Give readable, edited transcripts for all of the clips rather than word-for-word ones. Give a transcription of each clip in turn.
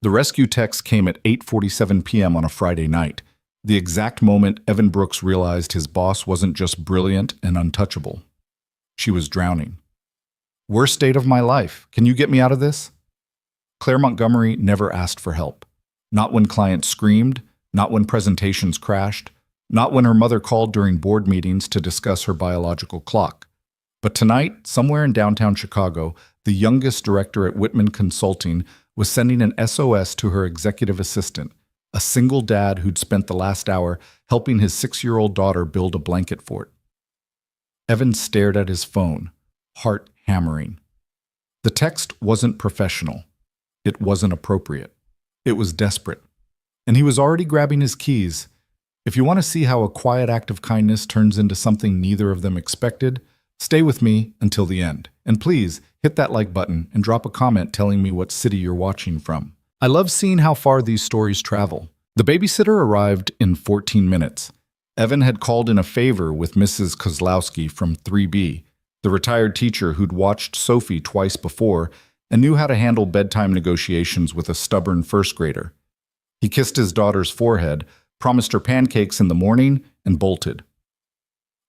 The rescue text came at 8:47 p.m. on a Friday night, the exact moment Evan Brooks realized his boss wasn't just brilliant and untouchable. She was drowning. Worst date of my life. Can you get me out of this? Claire Montgomery never asked for help. Not when clients screamed, not when presentations crashed, not when her mother called during board meetings to discuss her biological clock. But tonight, somewhere in downtown Chicago, the youngest director at Whitman Consulting was sending an SOS to her executive assistant, a single dad who'd spent the last hour helping his 6-year-old daughter build a blanket fort. Evan stared at his phone, heart hammering. The text wasn't professional. It wasn't appropriate. It was desperate. And he was already grabbing his keys. If you want to see how a quiet act of kindness turns into something neither of them expected, stay with me until the end. And please, hit that like button and drop a comment telling me what city you're watching from. I love seeing how far these stories travel. The babysitter arrived in 14 minutes. Evan had called in a favor with Mrs. Kozlowski from 3B, the retired teacher who'd watched Sophie twice before and knew how to handle bedtime negotiations with a stubborn first grader. He kissed his daughter's forehead, promised her pancakes in the morning, and bolted.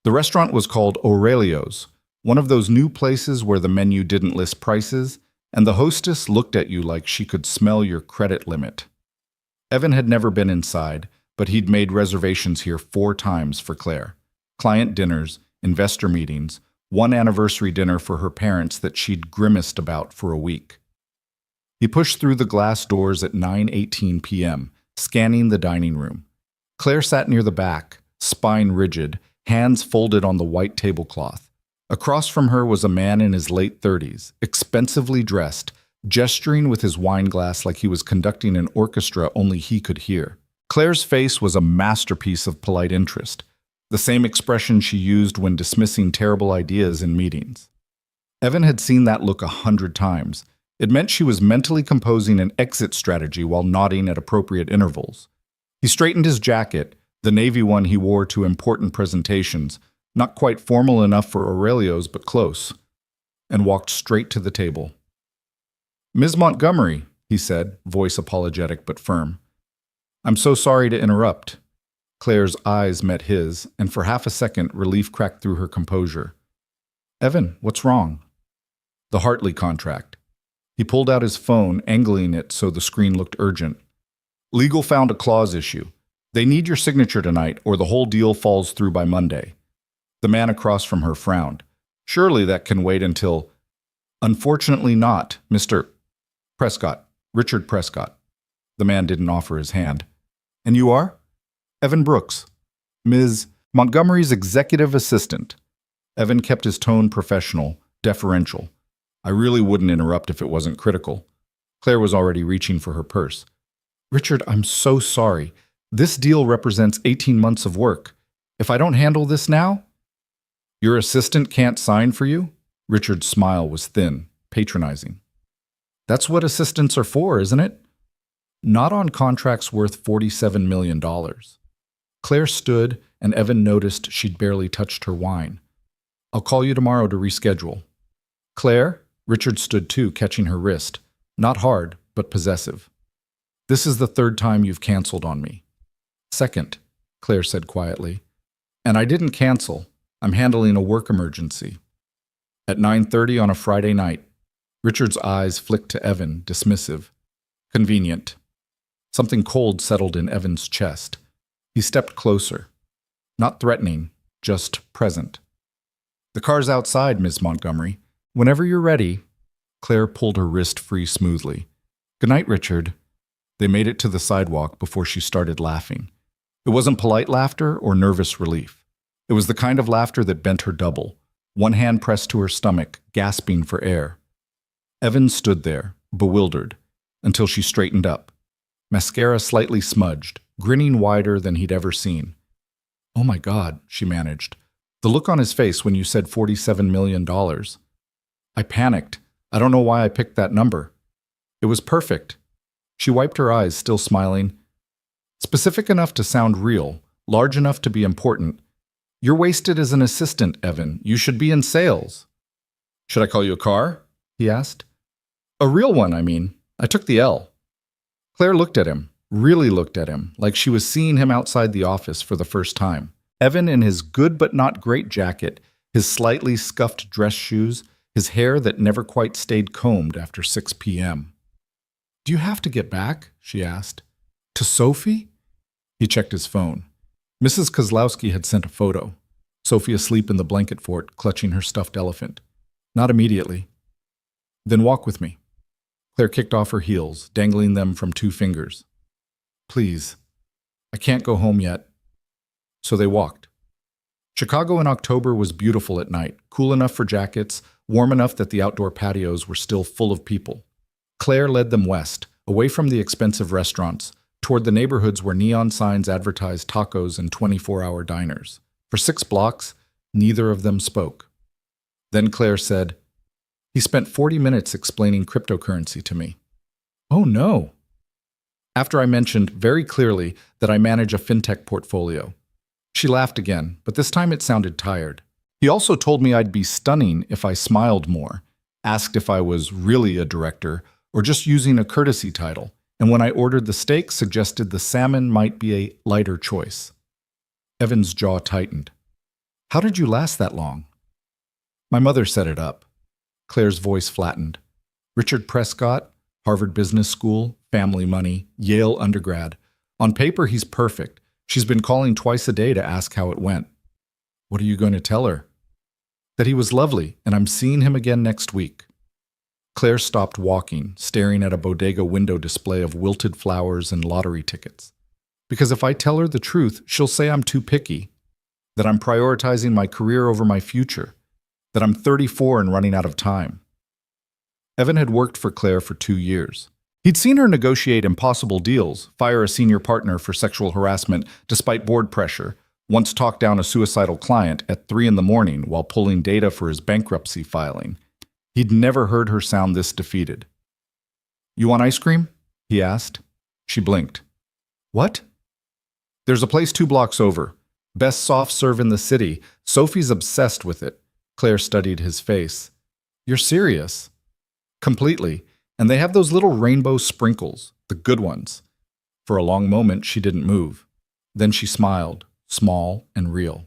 The restaurant was called Aurelio's, one of those new places where the menu didn't list prices, and the hostess looked at you like she could smell your credit limit. Evan had never been inside, but he'd made reservations here 4 times for Claire. Client dinners, investor meetings, one anniversary dinner for her parents that she'd grimaced about for a week. He pushed through the glass doors at 9:18 p.m., scanning the dining room. Claire sat near the back, spine rigid, hands folded on the white tablecloth. Across from her was a man in his late 30s, expensively dressed, gesturing with his wine glass like he was conducting an orchestra only he could hear. Claire's face was a masterpiece of polite interest, the same expression she used when dismissing terrible ideas in meetings. Evan had seen that look 100 times. It meant she was mentally composing an exit strategy while nodding at appropriate intervals. He straightened his jacket, the navy one he wore to important presentations, not quite formal enough for Aurelio's but close, and walked straight to the table. "Ms. Montgomery," he said, voice apologetic but firm. "I'm so sorry to interrupt." Claire's eyes met his, and for half a second relief cracked through her composure. "Evan, what's wrong?" "The Hartley contract." He pulled out his phone, angling it so the screen looked urgent. "Legal found a clause issue. They need your signature tonight or the whole deal falls through by Monday." The man across from her frowned. "Surely that can wait until—" "Unfortunately not, Mr. Prescott, Richard Prescott." The man didn't offer his hand. "And you are?" "Evan Brooks, Ms. Montgomery's executive assistant." Evan kept his tone professional, deferential. "I really wouldn't interrupt if it wasn't critical." Claire was already reaching for her purse. "Richard, I'm so sorry. This deal represents 18 months of work. If I don't handle this now—" "Your assistant can't sign for you?" Richard's smile was thin, patronizing. "That's what assistants are for, isn't it?" "Not on contracts worth $47 million. Claire stood, and Evan noticed she'd barely touched her wine. "I'll call you tomorrow to reschedule." "Claire?" Richard stood too, catching her wrist. Not hard, but possessive. "This is the 3rd time you've canceled on me." "2nd," Claire said quietly. "And I didn't cancel. I'm handling a work emergency." At 9:30 on a Friday night, Richard's eyes flicked to Evan, dismissive. Convenient. Something cold settled in Evan's chest. He stepped closer. Not threatening, just present. "The car's outside, Miss Montgomery. Whenever you're ready." Claire pulled her wrist free smoothly. "Good night, Richard." They made it to the sidewalk before she started laughing. It wasn't polite laughter or nervous relief. It was the kind of laughter that bent her double, one hand pressed to her stomach, gasping for air. Evan stood there, bewildered, until she straightened up. Mascara slightly smudged, grinning wider than he'd ever seen. "Oh my God," she managed. "The look on his face when you said $47 million. I panicked. I don't know why I picked that number. It was perfect." She wiped her eyes, still smiling. "Specific enough to sound real, large enough to be important. You're wasted as an assistant, Evan. You should be in sales." "Should I call you a car?" he asked. "A real one, I mean. I took the L." Claire looked at him, really looked at him, like she was seeing him outside the office for the first time. Evan in his good but not great jacket, his slightly scuffed dress shoes, his hair that never quite stayed combed after 6 p.m. "Do you have to get back?" she asked. "To Sophie?" He checked his phone. Mrs. Kozlowski had sent a photo. Sophie asleep in the blanket fort, clutching her stuffed elephant. "Not immediately." "Then walk with me." Claire kicked off her heels, dangling them from 2 fingers. "Please. I can't go home yet." So they walked. Chicago in October was beautiful at night, cool enough for jackets, warm enough that the outdoor patios were still full of people. Claire led them west, away from the expensive restaurants, toward the neighborhoods where neon signs advertised tacos and 24-hour diners. For 6 blocks, neither of them spoke. Then Claire said, "He spent 40 minutes explaining cryptocurrency to me." "Oh no." After I mentioned very clearly that I manage a fintech portfolio. She laughed again, but this time it sounded tired. He also told me I'd be stunning if I smiled more, asked if I was really a director or just using a courtesy title, and when I ordered the steak, suggested the salmon might be a lighter choice. Evan's jaw tightened. "How did you last that long?" "My mother set it up." Claire's voice flattened. "Richard Prescott, Harvard Business School, family money, Yale undergrad. On paper, he's perfect. She's been calling twice a day to ask how it went." "What are you going to tell her?" "That he was lovely, and I'm seeing him again next week." Claire stopped walking, staring at a bodega window display of wilted flowers and lottery tickets. "Because if I tell her the truth, she'll say I'm too picky, that I'm prioritizing my career over my future, that I'm 34 and running out of time." Evan had worked for Claire for 2 years. He'd seen her negotiate impossible deals, fire a senior partner for sexual harassment despite board pressure, once talk down a suicidal client at 3 in the morning while pulling data for his bankruptcy filing. He'd never heard her sound this defeated. "You want ice cream?" he asked. She blinked. "What?" "There's a place 2 blocks over. Best soft serve in the city. Sophie's obsessed with it." Claire studied his face. "You're serious?" "Completely. And they have those little rainbow sprinkles, the good ones." For a long moment, she didn't move. Then she smiled, small and real.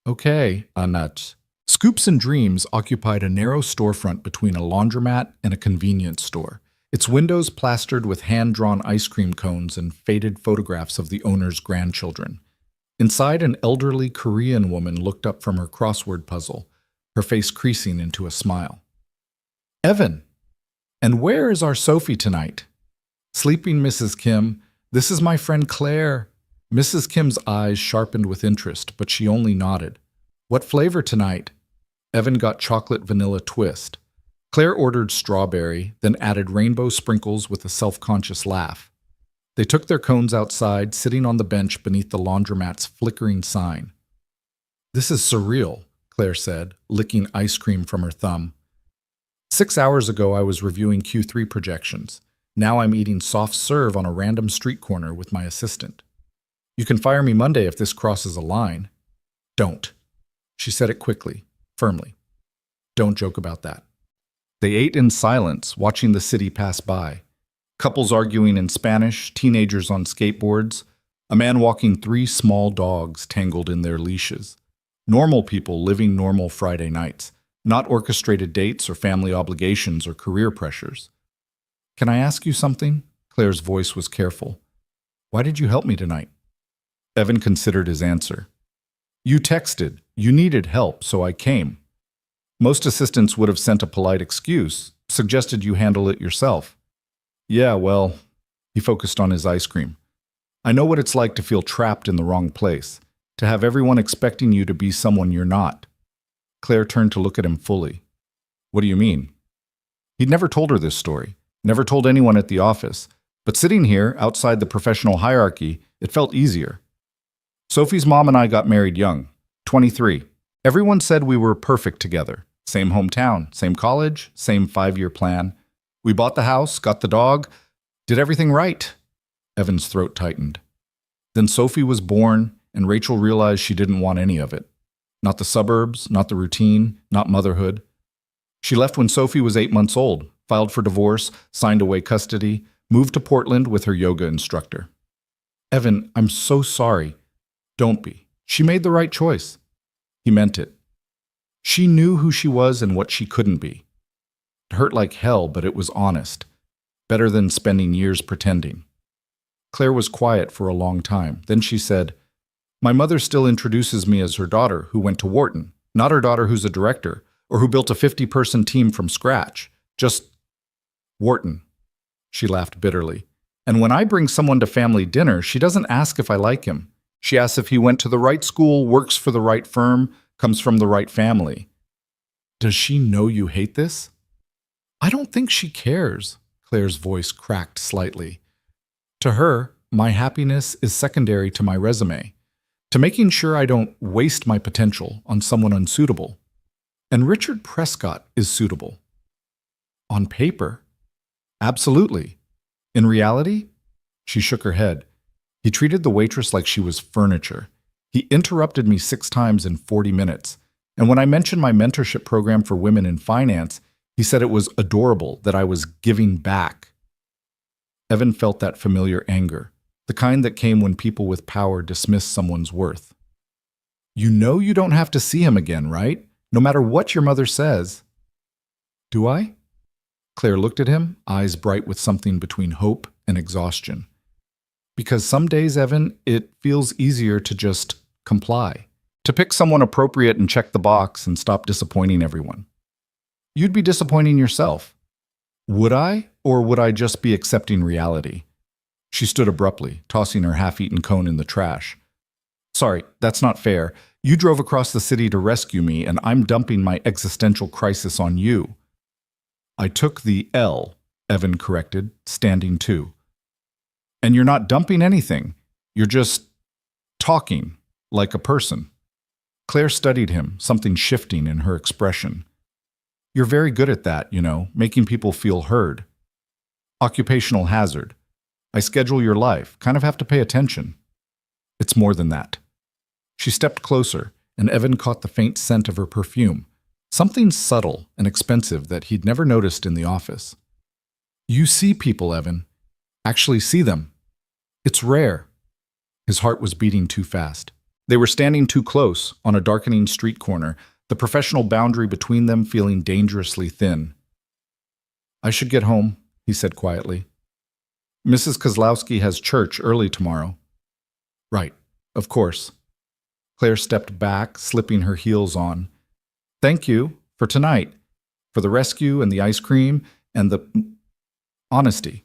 "Okay, Annette." Scoops and Dreams occupied a narrow storefront between a laundromat and a convenience store, its windows plastered with hand-drawn ice cream cones and faded photographs of the owner's grandchildren. Inside, an elderly Korean woman looked up from her crossword puzzle, her face creasing into a smile. "Evan! And where is our Sophie tonight?" "Sleeping, Mrs. Kim. This is my friend Claire." Mrs. Kim's eyes sharpened with interest, but she only nodded. "What flavor tonight?" Evan got chocolate vanilla twist. Claire ordered strawberry, then added rainbow sprinkles with a self-conscious laugh. They took their cones outside, sitting on the bench beneath the laundromat's flickering sign. "This is surreal," Claire said, licking ice cream from her thumb. 6 hours ago, I was reviewing Q3 projections. Now I'm eating soft serve on a random street corner with my assistant. "You can fire me Monday if this crosses a line." "Don't." She said it quickly, firmly. "Don't joke about that." They ate in silence, watching the city pass by. Couples arguing in Spanish, teenagers on skateboards, a man walking 3 small dogs tangled in their leashes. Normal people living normal Friday nights. Not orchestrated dates or family obligations or career pressures. "Can I ask you something?" Claire's voice was careful. "Why did you help me tonight?" Evan considered his answer. "You texted. You needed help, so I came." Most assistants would have sent a polite excuse, suggested you handle it yourself. "Yeah, well," he focused on his ice cream. "I know what it's like to feel trapped in the wrong place, to have everyone expecting you to be someone you're not." Claire turned to look at him fully. "What do you mean?" He'd never told her this story, never told anyone at the office, but sitting here, outside the professional hierarchy, it felt easier. "Sophie's mom and I got married young, 23. Everyone said we were perfect together. Same hometown, same college, same 5-year plan. We bought the house, got the dog, did everything right." Evan's throat tightened. Then Sophie was born, and Rachel realized she didn't want any of it. Not the suburbs, not the routine, not motherhood. She left when Sophie was 8 months old, filed for divorce, signed away custody, moved to Portland with her yoga instructor. Evan, I'm so sorry. Don't be. She made the right choice. He meant it. She knew who she was and what she couldn't be. It hurt like hell, but it was honest. Better than spending years pretending. Claire was quiet for a long time. Then she said, My mother still introduces me as her daughter who went to Wharton, not her daughter who's a director, or who built a 50-person team from scratch. Just Wharton. She laughed bitterly. And when I bring someone to family dinner, she doesn't ask if I like him. She asks if he went to the right school, works for the right firm, comes from the right family. Does she know you hate this? I don't think she cares. Claire's voice cracked slightly. To her, my happiness is secondary to my resume, to making sure I don't waste my potential on someone unsuitable. And Richard Prescott is suitable. On paper? Absolutely. In reality? She shook her head. He treated the waitress like she was furniture. He interrupted me 6 times in 40 minutes. And when I mentioned my mentorship program for women in finance, he said it was adorable that I was giving back. Evan felt that familiar anger, the kind that came when people with power dismiss someone's worth. You know you don't have to see him again, right? No matter what your mother says. Do I? Claire looked at him, eyes bright with something between hope and exhaustion. Because some days, Evan, it feels easier to just comply, to pick someone appropriate and check the box and stop disappointing everyone. You'd be disappointing yourself. Would I, or would I just be accepting reality? She stood abruptly, tossing her half-eaten cone in the trash. Sorry, that's not fair. You drove across the city to rescue me, and I'm dumping my existential crisis on you. I took the L, Evan corrected, standing too. And you're not dumping anything. You're just talking like a person. Claire studied him, something shifting in her expression. You're very good at that, making people feel heard. Occupational hazard. I schedule your life, kind of have to pay attention. It's more than that. She stepped closer, and Evan caught the faint scent of her perfume, something subtle and expensive that he'd never noticed in the office. You see people, Evan. Actually see them. It's rare. His heart was beating too fast. They were standing too close, on a darkening street corner, the professional boundary between them feeling dangerously thin. I should get home, he said quietly. Mrs. Kozlowski has church early tomorrow. Right, of course. Claire stepped back, slipping her heels on. Thank you for tonight, for the rescue and the ice cream and the honesty.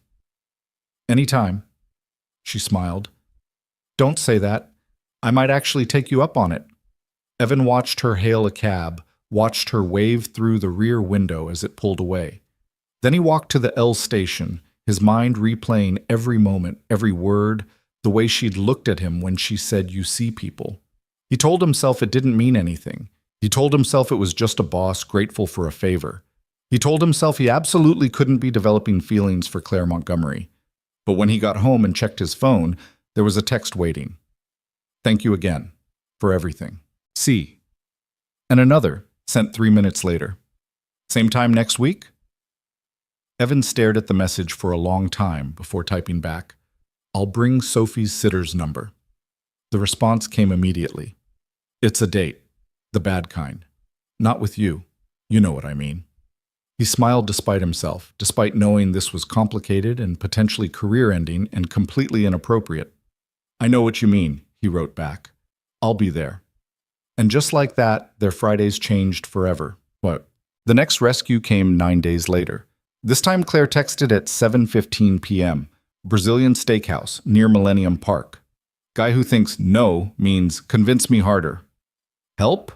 Anytime. She smiled. Don't say that. I might actually take you up on it. Evan watched her hail a cab, watched her wave through the rear window as it pulled away. Then he walked to the L station, his mind replaying every moment, every word, the way she'd looked at him when she said, "You see people." He told himself it didn't mean anything. He told himself it was just a boss grateful for a favor. He told himself he absolutely couldn't be developing feelings for Claire Montgomery. But when he got home and checked his phone, there was a text waiting. Thank you again for everything. C. And another, sent 3 minutes later. Same time next week? Evan stared at the message for a long time before typing back, I'll bring Sophie's sitter's number. The response came immediately. It's a date, the bad kind. Not with you. You know what I mean. He smiled despite himself, despite knowing this was complicated and potentially career-ending and completely inappropriate. I know what you mean, he wrote back. I'll be there. And just like that, their Fridays changed forever. What? The next rescue came 9 days later. This time Claire texted at 7:15 p.m., Brazilian Steakhouse, near Millennium Park. Guy who thinks no means convince me harder. Help?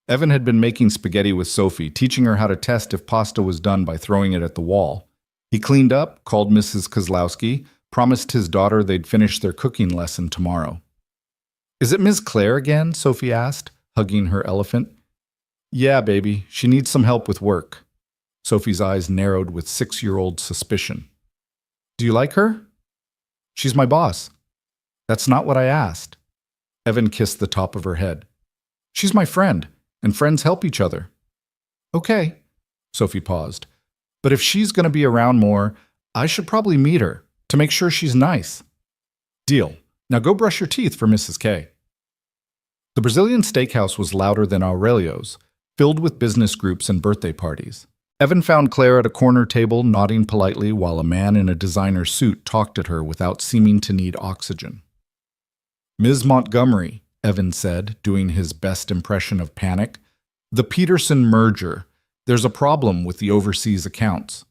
Evan had been making spaghetti with Sophie, teaching her how to test if pasta was done by throwing it at the wall. He cleaned up, called Mrs. Kozlowski, promised his daughter they'd finish their cooking lesson tomorrow. Is it Ms. Claire again? Sophie asked, hugging her elephant. Yeah, baby, she needs some help with work. Sophie's eyes narrowed with 6-year-old suspicion. Do you like her? She's my boss. That's not what I asked. Evan kissed the top of her head. She's my friend, and friends help each other. Okay, Sophie paused. But if she's going to be around more, I should probably meet her to make sure she's nice. Deal. Now go brush your teeth for Mrs. K. The Brazilian steakhouse was louder than Aurelio's, filled with business groups and birthday parties. Evan found Claire at a corner table, nodding politely while a man in a designer suit talked at her without seeming to need oxygen. Ms. Montgomery, Evan said, doing his best impression of panic. The Peterson merger. There's a problem with the overseas accounts.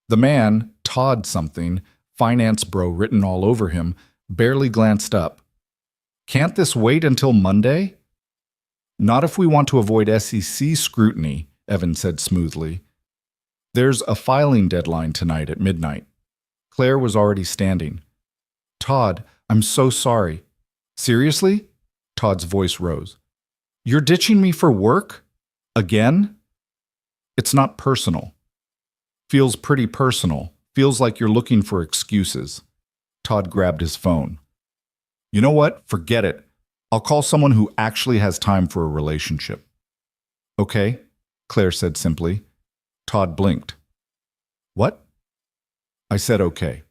The man, Todd something, finance bro written all over him, barely glanced up. Can't this wait until Monday? Not if we want to avoid SEC scrutiny, Evan said smoothly. There's a filing deadline tonight at midnight. Claire was already standing. Todd, I'm so sorry. Seriously? Todd's voice rose. You're ditching me for work? Again? It's not personal. Feels pretty personal. Feels like you're looking for excuses. Todd grabbed his phone. You know what? Forget it. I'll call someone who actually has time for a relationship. Okay, Claire said simply. Todd blinked. What? I said okay.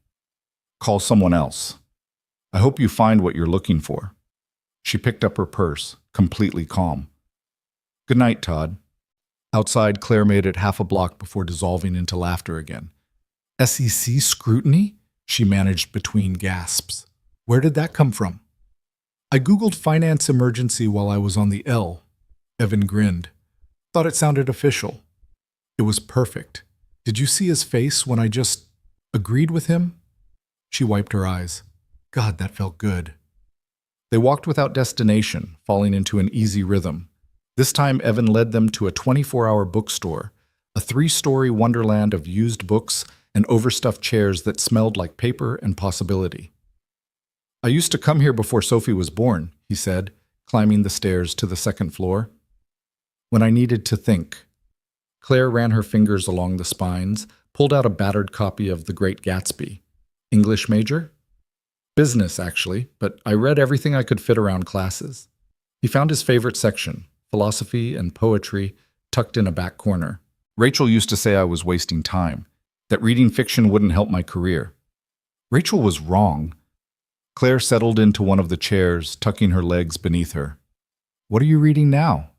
Call someone else. I hope you find what you're looking for. She picked up her purse, completely calm. Good night, Todd. Outside, Claire made it half a block before dissolving into laughter again. SEC scrutiny? She managed between gasps. Where did that come from? I Googled finance emergency while I was on the L. Evan grinned. Thought it sounded official. It was perfect. Did you see his face when I just agreed with him? She wiped her eyes. God, that felt good. They walked without destination, falling into an easy rhythm. This time, Evan led them to a 24-hour bookstore, a 3-story wonderland of used books and overstuffed chairs that smelled like paper and possibility. I used to come here before Sophie was born, he said, climbing the stairs to the second floor. When I needed to think. Claire ran her fingers along the spines, pulled out a battered copy of The Great Gatsby. English major? Business, actually, but I read everything I could fit around classes. He found his favorite section, philosophy and poetry, tucked in a back corner. Rachel used to say I was wasting time, that reading fiction wouldn't help my career. Rachel was wrong. Claire settled into one of the chairs, tucking her legs beneath her. What are you reading now?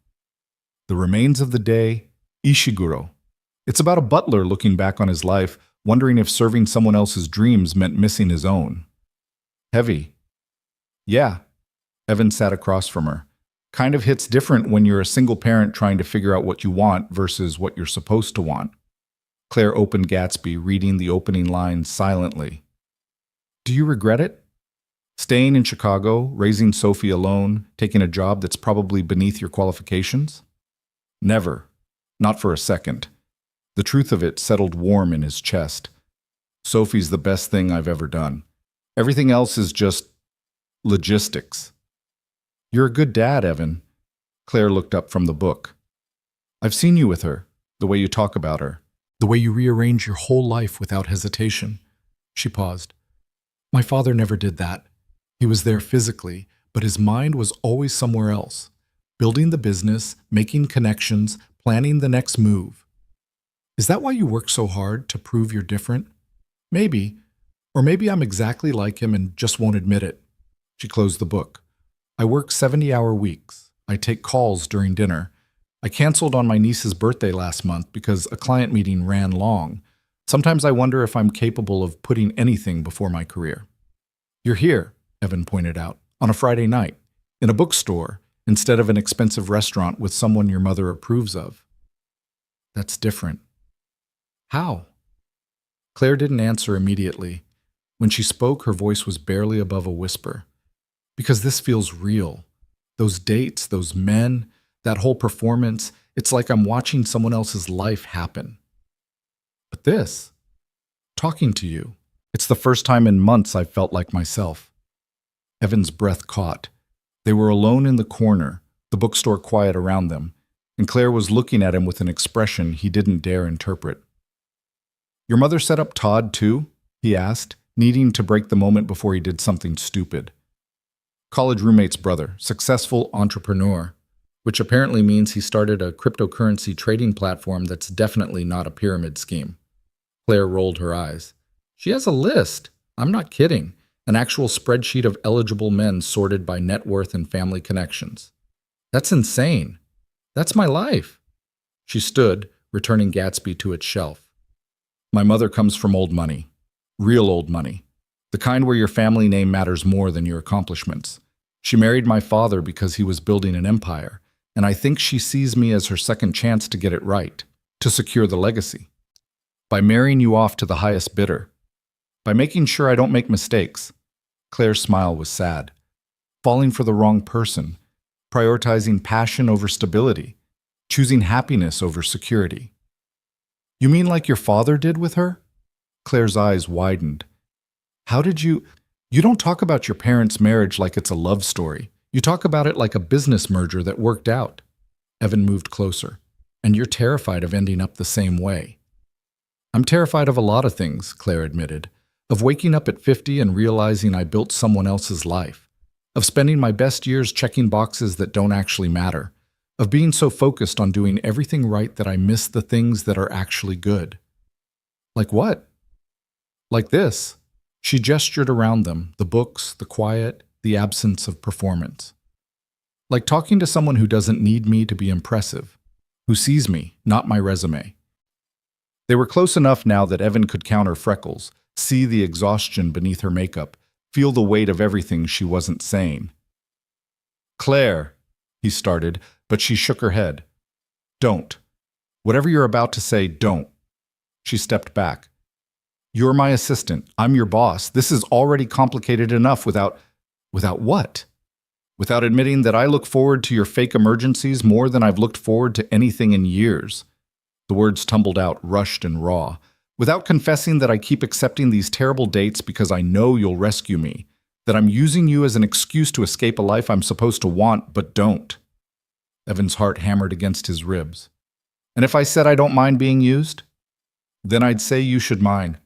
The Remains of the Day, Ishiguro. It's about a butler looking back on his life, wondering if serving someone else's dreams meant missing his own. Heavy. Yeah. Evan sat across from her. Kind of hits different when you're a single parent trying to figure out what you want versus what you're supposed to want. Claire opened Gatsby, reading the opening lines silently. Do you regret it? Staying in Chicago, raising Sophie alone, taking a job that's probably beneath your qualifications? Never. Not for a second. The truth of it settled warm in his chest. Sophie's the best thing I've ever done. Everything else is just logistics. You're a good dad, Evan. Claire looked up from the book. I've seen you with her, the way you talk about her, the way you rearrange your whole life without hesitation. She paused. My father never did that. He was there physically, but his mind was always somewhere else, building the business, making connections, planning the next move. Is that why you work so hard to prove you're different? Maybe. Or maybe I'm exactly like him and just won't admit it. She closed the book. I work 70-hour weeks. I take calls during dinner. I canceled on my niece's birthday last month because a client meeting ran long. Sometimes I wonder if I'm capable of putting anything before my career. You're here, Evan pointed out, on a Friday night, in a bookstore, instead of an expensive restaurant with someone your mother approves of. That's different. How? Claire didn't answer immediately. When she spoke, her voice was barely above a whisper. Because this feels real. Those dates, those men, that whole performance, it's like I'm watching someone else's life happen. But this, talking to you, it's the first time in months I've felt like myself. Evan's breath caught. They were alone in the corner, the bookstore quiet around them, and Claire was looking at him with an expression he didn't dare interpret. Your mother set up Todd, too? He asked, needing to break the moment before he did something stupid. College roommate's brother, successful entrepreneur, which apparently means he started a cryptocurrency trading platform that's definitely not a pyramid scheme. Claire rolled her eyes. She has a list. I'm not kidding. An actual spreadsheet of eligible men sorted by net worth and family connections. That's insane. That's my life. She stood, returning Gatsby to its shelf. My mother comes from old money. Real old money. The kind where your family name matters more than your accomplishments. She married my father because he was building an empire, and I think she sees me as her second chance to get it right, to secure the legacy. By marrying you off to the highest bidder. By making sure I don't make mistakes. Claire's smile was sad. Falling for the wrong person. Prioritizing passion over stability. Choosing happiness over security. You mean like your father did with her? Claire's eyes widened. How did you... You don't talk about your parents' marriage like it's a love story. You talk about it like a business merger that worked out. Evan moved closer. And you're terrified of ending up the same way. I'm terrified of a lot of things, Claire admitted. Of waking up at 50 and realizing I built someone else's life. Of spending my best years checking boxes that don't actually matter. Of being so focused on doing everything right that I miss the things that are actually good. Like what? Like this. She gestured around them, the books, the quiet, the absence of performance. Like talking to someone who doesn't need me to be impressive, who sees me, not my resume. They were close enough now that Evan could count her freckles, see the exhaustion beneath her makeup, feel the weight of everything she wasn't saying. Claire, he started, but she shook her head. Don't. Whatever you're about to say, don't. She stepped back. You're my assistant. I'm your boss. This is already complicated enough without what? Without admitting that I look forward to your fake emergencies more than I've looked forward to anything in years. The words tumbled out, rushed and raw. Without confessing that I keep accepting these terrible dates because I know you'll rescue me. That I'm using you as an excuse to escape a life I'm supposed to want, but don't. Evan's heart hammered against his ribs. And if I said I don't mind being used? Then I'd say you should mind.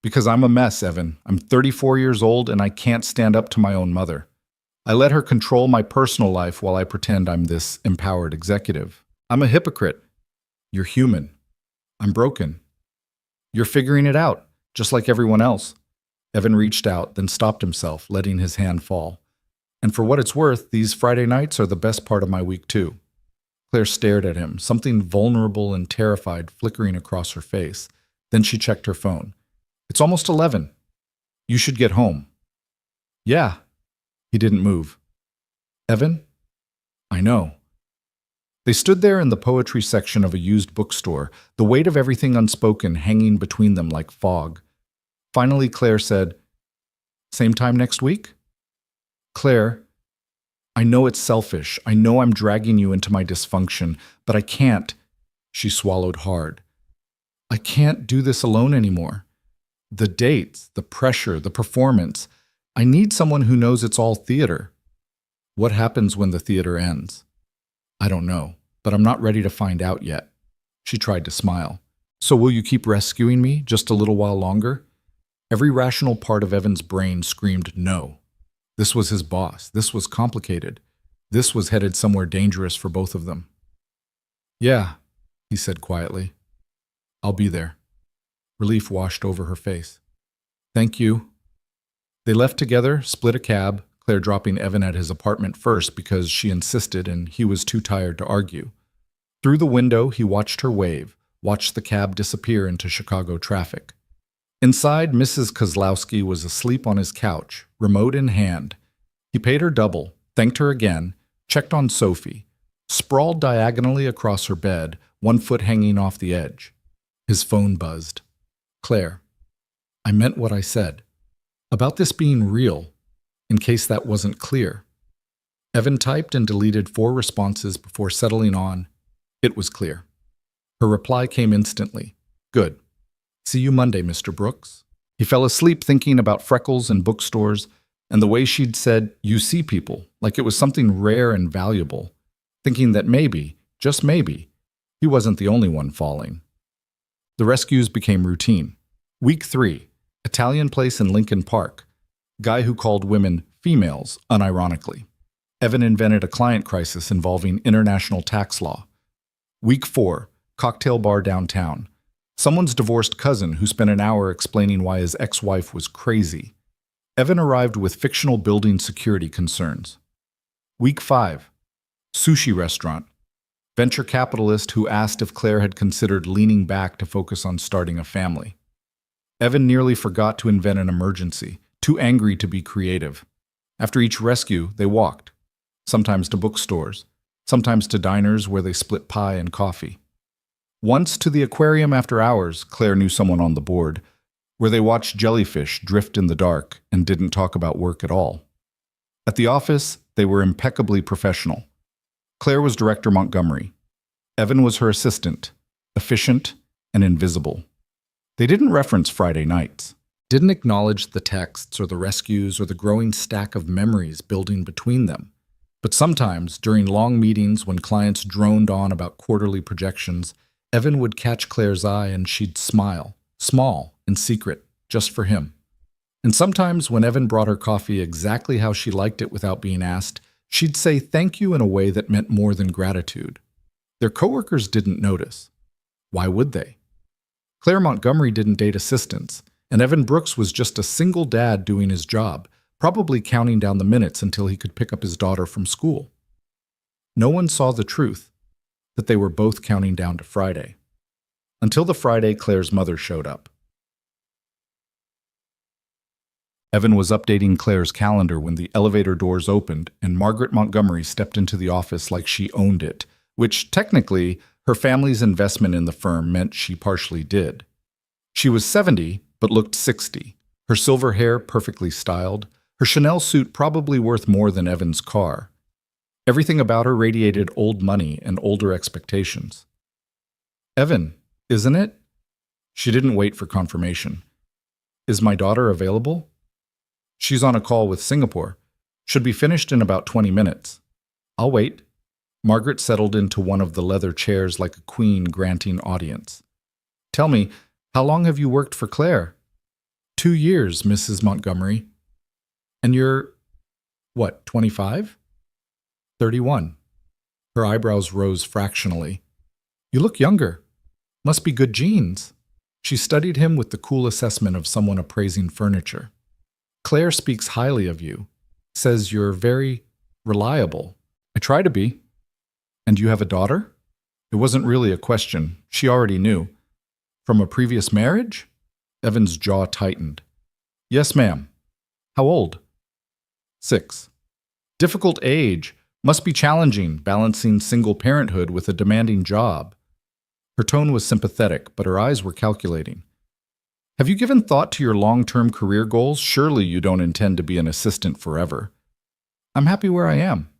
Because I'm a mess, Evan. I'm 34 years old and I can't stand up to my own mother. I let her control my personal life while I pretend I'm this empowered executive. I'm a hypocrite. You're human. I'm broken. You're figuring it out, just like everyone else. Evan reached out, then stopped himself, letting his hand fall. And for what it's worth, these Friday nights are the best part of my week too. Claire stared at him, something vulnerable and terrified flickering across her face. Then she checked her phone. It's almost 11. You should get home. Yeah. He didn't move. Evan? I know. They stood there in the poetry section of a used bookstore, the weight of everything unspoken hanging between them like fog. Finally, Claire said, Same time next week? Claire, I know it's selfish. I know I'm dragging you into my dysfunction, but I can't. She swallowed hard. I can't do this alone anymore. The dates, the pressure, the performance. I need someone who knows it's all theater. What happens when the theater ends? I don't know, but I'm not ready to find out yet. She tried to smile. So will you keep rescuing me just a little while longer? Every rational part of Evan's brain screamed no. This was his boss. This was complicated. This was headed somewhere dangerous for both of them. Yeah, he said quietly. I'll be there. Relief washed over her face. Thank you. They left together, split a cab, Claire dropping Evan at his apartment first because she insisted and he was too tired to argue. Through the window, he watched her wave, watched the cab disappear into Chicago traffic. Inside, Mrs. Kozlowski was asleep on his couch, remote in hand. He paid her double, thanked her again, checked on Sophie, sprawled diagonally across her bed, one foot hanging off the edge. His phone buzzed. Claire, I meant what I said. About this being real, in case that wasn't clear. Evan typed and deleted 4 responses before settling on, it was clear. Her reply came instantly. Good. See you Monday, Mr. Brooks. He fell asleep thinking about freckles and bookstores and the way she'd said, you see people, like it was something rare and valuable, thinking that maybe, just maybe, he wasn't the only one falling. The rescues became routine. Week 3, Italian place in Lincoln Park. Guy who called women females, unironically. Evan invented a client crisis involving international tax law. Week 4, cocktail bar downtown. Someone's divorced cousin who spent an hour explaining why his ex-wife was crazy. Evan arrived with fictional building security concerns. Week 5. Sushi restaurant. Venture capitalist who asked if Claire had considered leaning back to focus on starting a family. Evan nearly forgot to invent an emergency, too angry to be creative. After each rescue, they walked, sometimes to bookstores, sometimes to diners where they split pie and coffee. Once to the aquarium after hours, Claire knew someone on the board, where they watched jellyfish drift in the dark and didn't talk about work at all. At the office, they were impeccably professional. Claire was Director Montgomery. Evan was her assistant, efficient and invisible. They didn't reference Friday nights, didn't acknowledge the texts or the rescues or the growing stack of memories building between them. But sometimes, during long meetings when clients droned on about quarterly projections, Evan would catch Claire's eye and she'd smile, small and secret, just for him. And sometimes when Evan brought her coffee exactly how she liked it without being asked, she'd say thank you in a way that meant more than gratitude. Their coworkers didn't notice. Why would they? Claire Montgomery didn't date assistants, and Evan Brooks was just a single dad doing his job, probably counting down the minutes until he could pick up his daughter from school. No one saw the truth, that they were both counting down to Friday. Until the Friday Claire's mother showed up. Evan was updating Claire's calendar when the elevator doors opened and Margaret Montgomery stepped into the office like she owned it, which technically her family's investment in the firm meant she partially did. She was 70, but looked 60, her silver hair perfectly styled, her Chanel suit probably worth more than Evan's car. Everything about her radiated old money and older expectations. Evan, isn't it? She didn't wait for confirmation. Is my daughter available? She's on a call with Singapore. Should be finished in about 20 minutes. I'll wait. Margaret settled into one of the leather chairs like a queen granting audience. Tell me, how long have you worked for Claire? 2 years, Mrs. Montgomery. And you're, what, 25? 31. Her eyebrows rose fractionally. You look younger. Must be good genes. She studied him with the cool assessment of someone appraising furniture. Claire speaks highly of you, says you're very reliable. I try to be. And you have a daughter? It wasn't really a question. She already knew. From a previous marriage? Evan's jaw tightened. Yes, ma'am. How old? 6. Difficult age. Must be challenging, balancing single parenthood with a demanding job. Her tone was sympathetic, but her eyes were calculating. Have you given thought to your long-term career goals? Surely you don't intend to be an assistant forever. I'm happy where I am.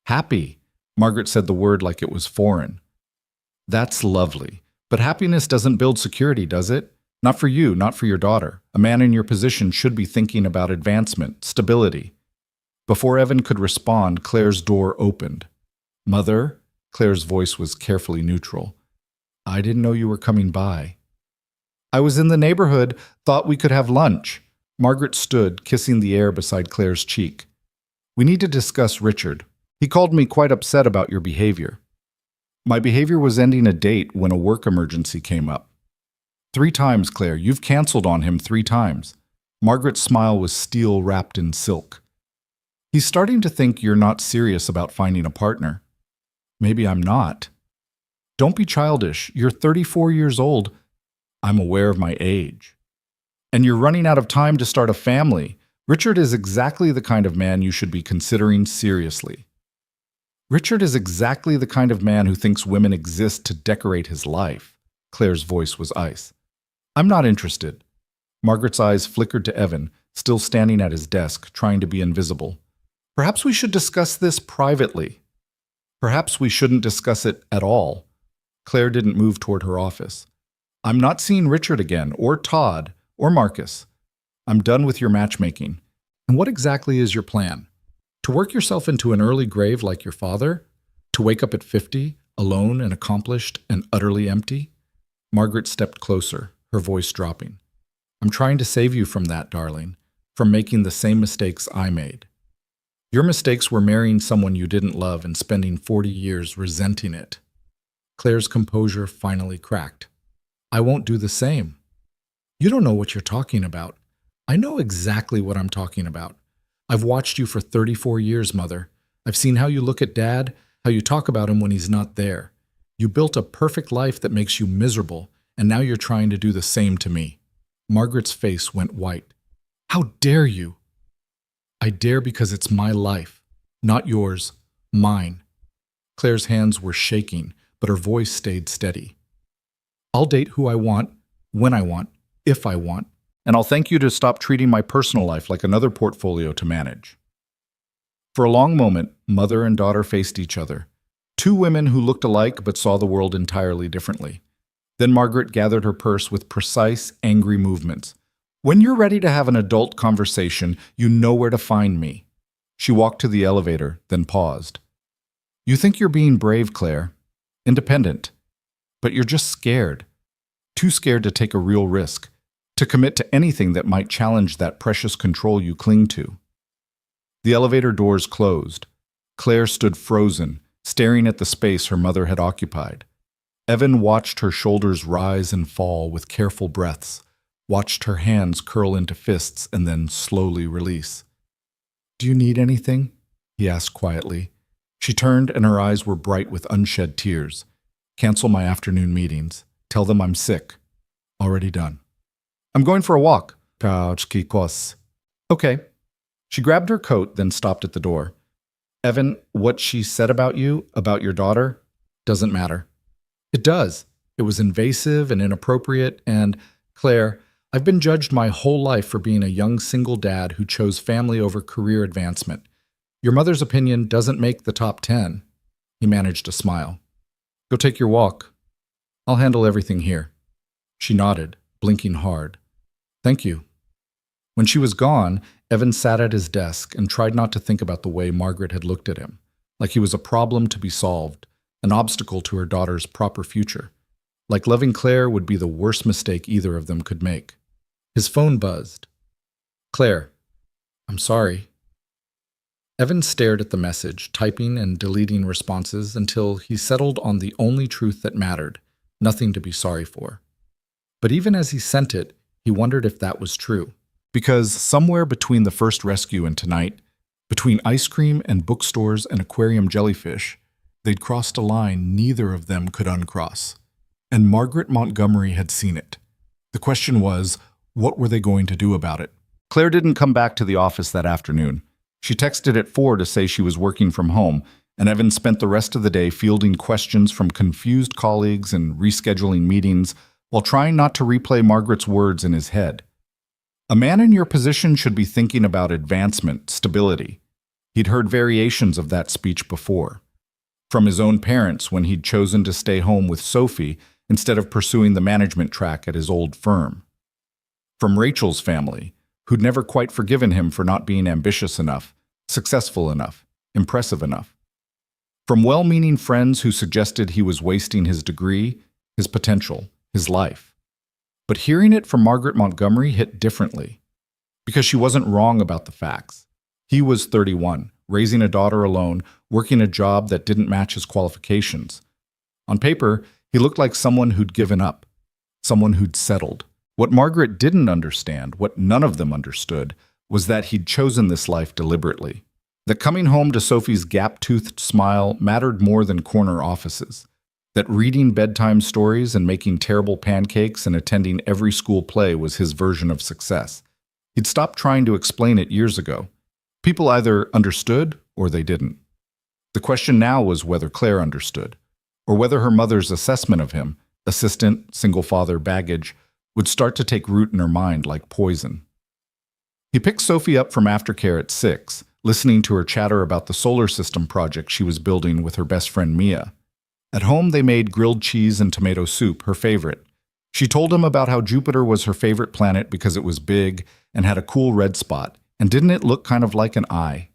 Happy. Margaret said the word like it was foreign. That's lovely. But happiness doesn't build security, does it? Not for you, not for your daughter. A man in your position should be thinking about advancement, stability. Before Evan could respond, Claire's door opened. Mother? Claire's voice was carefully neutral. I didn't know you were coming by. I was in the neighborhood, thought we could have lunch. Margaret stood, kissing the air beside Claire's cheek. We need to discuss Richard. He called me quite upset about your behavior. My behavior was ending a date when a work emergency came up. 3 times, Claire. You've canceled on him 3 times. Margaret's smile was steel wrapped in silk. He's starting to think you're not serious about finding a partner. Maybe I'm not. Don't be childish. You're 34 years old. I'm aware of my age. And you're running out of time to start a family. Richard is exactly the kind of man you should be considering seriously. Richard is exactly the kind of man who thinks women exist to decorate his life. Claire's voice was ice. I'm not interested. Margaret's eyes flickered to Evan, still standing at his desk, trying to be invisible. Perhaps we should discuss this privately. Perhaps we shouldn't discuss it at all. Claire didn't move toward her office. I'm not seeing Richard again, or Todd, or Marcus. I'm done with your matchmaking. And what exactly is your plan? To work yourself into an early grave like your father? To wake up at 50, alone and accomplished and utterly empty? Margaret stepped closer, her voice dropping. I'm trying to save you from that, darling, from making the same mistakes I made. Your mistakes were marrying someone you didn't love and spending 40 years resenting it. Claire's composure finally cracked. I won't do the same. You don't know what you're talking about. I know exactly what I'm talking about. I've watched you for 34 years, Mother. I've seen how you look at Dad, how you talk about him when he's not there. You built a perfect life that makes you miserable, and now you're trying to do the same to me. Margaret's face went white. How dare you? I dare because it's my life. Not yours. Mine. Claire's hands were shaking, but her voice stayed steady. I'll date who I want, when I want, if I want, and I'll thank you to stop treating my personal life like another portfolio to manage. For a long moment, mother and daughter faced each other, two women who looked alike but saw the world entirely differently. Then Margaret gathered her purse with precise, angry movements. When you're ready to have an adult conversation, you know where to find me. She walked to the elevator, then paused. You think you're being brave, Claire, independent, but you're just scared. Too scared to take a real risk, to commit to anything that might challenge that precious control you cling to. The elevator doors closed. Claire stood frozen, staring at the space her mother had occupied. Evan watched her shoulders rise and fall with careful breaths, watched her hands curl into fists and then slowly release. Do you need anything? He asked quietly. She turned and her eyes were bright with unshed tears. Cancel my afternoon meetings. Tell them I'm sick. Already done. I'm going for a walk. Okay. She grabbed her coat, then stopped at the door. Evan, what she said about you, about your daughter, doesn't matter. It does. It was invasive and inappropriate, and, Claire, I've been judged my whole life for being a young single dad who chose family over career advancement. Your mother's opinion doesn't make the top 10. He managed a smile. Go take your walk. I'll handle everything here. She nodded, blinking hard. Thank you. When she was gone, Evan sat at his desk and tried not to think about the way Margaret had looked at him, like he was a problem to be solved, an obstacle to her daughter's proper future. Like loving Claire would be the worst mistake either of them could make. His phone buzzed. Claire, I'm sorry. Evan stared at the message, typing and deleting responses until he settled on the only truth that mattered, nothing to be sorry for. But even as he sent it, he wondered if that was true. Because somewhere between the first rescue and tonight, between ice cream and bookstores and aquarium jellyfish, they'd crossed a line neither of them could uncross. And Margaret Montgomery had seen it. The question was, what were they going to do about it? Claire didn't come back to the office that afternoon. She texted at 4 to say she was working from home, and Evan spent the rest of the day fielding questions from confused colleagues and rescheduling meetings while trying not to replay Margaret's words in his head. A man in your position should be thinking about advancement, stability. He'd heard variations of that speech before. From his own parents when he'd chosen to stay home with Sophie instead of pursuing the management track at his old firm. From Rachel's family, who'd never quite forgiven him for not being ambitious enough, successful enough, impressive enough. From well-meaning friends who suggested he was wasting his degree, his potential, his life. But hearing it from Margaret Montgomery hit differently, because she wasn't wrong about the facts. He was 31, raising a daughter alone, working a job that didn't match his qualifications. On paper, he looked like someone who'd given up, someone who'd settled. What Margaret didn't understand, what none of them understood, was that he'd chosen this life deliberately. That coming home to Sophie's gap-toothed smile mattered more than corner offices. That reading bedtime stories and making terrible pancakes and attending every school play was his version of success. He'd stopped trying to explain it years ago. People either understood or they didn't. The question now was whether Claire understood, or whether her mother's assessment of him, assistant, single father baggage, would start to take root in her mind like poison. He picked Sophie up from aftercare at 6, listening to her chatter about the solar system project she was building with her best friend Mia. At home, they made grilled cheese and tomato soup, her favorite. She told him about how Jupiter was her favorite planet because it was big and had a cool red spot, and didn't it look kind of like an eye?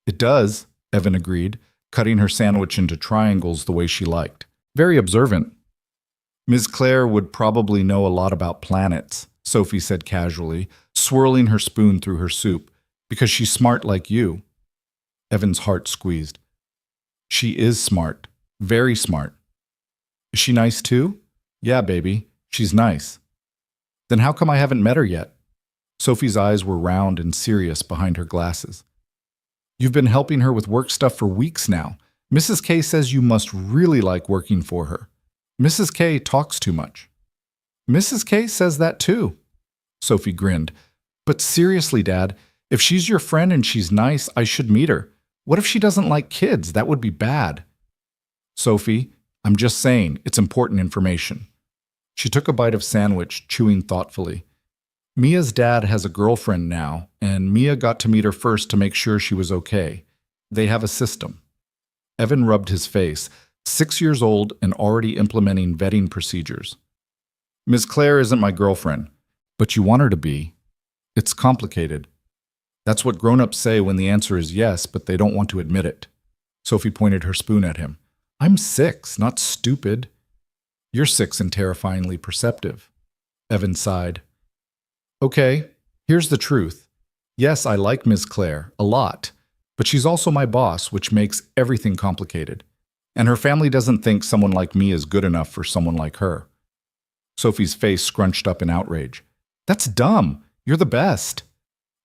It does, Evan agreed, cutting her sandwich into triangles the way she liked. Very observant. Ms. Claire would probably know a lot about planets, Sophie said casually, swirling her spoon through her soup, because she's smart like you. Evan's heart squeezed. She is smart. Very smart. Is she nice too? Yeah, baby. She's nice. Then how come I haven't met her yet? Sophie's eyes were round and serious behind her glasses. You've been helping her with work stuff for weeks now. Mrs. K says you must really like working for her. Mrs. K talks too much. Mrs. K says that too. Sophie grinned. But seriously, Dad, if she's your friend and she's nice, I should meet her. What if she doesn't like kids? That would be bad. Sophie, I'm just saying, it's important information. She took a bite of sandwich, chewing thoughtfully. Mia's dad has a girlfriend now, and Mia got to meet her first to make sure she was okay. They have a system. Evan rubbed his face, 6 years old and already implementing vetting procedures. Ms. Claire isn't my girlfriend, but you want her to be. It's complicated. That's what grown-ups say when the answer is yes, but they don't want to admit it. Sophie pointed her spoon at him. I'm 6, not stupid. You're 6 and terrifyingly perceptive. Evan sighed. Okay, here's the truth. Yes, I like Ms. Claire, a lot, but she's also my boss, which makes everything complicated. And her family doesn't think someone like me is good enough for someone like her. Sophie's face scrunched up in outrage. That's dumb. You're the best.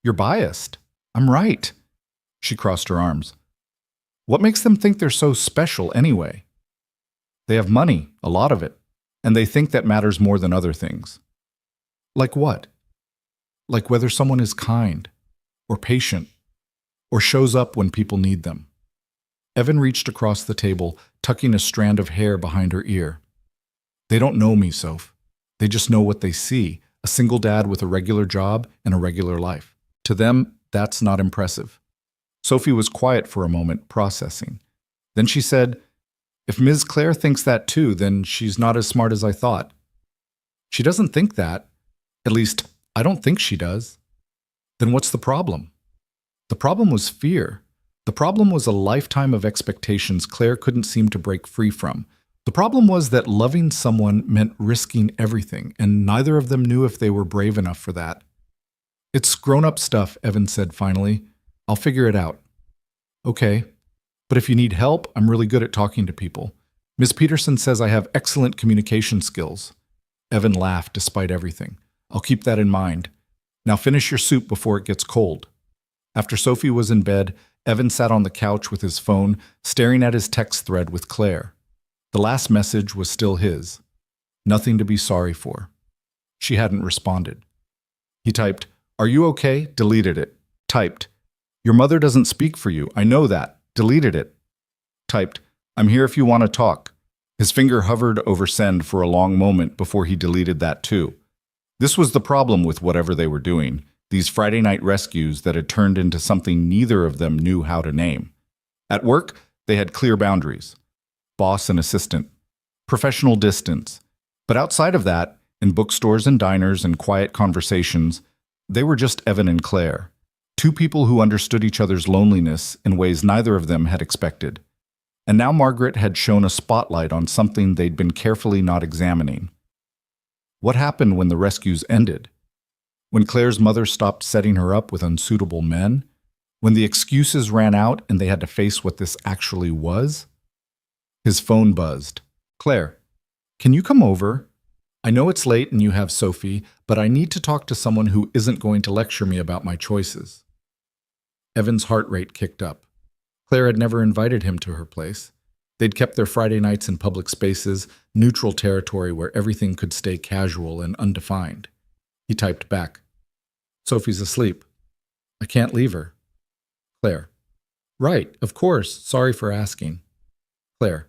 You're biased. I'm right. She crossed her arms. What makes them think they're so special anyway? They have money, a lot of it, and they think that matters more than other things. Like what? Like whether someone is kind, or patient, or shows up when people need them. Evan reached across the table, tucking a strand of hair behind her ear. They don't know me, Soph. They just know what they see, a single dad with a regular job and a regular life. To them, that's not impressive. Sophie was quiet for a moment, processing. Then she said, If Ms. Claire thinks that too, then she's not as smart as I thought. She doesn't think that. At least, I don't think she does. Then what's the problem? The problem was fear. The problem was a lifetime of expectations Claire couldn't seem to break free from. The problem was that loving someone meant risking everything, and neither of them knew if they were brave enough for that. It's grown-up stuff, Evan said finally. I'll figure it out. Okay, but if you need help, I'm really good at talking to people. Ms. Peterson says I have excellent communication skills. Evan laughed despite everything. I'll keep that in mind. Now finish your soup before it gets cold. After Sophie was in bed, Evan sat on the couch with his phone, staring at his text thread with Claire. The last message was still his. Nothing to be sorry for. She hadn't responded. He typed, Are you okay? Deleted it. Typed, Your mother doesn't speak for you. I know that. Deleted it. Typed, I'm here if you want to talk. His finger hovered over send for a long moment before he deleted that too. This was the problem with whatever they were doing, these Friday night rescues that had turned into something neither of them knew how to name. At work, they had clear boundaries. Boss and assistant. Professional distance. But outside of that, in bookstores and diners and quiet conversations, they were just Evan and Claire. Two people who understood each other's loneliness in ways neither of them had expected. And now Margaret had shone a spotlight on something they'd been carefully not examining. What happened when the rescues ended? When Claire's mother stopped setting her up with unsuitable men? When the excuses ran out and they had to face what this actually was? His phone buzzed. Claire, can you come over? I know it's late and you have Sophie, but I need to talk to someone who isn't going to lecture me about my choices. Evan's heart rate kicked up. Claire had never invited him to her place. They'd kept their Friday nights in public spaces, neutral territory where everything could stay casual and undefined. He typed back, Sophie's asleep. I can't leave her. Claire, right, of course, sorry for asking. Claire,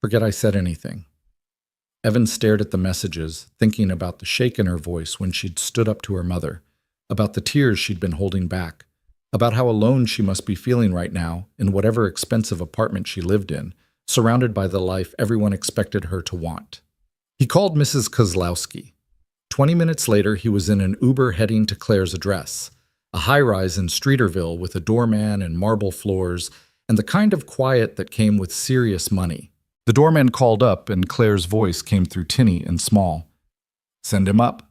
forget I said anything. Evan stared at the messages, thinking about the shake in her voice when she'd stood up to her mother, about the tears she'd been holding back, about how alone she must be feeling right now in whatever expensive apartment she lived in, surrounded by the life everyone expected her to want. He called Mrs. Kozlowski. 20 minutes later, he was in an Uber heading to Claire's address, a high-rise in Streeterville with a doorman and marble floors, and the kind of quiet that came with serious money. The doorman called up, and Claire's voice came through tinny and small. Send him up.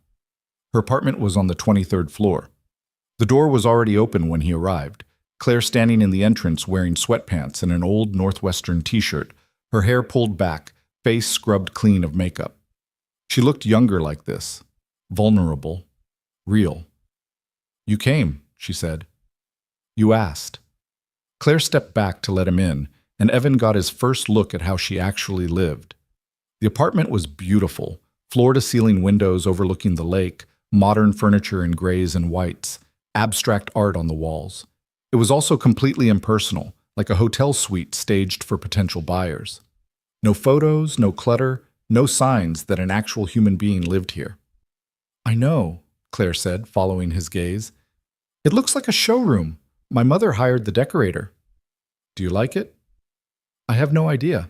Her apartment was on the 23rd floor. The door was already open when he arrived, Claire standing in the entrance wearing sweatpants and an old Northwestern t-shirt, her hair pulled back, face scrubbed clean of makeup. She looked younger like this, vulnerable, real. "You came," she said. "You asked." Claire stepped back to let him in, and Evan got his first look at how she actually lived. The apartment was beautiful, floor-to-ceiling windows overlooking the lake, modern furniture in grays and whites, abstract art on the walls. It was also completely impersonal, like a hotel suite staged for potential buyers. No photos, no clutter, no signs that an actual human being lived here. "I know," Claire said, following his gaze. "It looks like a showroom. My mother hired the decorator." "Do you like it?" "I have no idea."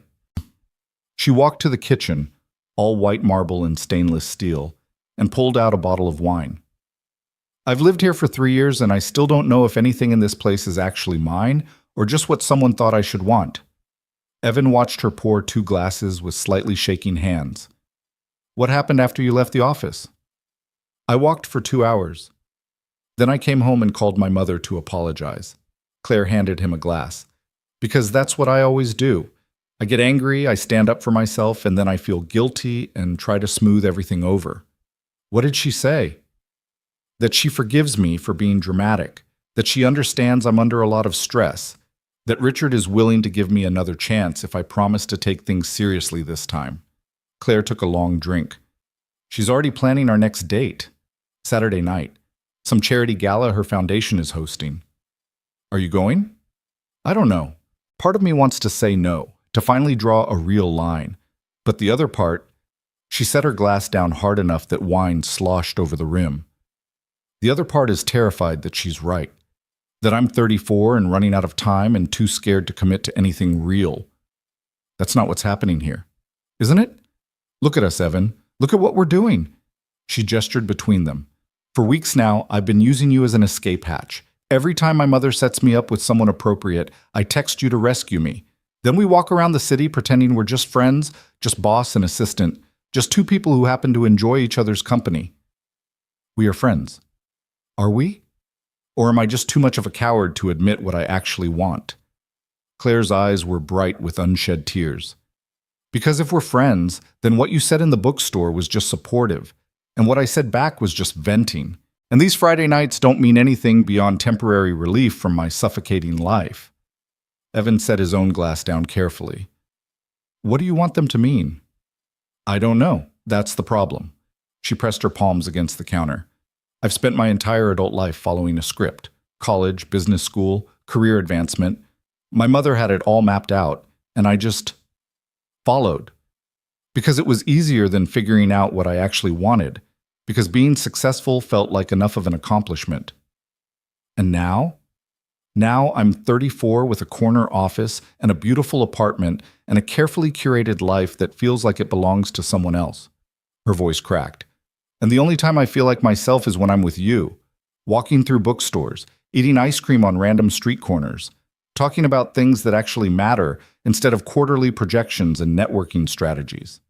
She walked to the kitchen, all white marble and stainless steel, and pulled out a bottle of wine. "I've lived here for 3 years and I still don't know if anything in this place is actually mine or just what someone thought I should want." Evan watched her pour 2 glasses with slightly shaking hands. "What happened after you left the office?" "I walked for 2 hours. Then I came home and called my mother to apologize." Claire handed him a glass. "Because that's what I always do. I get angry, I stand up for myself, and then I feel guilty and try to smooth everything over." "What did she say?" "That she forgives me for being dramatic, that she understands I'm under a lot of stress, that Richard is willing to give me another chance if I promise to take things seriously this time." Claire took a long drink. "She's already planning our next date. Saturday night. Some charity gala her foundation is hosting." "Are you going?" "I don't know. Part of me wants to say no, to finally draw a real line. But the other part," she set her glass down hard enough that wine sloshed over the rim. "The other part is terrified that she's right. That I'm 34 and running out of time and too scared to commit to anything real. That's not what's happening here. Isn't it? Look at us, Evan. Look at what we're doing." She gestured between them. "For weeks now, I've been using you as an escape hatch. Every time my mother sets me up with someone appropriate, I text you to rescue me. Then we walk around the city pretending we're just friends, just boss and assistant, just 2 people who happen to enjoy each other's company." "We are friends. Are we? Or am I just too much of a coward to admit what I actually want?" Claire's eyes were bright with unshed tears. "Because if we're friends, then what you said in the bookstore was just supportive, and what I said back was just venting. And these Friday nights don't mean anything beyond temporary relief from my suffocating life." Evan set his own glass down carefully. "What do you want them to mean?" "I don't know. That's the problem." She pressed her palms against the counter. "I've spent my entire adult life following a script. College, business school, career advancement. My mother had it all mapped out, and I just followed. Because it was easier than figuring out what I actually wanted. Because being successful felt like enough of an accomplishment. And now? Now I'm 34 with a corner office and a beautiful apartment and a carefully curated life that feels like it belongs to someone else." Her voice cracked. "And the only time I feel like myself is when I'm with you, walking through bookstores, eating ice cream on random street corners, talking about things that actually matter instead of quarterly projections and networking strategies."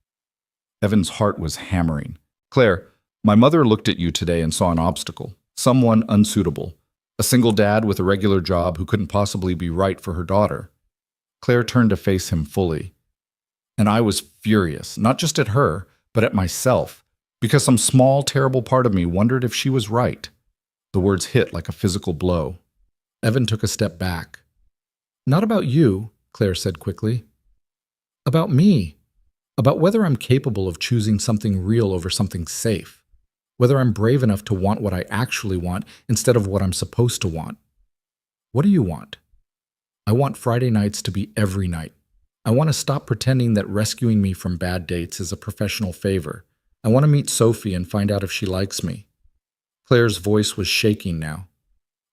Evan's heart was hammering. "Claire, my mother looked at you today and saw an obstacle, someone unsuitable, a single dad with a regular job who couldn't possibly be right for her daughter." Claire turned to face him fully. "And I was furious, not just at her, but at myself, because some small, terrible part of me wondered if she was right." The words hit like a physical blow. Evan took a step back. "Not about you," Claire said quickly. "About me. About whether I'm capable of choosing something real over something safe. Whether I'm brave enough to want what I actually want instead of what I'm supposed to want. What do you want?" "I want Friday nights to be every night. I want to stop pretending that rescuing me from bad dates is a professional favor. I want to meet Sophie and find out if she likes me." Claire's voice was shaking now.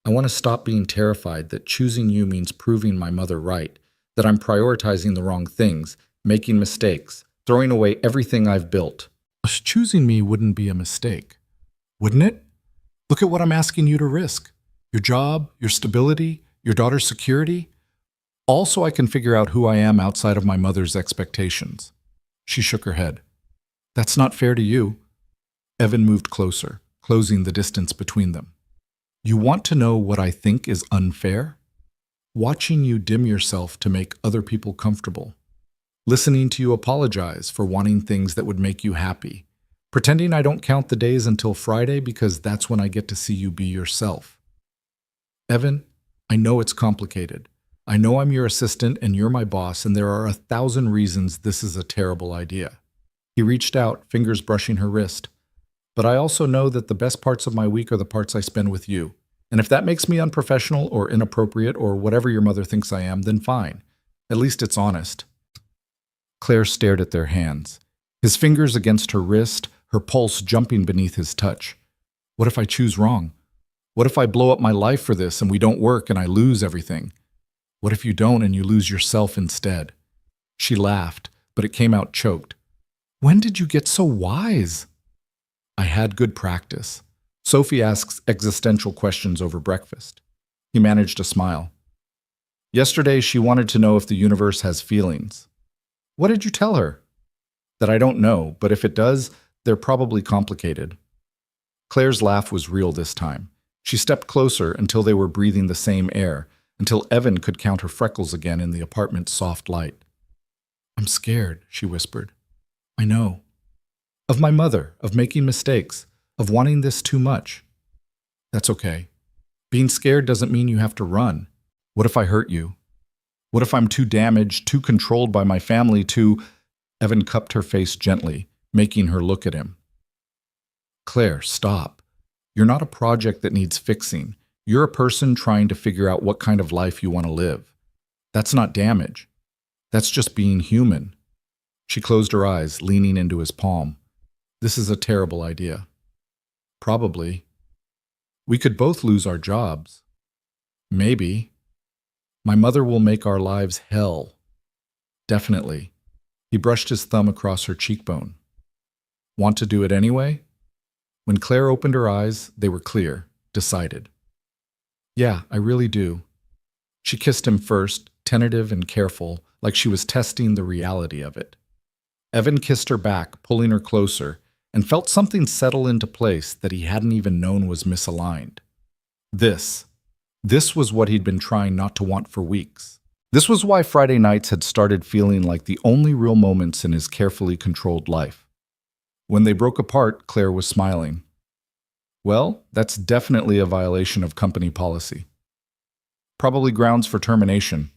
"I want to stop being terrified that choosing you means proving my mother right, that I'm prioritizing the wrong things, making mistakes, throwing away everything I've built." "Choosing me wouldn't be a mistake, wouldn't it? Look at what I'm asking you to risk. Your job, your stability, your daughter's security. All so I can figure out who I am outside of my mother's expectations." She shook her head. "That's not fair to you." Evan moved closer, closing the distance between them. "You want to know what I think is unfair? Watching you dim yourself to make other people comfortable. Listening to you apologize for wanting things that would make you happy. Pretending I don't count the days until Friday because that's when I get to see you be yourself. Evan, I know it's complicated. I know I'm your assistant and you're my boss, and there are 1,000 reasons this is a terrible idea. He reached out, fingers brushing her wrist. But I also know that the best parts of my week are the parts I spend with you. And if that makes me unprofessional or inappropriate or whatever your mother thinks I am, then fine. At least it's honest. Claire stared at their hands, his fingers against her wrist, her pulse jumping beneath his touch. What if I choose wrong? What if I blow up my life for this and we don't work and I lose everything? What if you don't and you lose yourself instead? She laughed, but it came out choked. When did you get so wise? I had good practice. Sophie asks existential questions over breakfast. He managed a smile. Yesterday, she wanted to know if the universe has feelings. What did you tell her? That I don't know, but if it does, they're probably complicated. Claire's laugh was real this time. She stepped closer until they were breathing the same air, until Evan could count her freckles again in the apartment's soft light. I'm scared, she whispered. I know. Of my mother, of making mistakes, of wanting this too much. That's okay. Being scared doesn't mean you have to run. What if I hurt you? What if I'm too damaged, too controlled by my family, too... Evan cupped her face gently, making her look at him. Claire, stop. You're not a project that needs fixing. You're a person trying to figure out what kind of life you want to live. That's not damage. That's just being human. She closed her eyes, leaning into his palm. This is a terrible idea. Probably. We could both lose our jobs. Maybe. My mother will make our lives hell. Definitely. He brushed his thumb across her cheekbone. Want to do it anyway? When Claire opened her eyes, they were clear, decided. Yeah, I really do. She kissed him first, tentative and careful, like she was testing the reality of it. Evan kissed her back, pulling her closer, and felt something settle into place that he hadn't even known was misaligned. This was what he'd been trying not to want for weeks. This was why Friday nights had started feeling like the only real moments in his carefully controlled life. When they broke apart, Claire was smiling. Well, that's definitely a violation of company policy. Probably grounds for termination.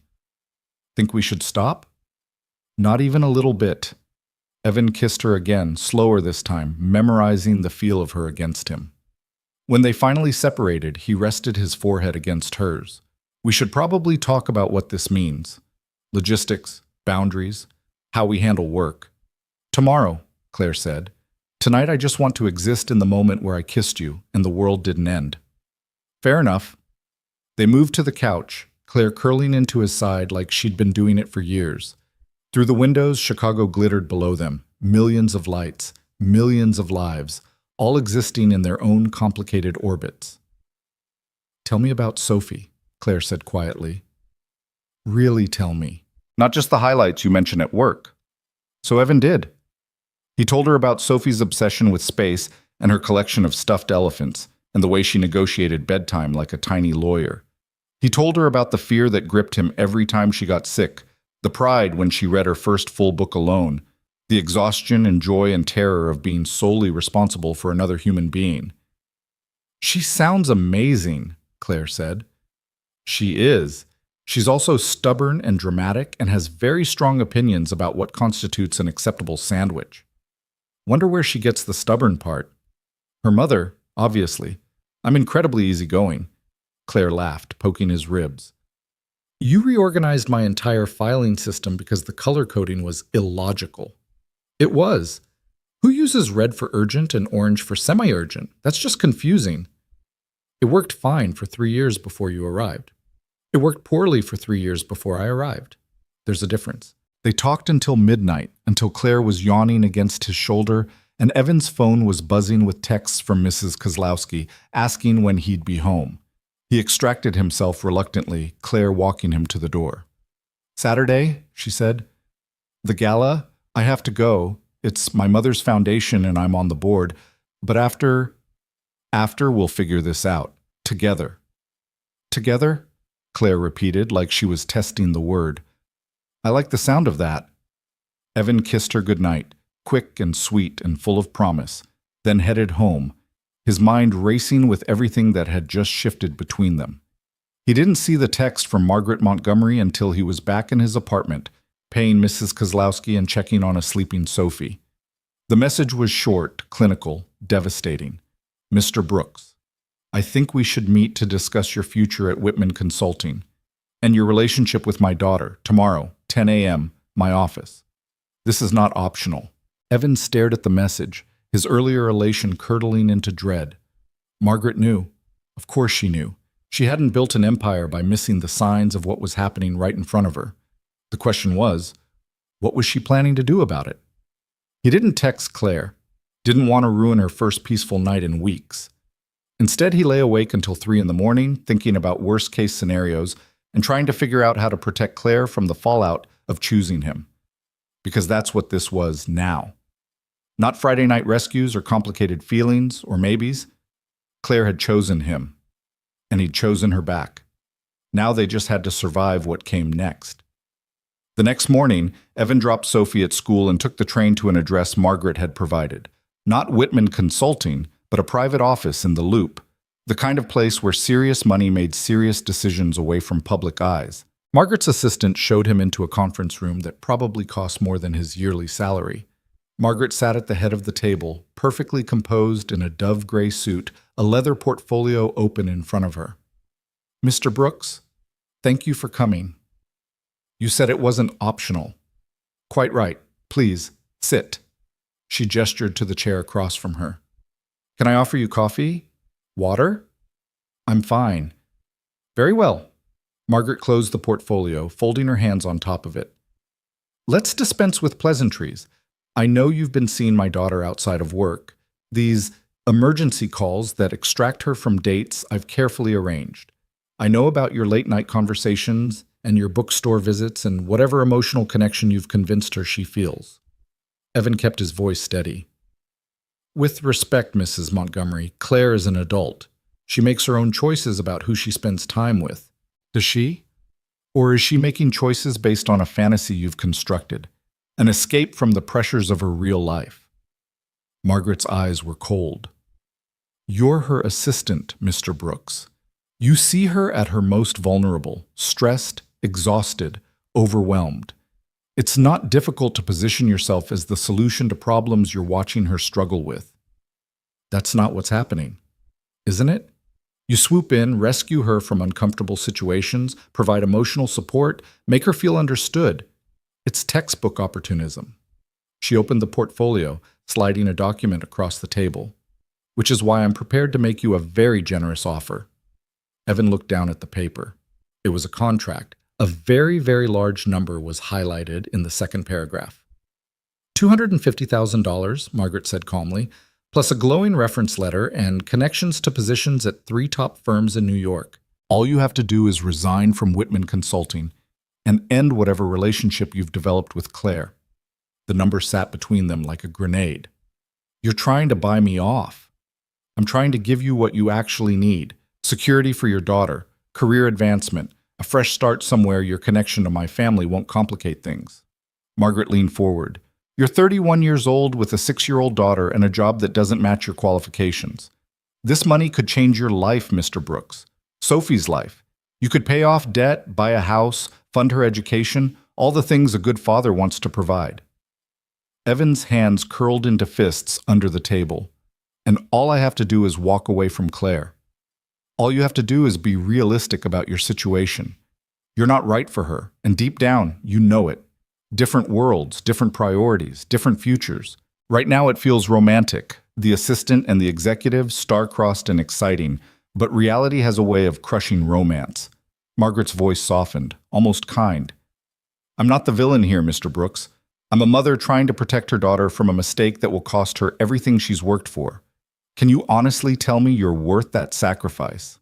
Think we should stop? Not even a little bit. Evan kissed her again, slower this time, memorizing the feel of her against him. When they finally separated, he rested his forehead against hers. We should probably talk about what this means. Logistics, boundaries, how we handle work. Tomorrow, Claire said. Tonight I just want to exist in the moment where I kissed you and the world didn't end. Fair enough. They moved to the couch, Claire curling into his side like she'd been doing it for years. Through the windows, Chicago glittered below them, millions of lights, millions of lives, all existing in their own complicated orbits. Tell me about Sophie, Claire said quietly. Really tell me. Not just the highlights you mention at work. So Evan did. He told her about Sophie's obsession with space and her collection of stuffed elephants and the way she negotiated bedtime like a tiny lawyer. He told her about the fear that gripped him every time she got sick, the pride when she read her first full book alone, the exhaustion and joy and terror of being solely responsible for another human being. She sounds amazing, Claire said. She is. She's also stubborn and dramatic and has very strong opinions about what constitutes an acceptable sandwich. Wonder where she gets the stubborn part. Her mother, obviously. I'm incredibly easygoing. Claire laughed, poking his ribs. You reorganized my entire filing system because the color coding was illogical. It was. Who uses red for urgent and orange for semi-urgent? That's just confusing. It worked fine for 3 years before you arrived. It worked poorly for 3 years before I arrived. There's a difference. They talked until midnight, until Claire was yawning against his shoulder, and Evan's phone was buzzing with texts from Mrs. Kozlowski asking when he'd be home. He extracted himself reluctantly, Claire walking him to the door. Saturday, she said. The gala? I have to go. It's my mother's foundation and I'm on the board. But after we'll figure this out. Together. Together? Claire repeated like she was testing the word. I like the sound of that. Evan kissed her goodnight, quick and sweet and full of promise, then headed home, his mind racing with everything that had just shifted between them. He didn't see the text from Margaret Montgomery until he was back in his apartment, paying Mrs. Kozlowski and checking on a sleeping Sophie. The message was short, clinical, devastating. Mr. Brooks, I think we should meet to discuss your future at Whitman Consulting and your relationship with my daughter, tomorrow, 10 a.m., my office. This is not optional. Evan stared at the message, his earlier elation curdling into dread. Margaret knew. Of course she knew. She hadn't built an empire by missing the signs of what was happening right in front of her. The question was, what was she planning to do about it? He didn't text Claire, didn't want to ruin her first peaceful night in weeks. Instead, he lay awake until 3 in the morning, thinking about worst-case scenarios and trying to figure out how to protect Claire from the fallout of choosing him. Because that's what this was now. Not Friday night rescues or complicated feelings or maybes. Claire had chosen him, and he'd chosen her back. Now they just had to survive what came next. The next morning, Evan dropped Sophie at school and took the train to an address Margaret had provided. Not Whitman Consulting, but a private office in the Loop, the kind of place where serious money made serious decisions away from public eyes. Margaret's assistant showed him into a conference room that probably cost more than his yearly salary. Margaret sat at the head of the table, perfectly composed in a dove-gray suit, a leather portfolio open in front of her. Mr. Brooks, thank you for coming. You said it wasn't optional. Quite right. Please, sit. She gestured to the chair across from her. Can I offer you coffee? Water? I'm fine. Very well. Margaret closed the portfolio, folding her hands on top of it. Let's dispense with pleasantries. I know you've been seeing my daughter outside of work. These emergency calls that extract her from dates I've carefully arranged. I know about your late-night conversations and your bookstore visits and whatever emotional connection you've convinced her she feels. Evan kept his voice steady. With respect, Mrs. Montgomery, Claire is an adult. She makes her own choices about who she spends time with. Does she? Or is she making choices based on a fantasy you've constructed, an escape from the pressures of her real life? Margaret's eyes were cold. You're her assistant, Mr. Brooks. You see her at her most vulnerable, stressed, exhausted, overwhelmed. It's not difficult to position yourself as the solution to problems you're watching her struggle with. That's not what's happening, isn't it? You swoop in, rescue her from uncomfortable situations, provide emotional support, make her feel understood. It's textbook opportunism. She opened the portfolio, sliding a document across the table. Which is why I'm prepared to make you a very generous offer. Evan looked down at the paper. It was a contract. A very, very large number was highlighted in the second paragraph. $250,000, Margaret said calmly, plus a glowing reference letter and connections to positions at 3 top firms in New York. All you have to do is resign from Whitman Consulting and end whatever relationship you've developed with Claire. The number sat between them like a grenade. You're trying to buy me off. I'm trying to give you what you actually need. Security for your daughter, career advancement, a fresh start somewhere your connection to my family won't complicate things. Margaret leaned forward. You're 31 years old with a 6-year-old daughter and a job that doesn't match your qualifications. This money could change your life, Mr. Brooks. Sophie's life. You could pay off debt, buy a house, fund her education, all the things a good father wants to provide. Evan's hands curled into fists under the table. And all I have to do is walk away from Claire. All you have to do is be realistic about your situation. You're not right for her, and deep down, you know it. Different worlds, different priorities, different futures. Right now it feels romantic, the assistant and the executive, star-crossed and exciting, but reality has a way of crushing romance. Margaret's voice softened, almost kind. I'm not the villain here, Mr. Brooks. I'm a mother trying to protect her daughter from a mistake that will cost her everything she's worked for. Can you honestly tell me you're worth that sacrifice?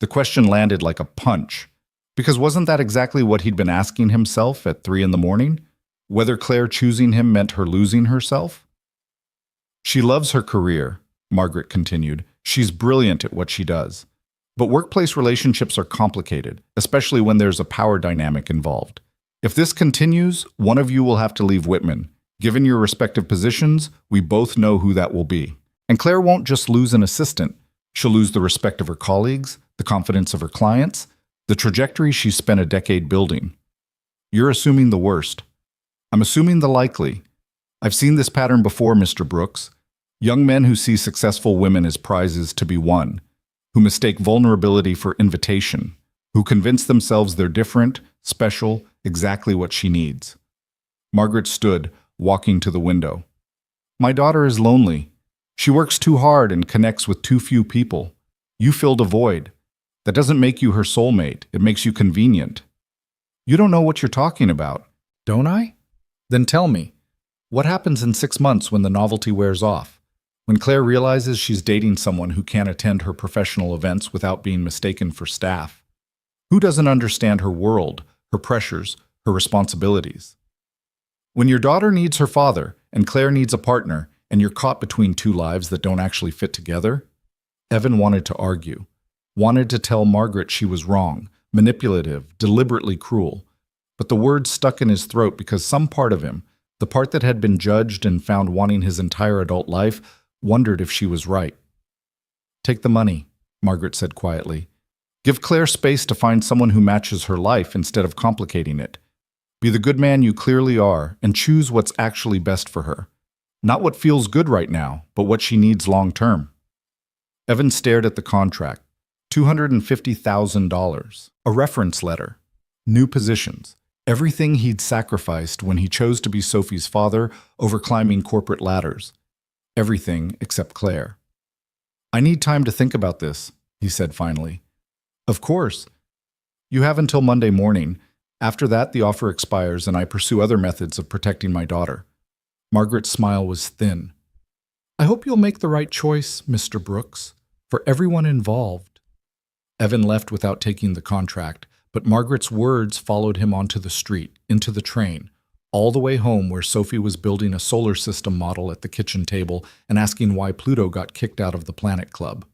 The question landed like a punch, because wasn't that exactly what he'd been asking himself at 3 in the morning? Whether Claire choosing him meant her losing herself? She loves her career, Margaret continued. She's brilliant at what she does. But workplace relationships are complicated, especially when there's a power dynamic involved. If this continues, one of you will have to leave Whitman. Given your respective positions, we both know who that will be. And Claire won't just lose an assistant. She'll lose the respect of her colleagues, the confidence of her clients, the trajectory she's spent a decade building. You're assuming the worst. I'm assuming the likely. I've seen this pattern before, Mr. Brooks. Young men who see successful women as prizes to be won, who mistake vulnerability for invitation, who convince themselves they're different, special, exactly what she needs. Margaret stood, walking to the window. My daughter is lonely. She works too hard and connects with too few people. You filled a void. That doesn't make you her soulmate. It makes you convenient. You don't know what you're talking about. Don't I? Then tell me. What happens in 6 months when the novelty wears off? When Claire realizes she's dating someone who can't attend her professional events without being mistaken for staff? Who doesn't understand her world, her pressures, her responsibilities? When your daughter needs her father and Claire needs a partner, and you're caught between two lives that don't actually fit together? Evan wanted to argue, wanted to tell Margaret she was wrong, manipulative, deliberately cruel. But the words stuck in his throat because some part of him, the part that had been judged and found wanting his entire adult life, wondered if she was right. Take the money, Margaret said quietly. Give Claire space to find someone who matches her life instead of complicating it. Be the good man you clearly are and choose what's actually best for her. Not what feels good right now, but what she needs long term. Evan stared at the contract. $250,000. A reference letter. New positions. Everything he'd sacrificed when he chose to be Sophie's father over climbing corporate ladders. Everything except Claire. I need time to think about this, he said finally. Of course. You have until Monday morning. After that, the offer expires and I pursue other methods of protecting my daughter. Margaret's smile was thin. I hope you'll make the right choice, Mr. Brooks, for everyone involved. Evan left without taking the contract, but Margaret's words followed him onto the street, into the train, all the way home where Sophie was building a solar system model at the kitchen table and asking why Pluto got kicked out of the Planet Club.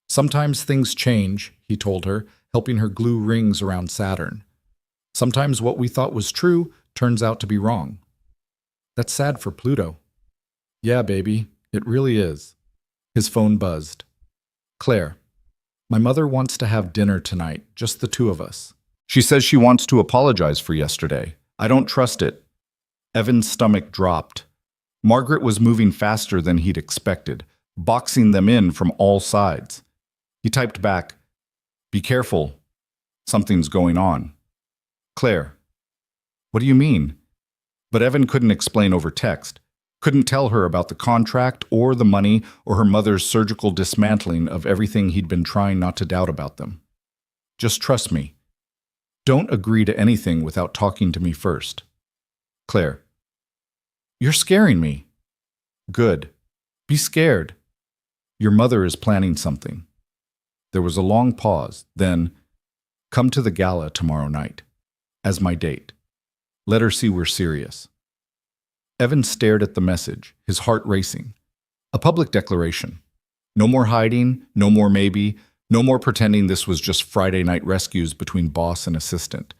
Sometimes things change, he told her, helping her glue rings around Saturn. Sometimes what we thought was true turns out to be wrong. That's sad for Pluto. Yeah, baby, it really is. His phone buzzed. Claire, my mother wants to have dinner tonight, just the two of us. She says she wants to apologize for yesterday. I don't trust it. Evan's stomach dropped. Margaret was moving faster than he'd expected, boxing them in from all sides. He typed back, Be careful. Something's going on. Claire, what do you mean? But Evan couldn't explain over text, couldn't tell her about the contract or the money or her mother's surgical dismantling of everything he'd been trying not to doubt about them. Just trust me. Don't agree to anything without talking to me first. Claire, you're scaring me. Good. Be scared. Your mother is planning something. There was a long pause, then, come to the gala tomorrow night, as my date. Let her see we're serious. Evan stared at the message, his heart racing. A public declaration. No more hiding, no more maybe, no more pretending this was just Friday night rescues between boss and assistant.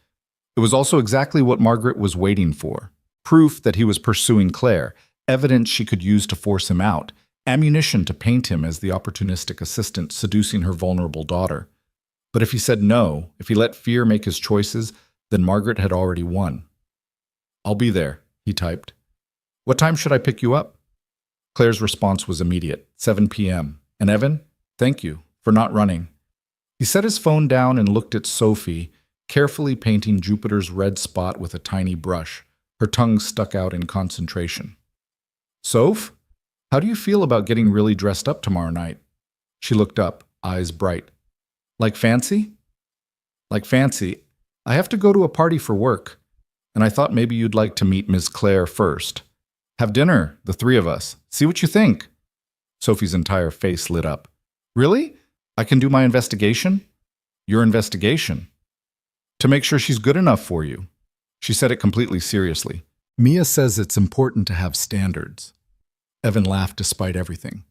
It was also exactly what Margaret was waiting for. Proof that he was pursuing Claire, evidence she could use to force him out, ammunition to paint him as the opportunistic assistant seducing her vulnerable daughter. But if he said no, if he let fear make his choices, then Margaret had already won. I'll be there, he typed. What time should I pick you up? Claire's response was immediate, 7 p.m. And Evan, thank you for not running. He set his phone down and looked at Sophie, carefully painting Jupiter's red spot with a tiny brush, her tongue stuck out in concentration. Soph, how do you feel about getting really dressed up tomorrow night? She looked up, eyes bright. Like fancy? Like fancy. I have to go to a party for work. And I thought maybe you'd like to meet Ms. Claire first. Have dinner, the three of us. See what you think. Sophie's entire face lit up. Really? I can do my investigation? Your investigation? To make sure she's good enough for you. She said it completely seriously. Mia says it's important to have standards. Evan laughed despite everything.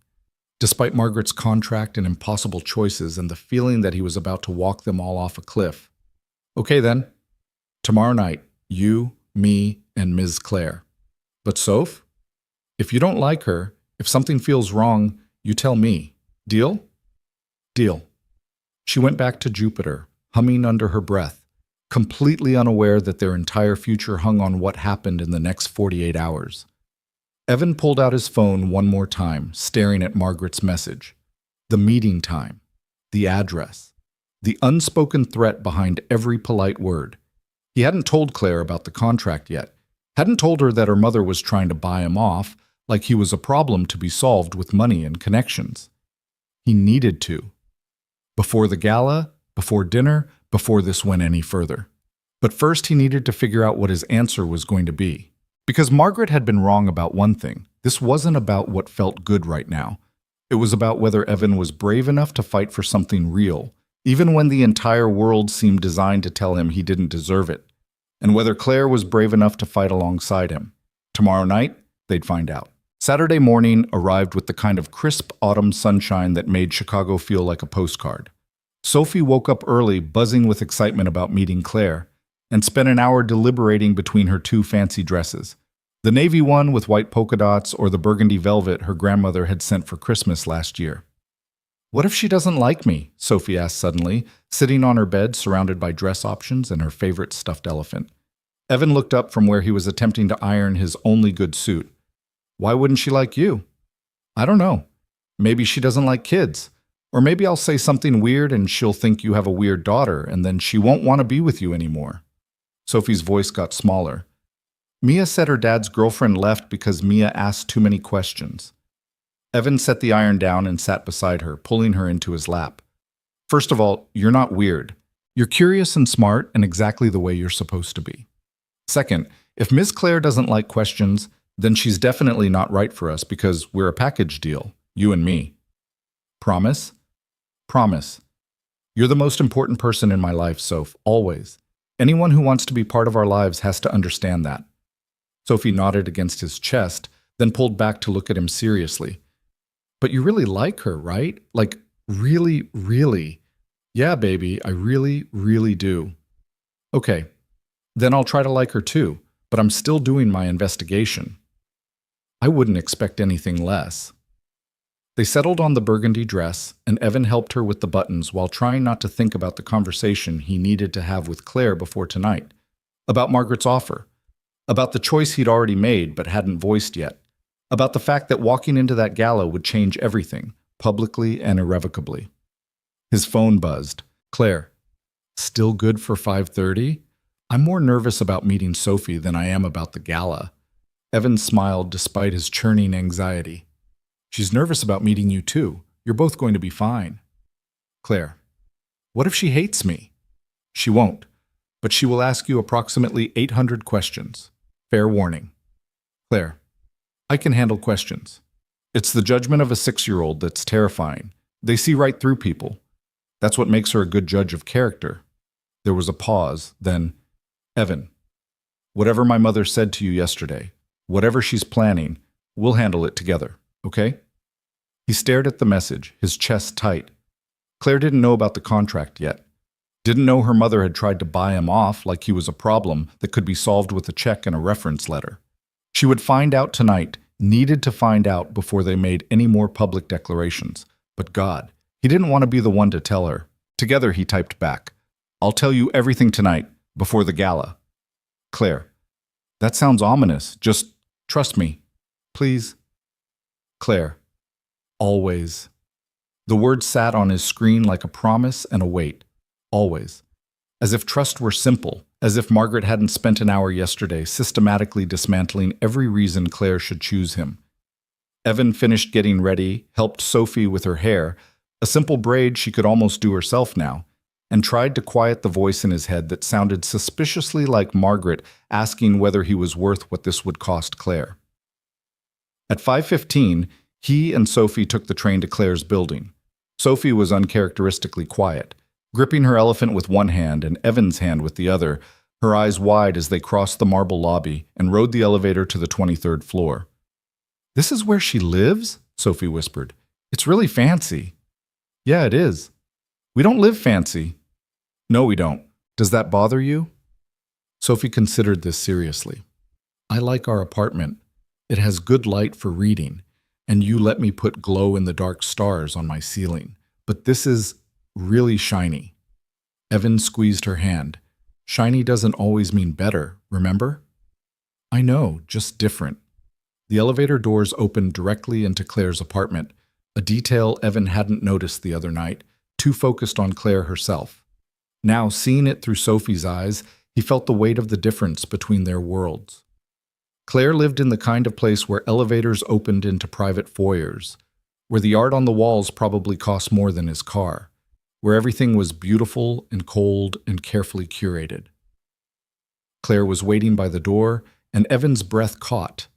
Despite Margaret's contract and impossible choices and the feeling that he was about to walk them all off a cliff. Okay then. Tomorrow night. You, me, and Ms. Claire. But Soph? If you don't like her, If something feels wrong, you tell me. Deal? Deal. She went back to Jupiter, humming under her breath, completely unaware that their entire future hung on what happened in the next 48 hours. Evan pulled out his phone one more time, staring at Margaret's message. The meeting time, the address, the unspoken threat behind every polite word. He hadn't told Claire about the contract yet, hadn't told her that her mother was trying to buy him off, like he was a problem to be solved with money and connections. He needed to. Before the gala, before dinner, before this went any further. But first he needed to figure out what his answer was going to be. Because Margaret had been wrong about one thing. This wasn't about what felt good right now. It was about whether Evan was brave enough to fight for something real, even when the entire world seemed designed to tell him he didn't deserve it. And whether Claire was brave enough to fight alongside him. Tomorrow night, they'd find out. Saturday morning arrived with the kind of crisp autumn sunshine that made Chicago feel like a postcard. Sophie woke up early, buzzing with excitement about meeting Claire, and spent an hour deliberating between her two fancy dresses, the navy one with white polka dots or the burgundy velvet her grandmother had sent for Christmas last year. What if she doesn't like me? Sophie asked suddenly, sitting on her bed surrounded by dress options and her favorite stuffed elephant. Evan looked up from where he was attempting to iron his only good suit. Why wouldn't she like you? I don't know. Maybe she doesn't like kids. Or maybe I'll say something weird and she'll think you have a weird daughter and then she won't want to be with you anymore. Sophie's voice got smaller. Mia said her dad's girlfriend left because Mia asked too many questions. Evan set the iron down and sat beside her, pulling her into his lap. First of all, you're not weird. You're curious and smart and exactly the way you're supposed to be. Second, if Miss Claire doesn't like questions, then she's definitely not right for us because we're a package deal, you and me. Promise? Promise. You're the most important person in my life, Soph, always. Anyone who wants to be part of our lives has to understand that. Sophie nodded against his chest, then pulled back to look at him seriously. But you really like her, right? Like, really, really. Yeah, baby, I really, really do. Okay, then I'll try to like her too, but I'm still doing my investigation. I wouldn't expect anything less. They settled on the burgundy dress, and Evan helped her with the buttons while trying not to think about the conversation he needed to have with Claire before tonight, about Margaret's offer, about the choice he'd already made but hadn't voiced yet, about the fact that walking into that gala would change everything, publicly and irrevocably. His phone buzzed. Claire, still good for 5:30? I'm more nervous about meeting Sophie than I am about the gala. Evan smiled despite his churning anxiety. She's nervous about meeting you too. You're both going to be fine. Claire, what if she hates me? She won't, but she will ask you approximately 800 questions. Fair warning. Claire, I can handle questions. It's the judgment of a 6-year-old that's terrifying. They see right through people. That's what makes her a good judge of character. There was a pause, then, Evan, whatever my mother said to you yesterday, whatever she's planning, we'll handle it together, okay? He stared at the message, his chest tight. Claire didn't know about the contract yet. Didn't know her mother had tried to buy him off like he was a problem that could be solved with a check and a reference letter. She would find out tonight, needed to find out before they made any more public declarations. But God, he didn't want to be the one to tell her. Together he typed back, I'll tell you everything tonight, before the gala. Claire, that sounds ominous. Just trust me, please. Claire, always. The word sat on his screen like a promise and a weight. Always. As if trust were simple, as if Margaret hadn't spent an hour yesterday systematically dismantling every reason Claire should choose him. Evan finished getting ready, helped Sophie with her hair, a simple braid she could almost do herself now, and tried to quiet the voice in his head that sounded suspiciously like Margaret asking whether he was worth what this would cost Claire. At 5:15, he and Sophie took the train to Claire's building. Sophie was uncharacteristically quiet, gripping her elephant with one hand and Evan's hand with the other, her eyes wide as they crossed the marble lobby and rode the elevator to the 23rd floor. This is where she lives? Sophie whispered. It's really fancy. Yeah, it is. We don't live fancy. No, we don't. Does that bother you? Sophie considered this seriously. I like our apartment. It has good light for reading. and you let me put glow-in-the-dark stars on my ceiling. But this is really shiny. Evan squeezed her hand. Shiny doesn't always mean better, remember? I know, just different. The elevator doors opened directly into Claire's apartment, a detail Evan hadn't noticed the other night, too focused on Claire herself. Now, seeing it through Sophie's eyes, he felt the weight of the difference between their worlds. Claire lived in the kind of place where elevators opened into private foyers, where the art on the walls probably cost more than his car, where everything was beautiful and cold and carefully curated. Claire was waiting by the door, and Evan's breath caught.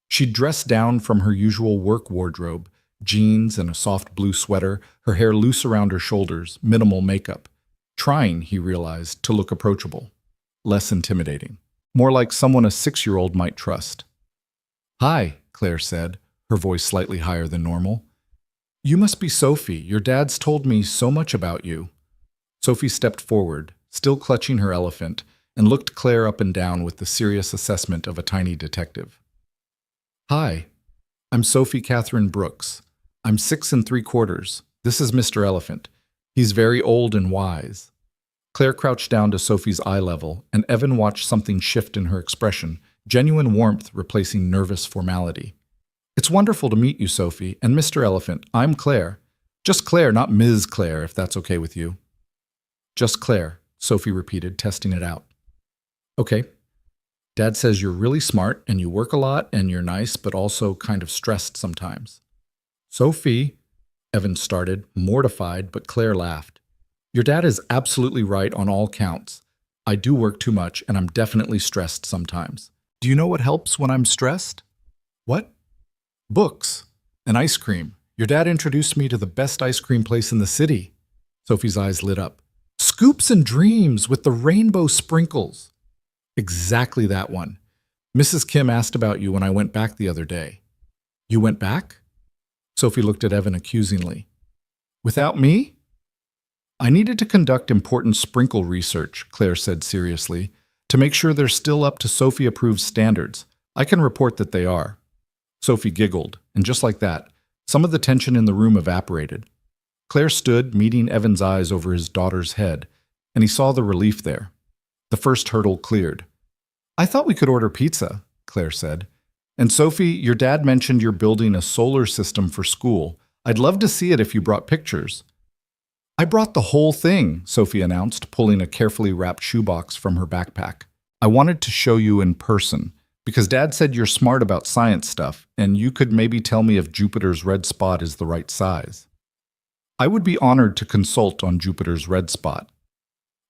She'd dressed down from her usual work wardrobe, jeans and a soft blue sweater, her hair loose around her shoulders, minimal makeup. Trying, he realized, to look approachable, less intimidating, more like someone a 6-year-old might trust. Hi, Claire said, her voice slightly higher than normal. You must be Sophie. Your dad's told me so much about you. Sophie stepped forward, still clutching her elephant, and looked Claire up and down with the serious assessment of a tiny detective. Hi, I'm Sophie Catherine Brooks. I'm 6 3/4. This is Mr. Elephant. He's very old and wise. Claire crouched down to Sophie's eye level, and Evan watched something shift in her expression, genuine warmth replacing nervous formality. It's wonderful to meet you, Sophie, and Mr. Elephant, I'm Claire. Just Claire, not Ms. Claire, if that's okay with you. Just Claire, Sophie repeated, testing it out. Okay. Dad says you're really smart and you work a lot and you're nice, but also kind of stressed sometimes. Sophie, Evan started, mortified, but Claire laughed. Your dad is absolutely right on all counts. I do work too much and I'm definitely stressed sometimes. Do you know what helps when I'm stressed? What? Books. And ice cream. Your dad introduced me to the best ice cream place in the city. Sophie's eyes lit up. Scoops and Dreams with the rainbow sprinkles. Exactly that one. Mrs. Kim asked about you when I went back the other day. You went back? Sophie looked at Evan accusingly. Without me? I needed to conduct important sprinkle research, Claire said seriously, to make sure they're still up to Sophie-approved standards. I can report that they are. Sophie giggled, and just like that, some of the tension in the room evaporated. Claire stood, meeting Evan's eyes over his daughter's head, and he saw the relief there. The first hurdle cleared. I thought we could order pizza, Claire said. And Sophie, your dad mentioned you're building a solar system for school. I'd love to see it if you brought pictures. I brought the whole thing, Sophie announced, pulling a carefully wrapped shoebox from her backpack. I wanted to show you in person, because Dad said you're smart about science stuff, and you could maybe tell me if Jupiter's red spot is the right size. I would be honored to consult on Jupiter's red spot.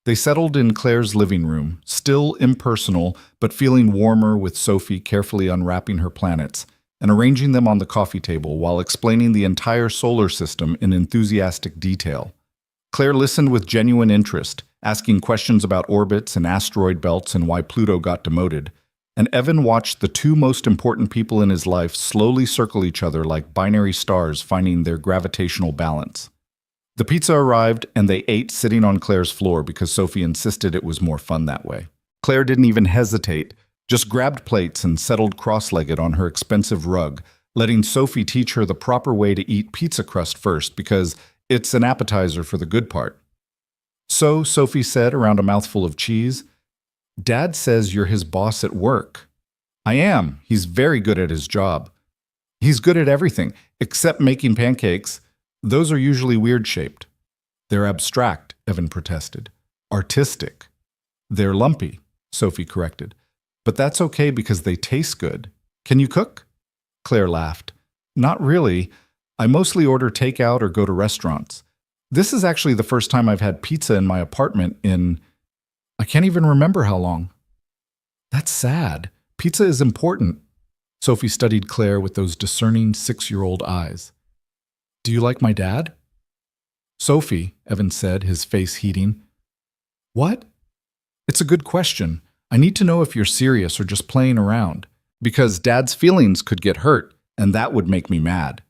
They settled in Claire's living room, still impersonal, but feeling warmer with Sophie carefully unwrapping her planets and arranging them on the coffee table while explaining the entire solar system in enthusiastic detail. Claire listened with genuine interest, asking questions about orbits and asteroid belts and why Pluto got demoted, and Evan watched the two most important people in his life slowly circle each other like binary stars finding their gravitational balance. The pizza arrived, and they ate sitting on Claire's floor because Sophie insisted it was more fun that way. Claire didn't even hesitate, just grabbed plates and settled cross-legged on her expensive rug, letting Sophie teach her the proper way to eat pizza crust first because it's an appetizer for the good part. So, Sophie said around a mouthful of cheese, Dad says you're his boss at work. I am. He's very good at his job. He's good at everything, except making pancakes. Those are usually weird-shaped. They're abstract, Evan protested. Artistic. They're lumpy, Sophie corrected. But that's okay because they taste good. Can you cook? Claire laughed. Not really. I mostly order takeout or go to restaurants. This is actually the first time I've had pizza in my apartment in... I can't even remember how long. That's sad. Pizza is important. Sophie studied Claire with those discerning 6-year-old eyes. Do you like my dad? Sophie, Evan said, his face heating. What? It's a good question. I need to know if you're serious or just playing around. Because Dad's feelings could get hurt, and that would make me mad.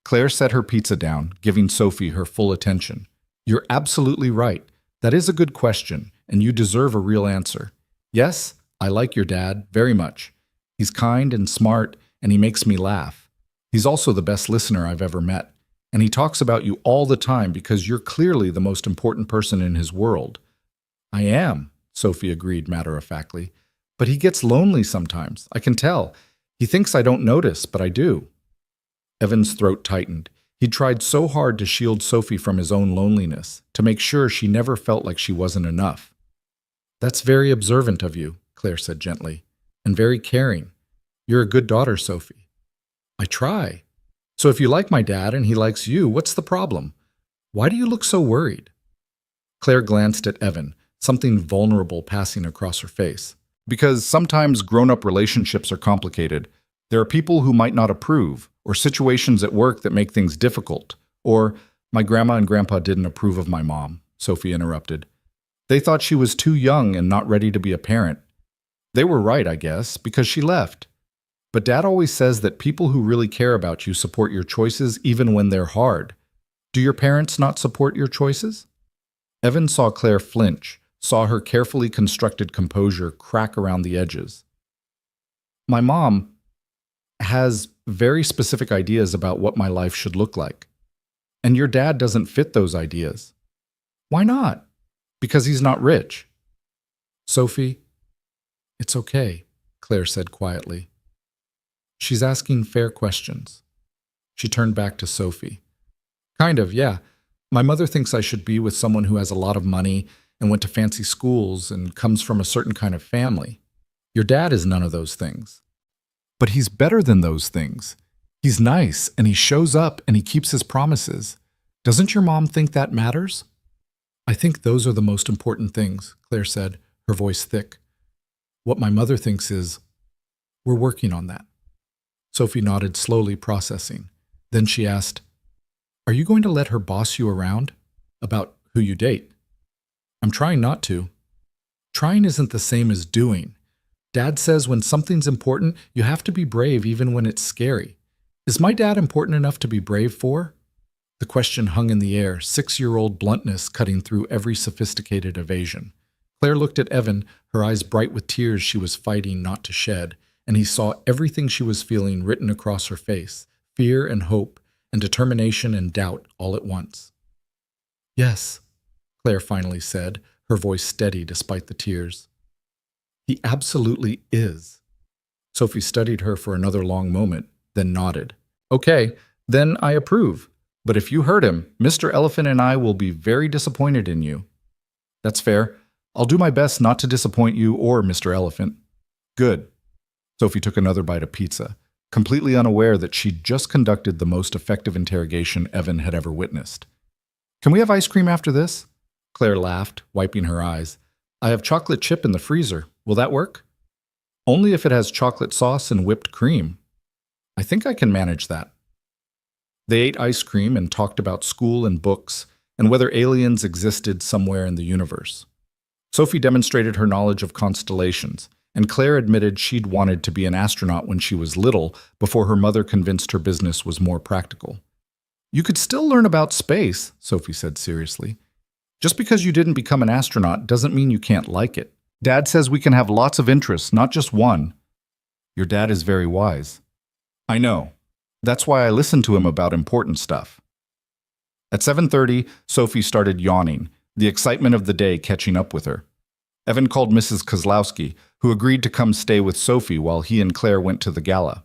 Claire set her pizza down, giving Sophie her full attention. You're absolutely right. That is a good question, and you deserve a real answer. Yes, I like your dad very much. He's kind and smart, and he makes me laugh. He's also the best listener I've ever met, and he talks about you all the time because you're clearly the most important person in his world. I am, Sophie agreed matter-of-factly, but he gets lonely sometimes, I can tell. He thinks I don't notice, but I do. Evan's throat tightened. He'd tried so hard to shield Sophie from his own loneliness, to make sure she never felt like she wasn't enough. That's very observant of you, Claire said gently, and very caring. You're a good daughter, Sophie. I try. So if you like my dad and he likes you, what's the problem? Why do you look so worried? Claire glanced at Evan, something vulnerable passing across her face. Because sometimes grown-up relationships are complicated. There are people who might not approve, or situations at work that make things difficult, or my grandma and grandpa didn't approve of my mom, Sophie interrupted. They thought she was too young and not ready to be a parent. They were right, I guess, because she left. But Dad always says that people who really care about you support your choices even when they're hard. Do your parents not support your choices? Evan saw Claire flinch, saw her carefully constructed composure crack around the edges. My mom has very specific ideas about what my life should look like. And your dad doesn't fit those ideas. Why not? Because he's not rich. Sophie, it's okay, Claire said quietly. She's asking fair questions. She turned back to Sophie. Kind of, yeah. My mother thinks I should be with someone who has a lot of money and went to fancy schools and comes from a certain kind of family. Your dad is none of those things. But he's better than those things. He's nice, and he shows up, and he keeps his promises. Doesn't your mom think that matters? I think those are the most important things, Claire said, her voice thick. What my mother thinks is, we're working on that. Sophie nodded slowly, processing. Then she asked, are you going to let her boss you around? About who you date? I'm trying not to. Trying isn't the same as doing. Dad says when something's important, you have to be brave even when it's scary. Is my dad important enough to be brave for? The question hung in the air, 6-year-old bluntness cutting through every sophisticated evasion. Claire looked at Evan, her eyes bright with tears she was fighting not to shed, and he saw everything she was feeling written across her face, fear and hope, and determination and doubt all at once. Yes, Claire finally said, her voice steady despite the tears. He absolutely is. Sophie studied her for another long moment, then nodded. Okay, then I approve. But if you hurt him, Mr. Elephant and I will be very disappointed in you. That's fair. I'll do my best not to disappoint you or Mr. Elephant. Good. Sophie took another bite of pizza, completely unaware that she'd just conducted the most effective interrogation Evan had ever witnessed. Can we have ice cream after this? Claire laughed, wiping her eyes. I have chocolate chip in the freezer. Will that work? Only if it has chocolate sauce and whipped cream. I think I can manage that. They ate ice cream and talked about school and books and whether aliens existed somewhere in the universe. Sophie demonstrated her knowledge of constellations, and Claire admitted she'd wanted to be an astronaut when she was little before her mother convinced her business was more practical. You could still learn about space, Sophie said seriously. Just because you didn't become an astronaut doesn't mean you can't like it. Dad says we can have lots of interests, not just one. Your dad is very wise. I know. That's why I listen to him about important stuff. At 7:30, Sophie started yawning, the excitement of the day catching up with her. Evan called Mrs. Kozlowski, who agreed to come stay with Sophie while he and Claire went to the gala.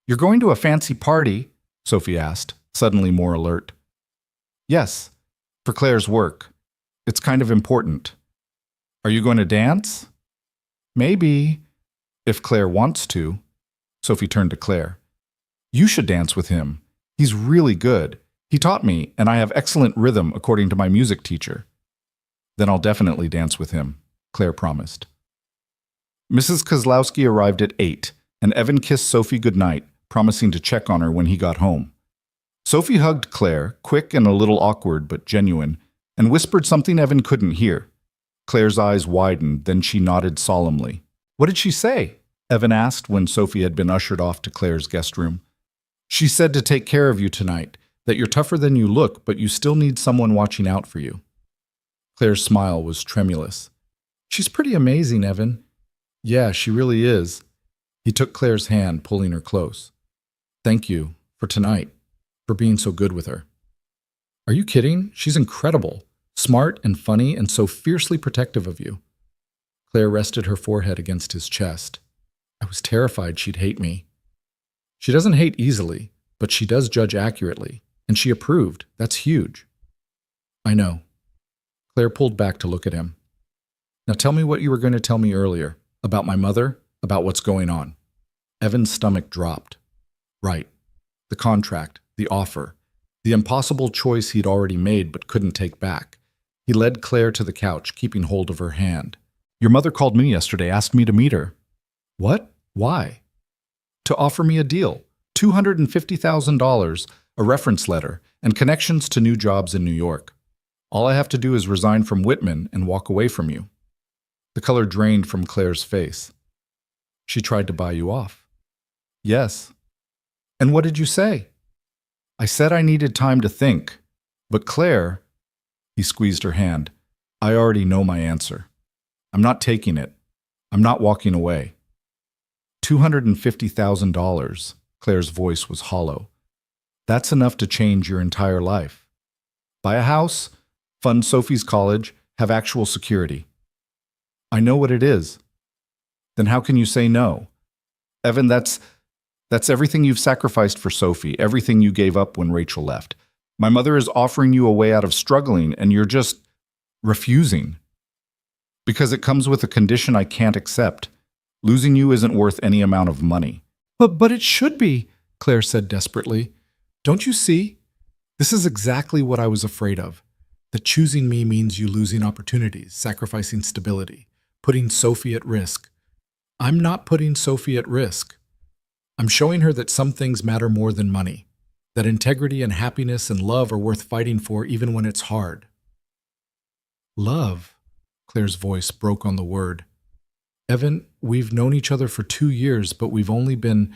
You're going to a fancy party? Sophie asked, suddenly more alert. Yes, for Claire's work. It's kind of important. Are you going to dance? Maybe, if Claire wants to. Sophie turned to Claire. You should dance with him. He's really good. He taught me, and I have excellent rhythm according to my music teacher. Then I'll definitely dance with him, Claire promised. Mrs. Kozlowski arrived at 8, and Evan kissed Sophie goodnight, promising to check on her when he got home. Sophie hugged Claire, quick and a little awkward but genuine, and whispered something Evan couldn't hear. Claire's eyes widened, then she nodded solemnly. What did she say? Evan asked when Sophie had been ushered off to Claire's guest room. She said to take care of you tonight, that you're tougher than you look, but you still need someone watching out for you. Claire's smile was tremulous. She's pretty amazing, Evan. Yeah, she really is. He took Claire's hand, pulling her close. Thank you for tonight, for being so good with her. Are you kidding? She's incredible, smart and funny and so fiercely protective of you. Claire rested her forehead against his chest. I was terrified she'd hate me. She doesn't hate easily, but she does judge accurately, and she approved. That's huge. I know. Claire pulled back to look at him. Now tell me what you were going to tell me earlier, about my mother, about what's going on. Evan's stomach dropped. Right. The contract, the offer, the impossible choice he'd already made but couldn't take back. He led Claire to the couch, keeping hold of her hand. Your mother called me yesterday, asked me to meet her. What? Why? To offer me a deal. $250,000, a reference letter, and connections to new jobs in New York. All I have to do is resign from Whitman and walk away from you. The color drained from Claire's face. She tried to buy you off. Yes. And what did you say? I said I needed time to think. But Claire, he squeezed her hand, I already know my answer. I'm not taking it. I'm not walking away. $250,000, Claire's voice was hollow. That's enough to change your entire life. Buy a house, fund Sophie's college, have actual security. I know what it is. Then how can you say no? Evan, that's everything you've sacrificed for Sophie, everything you gave up when Rachel left. My mother is offering you a way out of struggling, and you're just refusing. Because it comes with a condition I can't accept. Losing you isn't worth any amount of money. But it should be, Claire said desperately. Don't you see? This is exactly what I was afraid of. That choosing me means you losing opportunities, sacrificing stability, putting Sophie at risk. I'm not putting Sophie at risk. I'm showing her that some things matter more than money, that integrity and happiness and love are worth fighting for even when it's hard. Love, Claire's voice broke on the word. Evan, we've known each other for 2 years, but we've only been,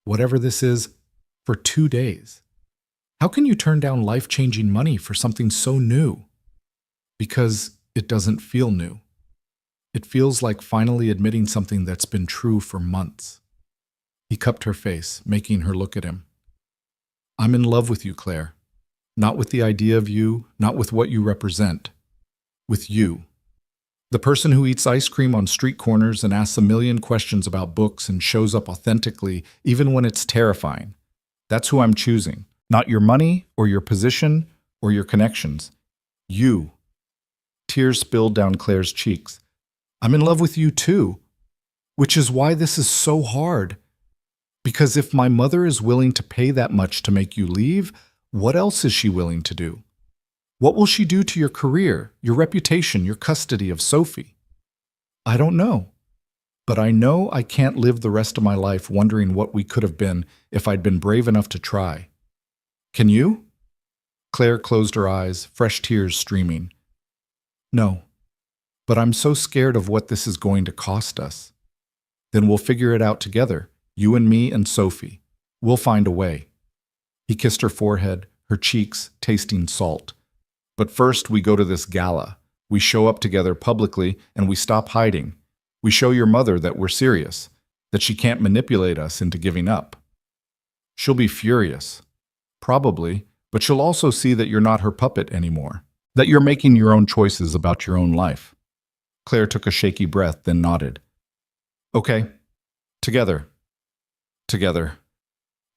whatever this is, for 2 days. How can you turn down life-changing money for something so new? Because it doesn't feel new. It feels like finally admitting something that's been true for months. He cupped her face, making her look at him. I'm in love with you, Claire. Not with the idea of you, not with what you represent. With you. The person who eats ice cream on street corners and asks a million questions about books and shows up authentically, even when it's terrifying. That's who I'm choosing. Not your money or your position or your connections. You. Tears spilled down Claire's cheeks. I'm in love with you too. Which is why this is so hard. Because if my mother is willing to pay that much to make you leave, what else is she willing to do? What will she do to your career, your reputation, your custody of Sophie? I don't know. But I know I can't live the rest of my life wondering what we could have been if I'd been brave enough to try. Can you? Claire closed her eyes, fresh tears streaming. No. But I'm so scared of what this is going to cost us. Then we'll figure it out together, you and me and Sophie. We'll find a way. He kissed her forehead, her cheeks tasting salt. But first we go to this gala. We show up together publicly and we stop hiding. We show your mother that we're serious, that she can't manipulate us into giving up. She'll be furious. Probably, but she'll also see that you're not her puppet anymore, that you're making your own choices about your own life. Claire took a shaky breath, then nodded. Okay. Together. Together.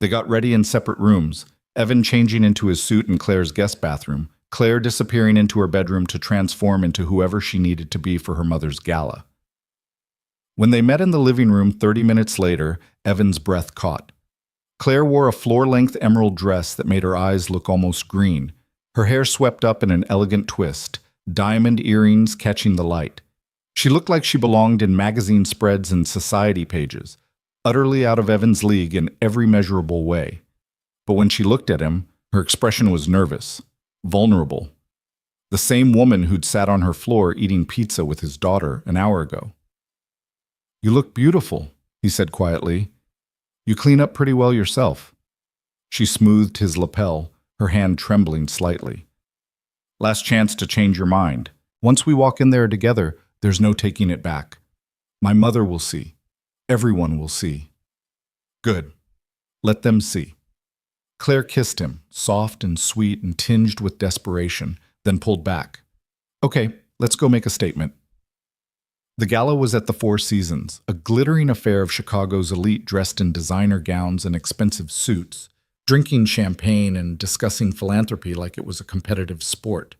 They got ready in separate rooms, Evan changing into his suit in Claire's guest bathroom, Claire disappearing into her bedroom to transform into whoever she needed to be for her mother's gala. When they met in the living room 30 minutes later, Evan's breath caught. Claire wore a floor-length emerald dress that made her eyes look almost green, her hair swept up in an elegant twist, diamond earrings catching the light. She looked like she belonged in magazine spreads and society pages, utterly out of Evan's league in every measurable way. But when she looked at him, her expression was nervous, vulnerable. The same woman who'd sat on her floor eating pizza with his daughter an hour ago. You look beautiful, he said quietly. You clean up pretty well yourself. She smoothed his lapel, her hand trembling slightly. Last chance to change your mind. Once we walk in there together, there's no taking it back. My mother will see. Everyone will see. Good. Let them see. Claire kissed him, soft and sweet and tinged with desperation, then pulled back. Okay, let's go make a statement. The gala was at the Four Seasons, a glittering affair of Chicago's elite dressed in designer gowns and expensive suits, drinking champagne and discussing philanthropy like it was a competitive sport.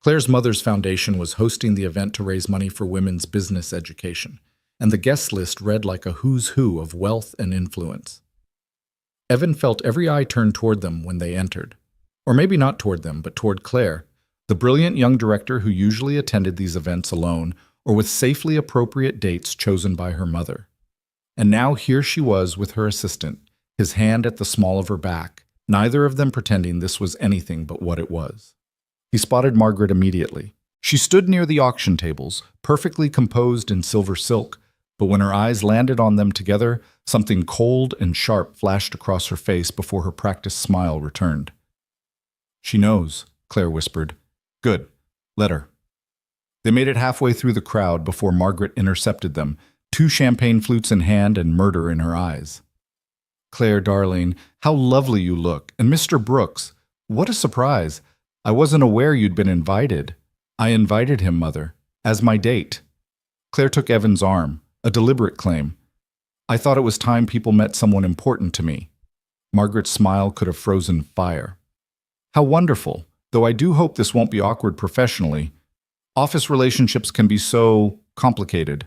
Claire's mother's foundation was hosting the event to raise money for women's business education, and the guest list read like a who's who of wealth and influence. Evan felt every eye turn toward them when they entered. Or maybe not toward them, but toward Claire, the brilliant young director who usually attended these events alone or with safely appropriate dates chosen by her mother. And now here she was with her assistant, his hand at the small of her back, neither of them pretending this was anything but what it was. He spotted Margaret immediately. She stood near the auction tables, perfectly composed in silver silk, but when her eyes landed on them together, something cold and sharp flashed across her face before her practiced smile returned. She knows, Claire whispered. Good. Let her. They made it halfway through the crowd before Margaret intercepted them, 2 champagne flutes in hand and murder in her eyes. Claire, darling, how lovely you look. And Mr. Brooks, what a surprise. I wasn't aware you'd been invited. I invited him, Mother, as my date. Claire took Evan's arm, a deliberate claim. I thought it was time people met someone important to me. Margaret's smile could have frozen fire. How wonderful, though I do hope this won't be awkward professionally. Office relationships can be so complicated.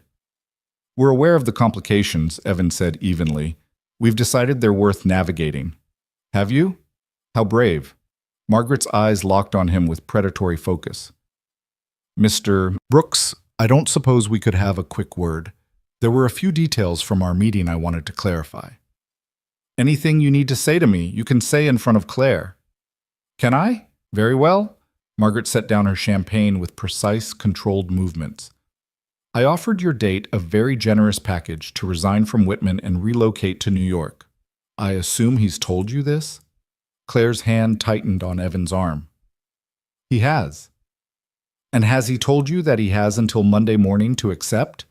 We're aware of the complications, Evan said evenly. We've decided they're worth navigating. Have you? How brave. Margaret's eyes locked on him with predatory focus. Mr. Brooks, I don't suppose we could have a quick word. There were a few details from our meeting I wanted to clarify. Anything you need to say to me, you can say in front of Claire. Can I? Very well. Margaret set down her champagne with precise, controlled movements. I offered your date a very generous package to resign from Whitman and relocate to New York. I assume he's told you this? Claire's hand tightened on Evan's arm. He has. And has he told you that he has until Monday morning to accept?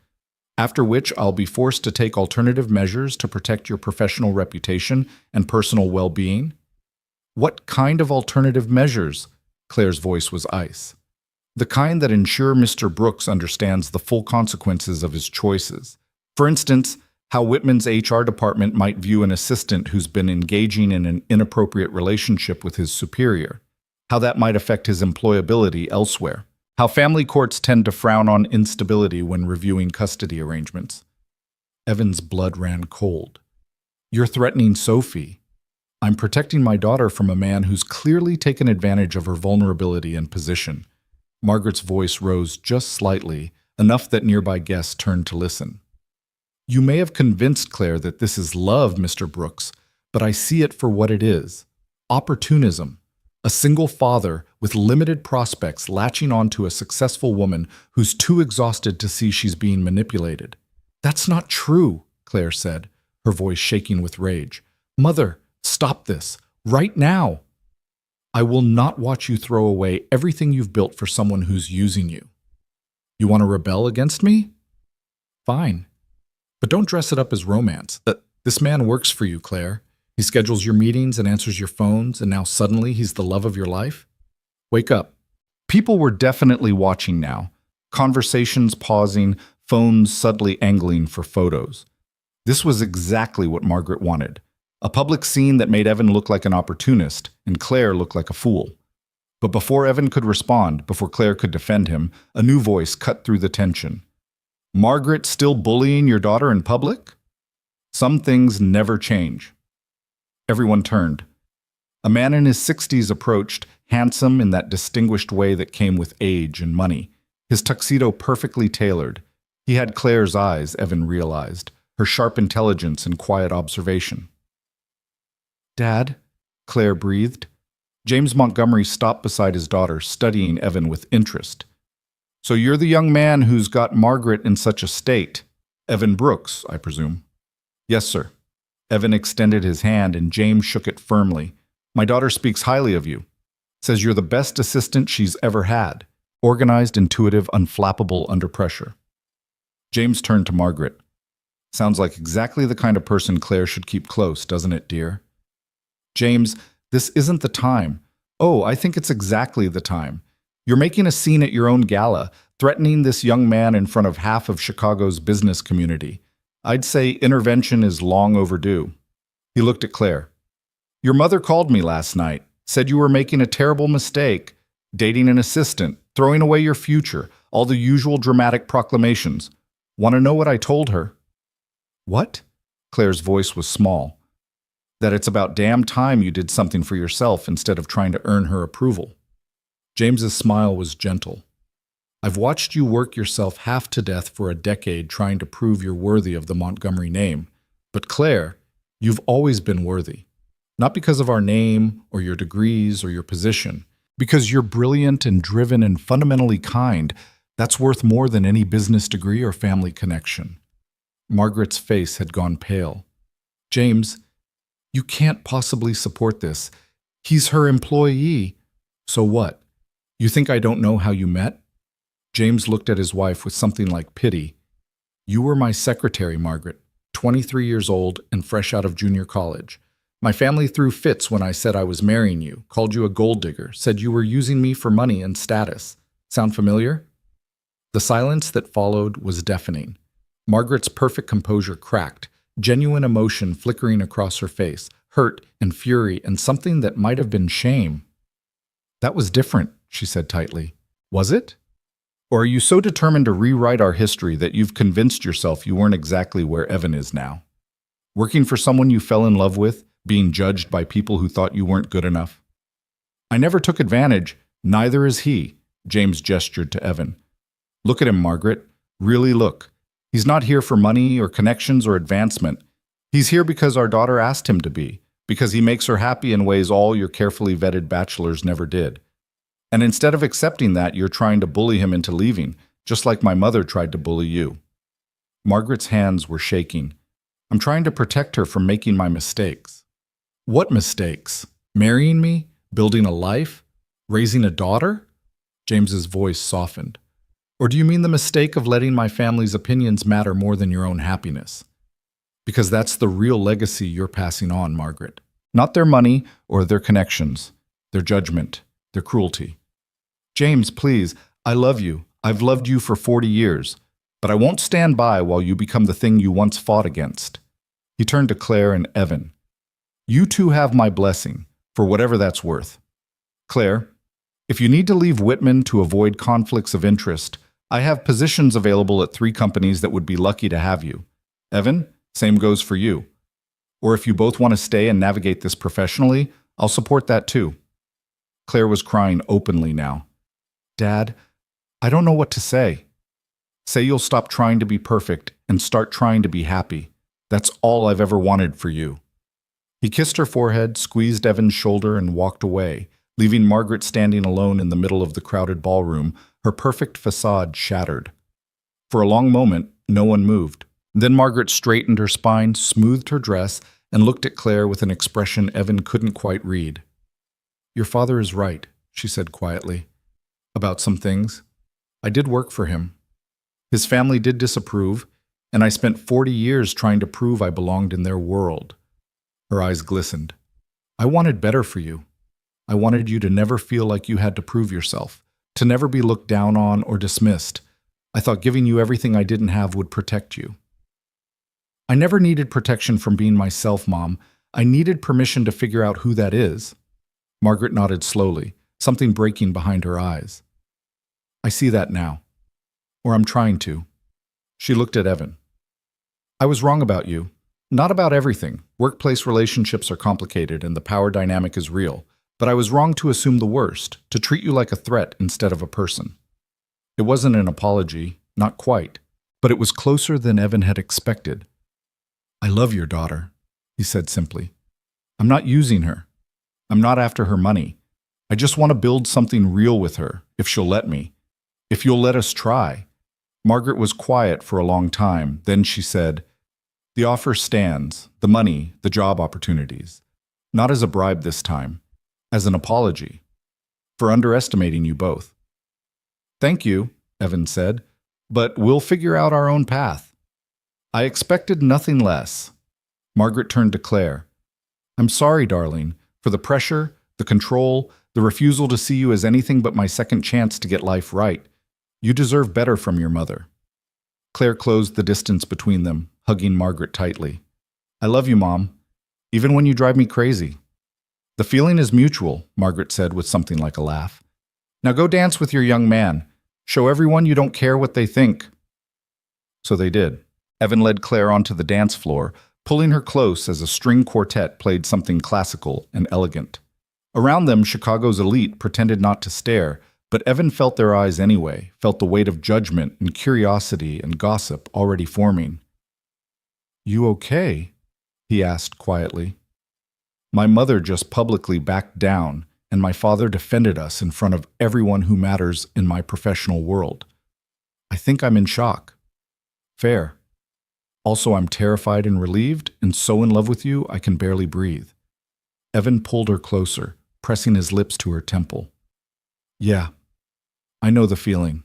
After which I'll be forced to take alternative measures to protect your professional reputation and personal well-being? What kind of alternative measures? Claire's voice was ice. The kind that ensure Mr. Brooks understands the full consequences of his choices. For instance, how Whitman's HR department might view an assistant who's been engaging in an inappropriate relationship with his superior. How that might affect his employability elsewhere. How family courts tend to frown on instability when reviewing custody arrangements. Evan's blood ran cold. You're threatening Sophie. I'm protecting my daughter from a man who's clearly taken advantage of her vulnerability and position. Margaret's voice rose just slightly, enough that nearby guests turned to listen. You may have convinced Claire that this is love, Mr. Brooks, but I see it for what it is. Opportunism. A single father with limited prospects latching onto a successful woman who's too exhausted to see she's being manipulated. That's not true, Claire said, her voice shaking with rage. Mother, stop this, right now. I will not watch you throw away everything you've built for someone who's using you. You want to rebel against me? Fine. But don't dress it up as romance. This man works for you, Claire. He schedules your meetings and answers your phones, and now suddenly he's the love of your life? Wake up. People were definitely watching now. Conversations pausing, phones subtly angling for photos. This was exactly what Margaret wanted. A public scene that made Evan look like an opportunist and Claire look like a fool. But before Evan could respond, before Claire could defend him, a new voice cut through the tension. Margaret still bullying your daughter in public? Some things never change. Everyone turned. A man in his 60s approached, handsome in that distinguished way that came with age and money, his tuxedo perfectly tailored. He had Claire's eyes, Evan realized, her sharp intelligence and quiet observation. Dad, Claire breathed. James Montgomery stopped beside his daughter, studying Evan with interest. So you're the young man who's got Margaret in such a state. Evan Brooks, I presume. Yes, sir. Evan extended his hand and James shook it firmly. My daughter speaks highly of you. Says you're the best assistant she's ever had. Organized, intuitive, unflappable under pressure. James turned to Margaret. Sounds like exactly the kind of person Claire should keep close, doesn't it, dear? James, This isn't the time. Oh, I think it's exactly the time. You're making a scene at your own gala, threatening this young man in front of half of Chicago's business community. I'd say intervention is long overdue. He looked at Claire. Your mother called me last night, said you were making a terrible mistake, dating an assistant, throwing away your future, all the usual dramatic proclamations. Want to know what I told her? What? Claire's voice was small. That it's about damn time you did something for yourself instead of trying to earn her approval. James's smile was gentle. I've watched you work yourself half to death for a decade trying to prove you're worthy of the Montgomery name. But Claire, you've always been worthy. Not because of our name or your degrees or your position. Because you're brilliant and driven and fundamentally kind. That's worth more than any business degree or family connection. Margaret's face had gone pale. James, you can't possibly support this. He's her employee. So what? You think I don't know how you met? James looked at his wife with something like pity. You were my secretary, Margaret, 23 years old and fresh out of junior college. My family threw fits when I said I was marrying you, called you a gold digger, said you were using me for money and status. Sound familiar? The silence that followed was deafening. Margaret's perfect composure cracked, genuine emotion flickering across her face, hurt and fury and something that might have been shame. That was different, she said tightly. Was it? Or are you so determined to rewrite our history that you've convinced yourself you weren't exactly where Evan is now? Working for someone you fell in love with, being judged by people who thought you weren't good enough? I never took advantage, neither is he, James gestured to Evan. Look at him, Margaret. Really look. He's not here for money or connections or advancement. He's here because our daughter asked him to be, because he makes her happy in ways all your carefully vetted bachelors never did. And instead of accepting that, you're trying to bully him into leaving, just like my mother tried to bully you. Margaret's hands were shaking. I'm trying to protect her from making my mistakes. What mistakes? Marrying me? Building a life? Raising a daughter? James's voice softened. Or do you mean the mistake of letting my family's opinions matter more than your own happiness? Because that's the real legacy you're passing on, Margaret. Not their money or their connections, their judgment, their cruelty. James, please, I love you. I've loved you for 40 years, but I won't stand by while you become the thing you once fought against. He turned to Claire and Evan. You two have my blessing, for whatever that's worth. Claire, if you need to leave Whitman to avoid conflicts of interest, I have positions available at 3 companies that would be lucky to have you. Evan, same goes for you. Or if you both want to stay and navigate this professionally, I'll support that too. Claire was crying openly now. Dad, I don't know what to say. Say you'll stop trying to be perfect and start trying to be happy. That's all I've ever wanted for you. He kissed her forehead, squeezed Evan's shoulder, and walked away, leaving Margaret standing alone in the middle of the crowded ballroom, her perfect facade shattered. For a long moment, no one moved. Then Margaret straightened her spine, smoothed her dress, and looked at Claire with an expression Evan couldn't quite read. Your father is right, she said quietly. About some things. I did work for him. His family did disapprove, and I spent 40 years trying to prove I belonged in their world. Her eyes glistened. I wanted better for you. I wanted you to never feel like you had to prove yourself, to never be looked down on or dismissed. I thought giving you everything I didn't have would protect you. I never needed protection from being myself, Mom. I needed permission to figure out who that is. Margaret nodded slowly, something breaking behind her eyes. I see that now. Or I'm trying to. She looked at Evan. I was wrong about you. Not about everything. Workplace relationships are complicated and the power dynamic is real. But I was wrong to assume the worst, to treat you like a threat instead of a person. It wasn't an apology, not quite, but it was closer than Evan had expected. I love your daughter, he said simply. I'm not using her. I'm not after her money. I just want to build something real with her, if she'll let me. If you'll let us try. Margaret was quiet for a long time. Then she said, The offer stands, the money, the job opportunities. Not as a bribe this time, as an apology, for underestimating you both. Thank you, Evan said, but we'll figure out our own path. I expected nothing less. Margaret turned to Claire. I'm sorry, darling, For the pressure, the control, the refusal to see you as anything but my second chance to get life right. You deserve better from your mother. Claire closed the distance between them, hugging Margaret tightly. I love you, Mom, even when you drive me crazy. The feeling is mutual, Margaret said with something like a laugh. Now go dance with your young man. Show everyone you don't care what they think. So they did. Evan led Claire onto the dance floor, pulling her close as a string quartet played something classical and elegant. Around them, Chicago's elite pretended not to stare, but Evan felt their eyes anyway, felt the weight of judgment and curiosity and gossip already forming. You okay? He asked quietly. My mother just publicly backed down, and my father defended us in front of everyone who matters in my professional world. I think I'm in shock. Fair. Also, I'm terrified and relieved, and so in love with you I can barely breathe. Evan pulled her closer, pressing his lips to her temple. Yeah, I know the feeling.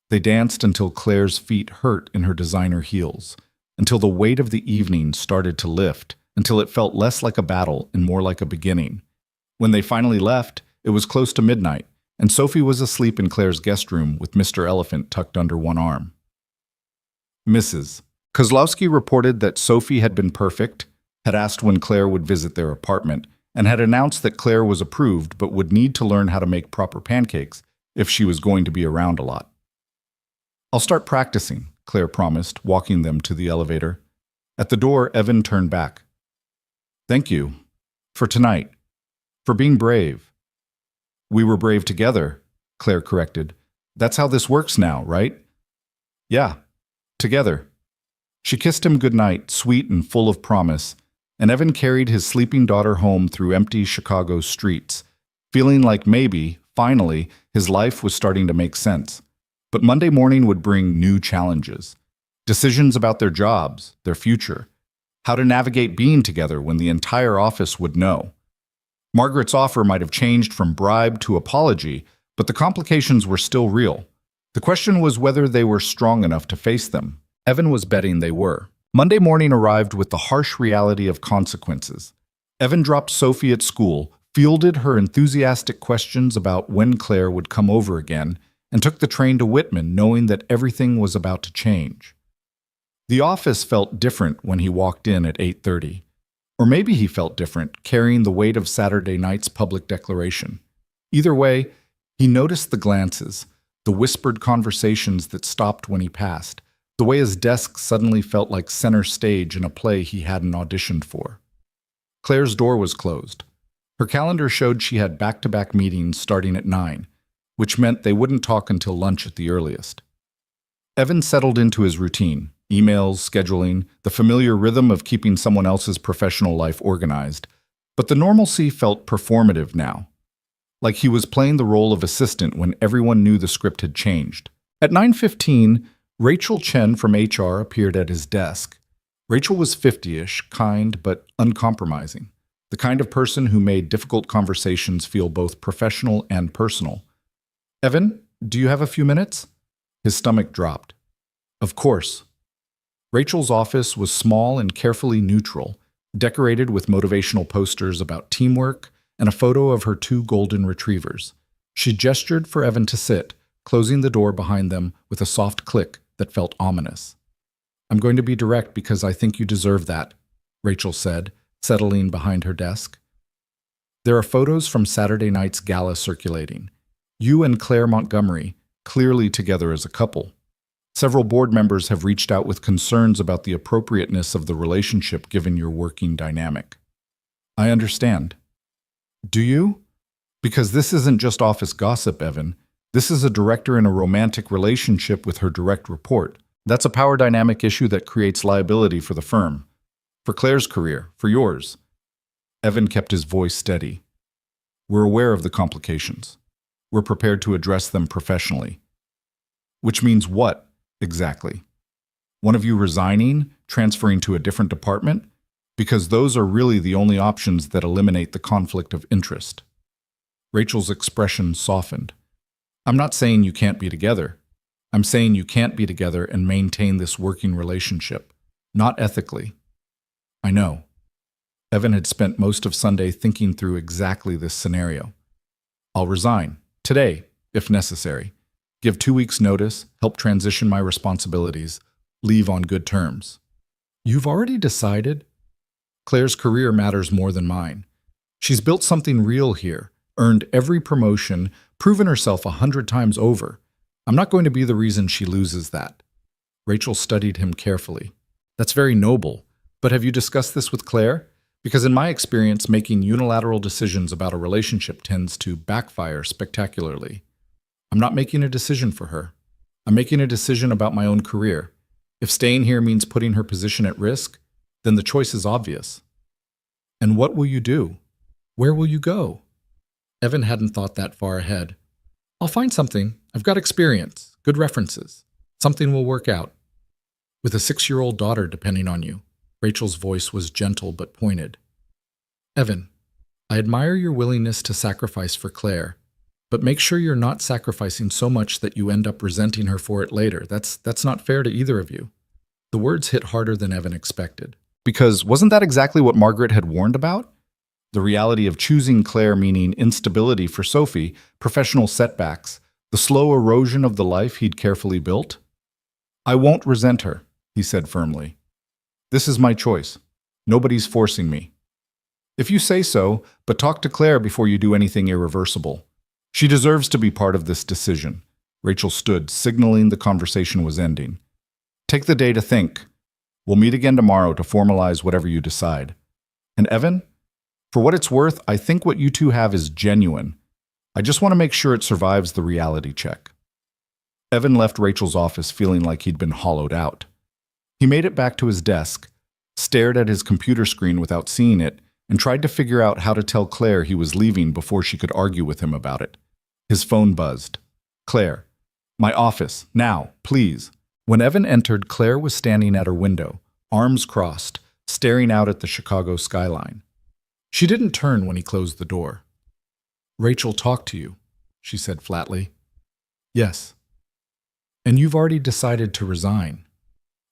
They danced until Claire's feet hurt in her designer heels, until the weight of the evening started to lift, until it felt less like a battle and more like a beginning. When they finally left, it was close to midnight, and Sophie was asleep in Claire's guest room with Mr. Elephant tucked under one arm. Mrs. Kozlowski reported that Sophie had been perfect, had asked when Claire would visit their apartment, and had announced that Claire was approved but would need to learn how to make proper pancakes if she was going to be around a lot. I'll start practicing, Claire promised, walking them to the elevator. At the door, Evan turned back. Thank you. For tonight. For being brave. We were brave together, Claire corrected. That's how this works now, right? Yeah. Together. She kissed him goodnight, sweet and full of promise, and Evan carried his sleeping daughter home through empty Chicago streets, feeling like maybe, finally, his life was starting to make sense. But Monday morning would bring new challenges. Decisions about their jobs, their future, how to navigate being together when the entire office would know. Margaret's offer might have changed from bribe to apology, but the complications were still real. The question was whether they were strong enough to face them. Evan was betting they were. Monday morning arrived with the harsh reality of consequences. Evan dropped Sophie at school, fielded her enthusiastic questions about when Claire would come over again, and took the train to Whitman knowing that everything was about to change. The office felt different when he walked in at 8:30. Or maybe he felt different, carrying the weight of Saturday night's public declaration. Either way, he noticed the glances, the whispered conversations that stopped when he passed, the way his desk suddenly felt like center stage in a play he hadn't auditioned for. Claire's door was closed. Her calendar showed she had back-to-back meetings starting at 9, which meant they wouldn't talk until lunch at the earliest. Evan settled into his routine, emails, scheduling, the familiar rhythm of keeping someone else's professional life organized, but the normalcy felt performative now, like he was playing the role of assistant when everyone knew the script had changed. At 9:15, Rachel Chen from HR appeared at his desk. Rachel was 50-ish, kind but uncompromising, the kind of person who made difficult conversations feel both professional and personal. Evan, do you have a few minutes? His stomach dropped. Of course. Rachel's office was small and carefully neutral, decorated with motivational posters about teamwork and a photo of her 2 golden retrievers. She gestured for Evan to sit, closing the door behind them with a soft click that felt ominous. I'm going to be direct because I think you deserve that, Rachel said, settling behind her desk. There are photos from Saturday night's gala circulating. You and Claire Montgomery, clearly together as a couple. Several board members have reached out with concerns about the appropriateness of the relationship given your working dynamic. I understand. Do you? Because this isn't just office gossip, Evan. This is a director in a romantic relationship with her direct report. That's a power dynamic issue that creates liability for the firm. For Claire's career, for yours. Evan kept his voice steady. We're aware of the complications. We're prepared to address them professionally. Which means what, exactly? One of you resigning, transferring to a different department? Because those are really the only options that eliminate the conflict of interest. Rachel's expression softened. I'm not saying you can't be together. I'm saying you can't be together and maintain this working relationship. Not ethically. I know. Evan had spent most of Sunday thinking through exactly this scenario. I'll resign, today, if necessary. Give 2 weeks' notice, help transition my responsibilities, leave on good terms. You've already decided? Claire's career matters more than mine. She's built something real here, earned every promotion, proven herself 100 times over. I'm not going to be the reason she loses that. Rachel studied him carefully. That's very noble, but have you discussed this with Claire? Because in my experience, making unilateral decisions about a relationship tends to backfire spectacularly. I'm not making a decision for her. I'm making a decision about my own career. If staying here means putting her position at risk, then the choice is obvious. And what will you do? Where will you go? Evan hadn't thought that far ahead. I'll find something. I've got experience, good references. Something will work out. With a 6-year-old daughter depending on you. Rachel's voice was gentle but pointed. Evan, I admire your willingness to sacrifice for Claire, but make sure you're not sacrificing so much that you end up resenting her for it later. That's not fair to either of you. The words hit harder than Evan expected. Because wasn't that exactly what Margaret had warned about? The reality of choosing Claire meaning instability for Sophie, professional setbacks, the slow erosion of the life he'd carefully built? I won't resent her, he said firmly. This is my choice. Nobody's forcing me. If you say so, but talk to Claire before you do anything irreversible. She deserves to be part of this decision. Rachel stood, signaling the conversation was ending. Take the day to think. We'll meet again tomorrow to formalize whatever you decide. And Evan, for what it's worth, I think what you two have is genuine. I just want to make sure it survives the reality check. Evan left Rachel's office feeling like he'd been hollowed out. He made it back to his desk, stared at his computer screen without seeing it, and tried to figure out how to tell Claire he was leaving before she could argue with him about it. His phone buzzed. Claire, my office, now, please. When Evan entered, Claire was standing at her window, arms crossed, staring out at the Chicago skyline. She didn't turn when he closed the door. Rachel talked to you, she said flatly. Yes. And you've already decided to resign.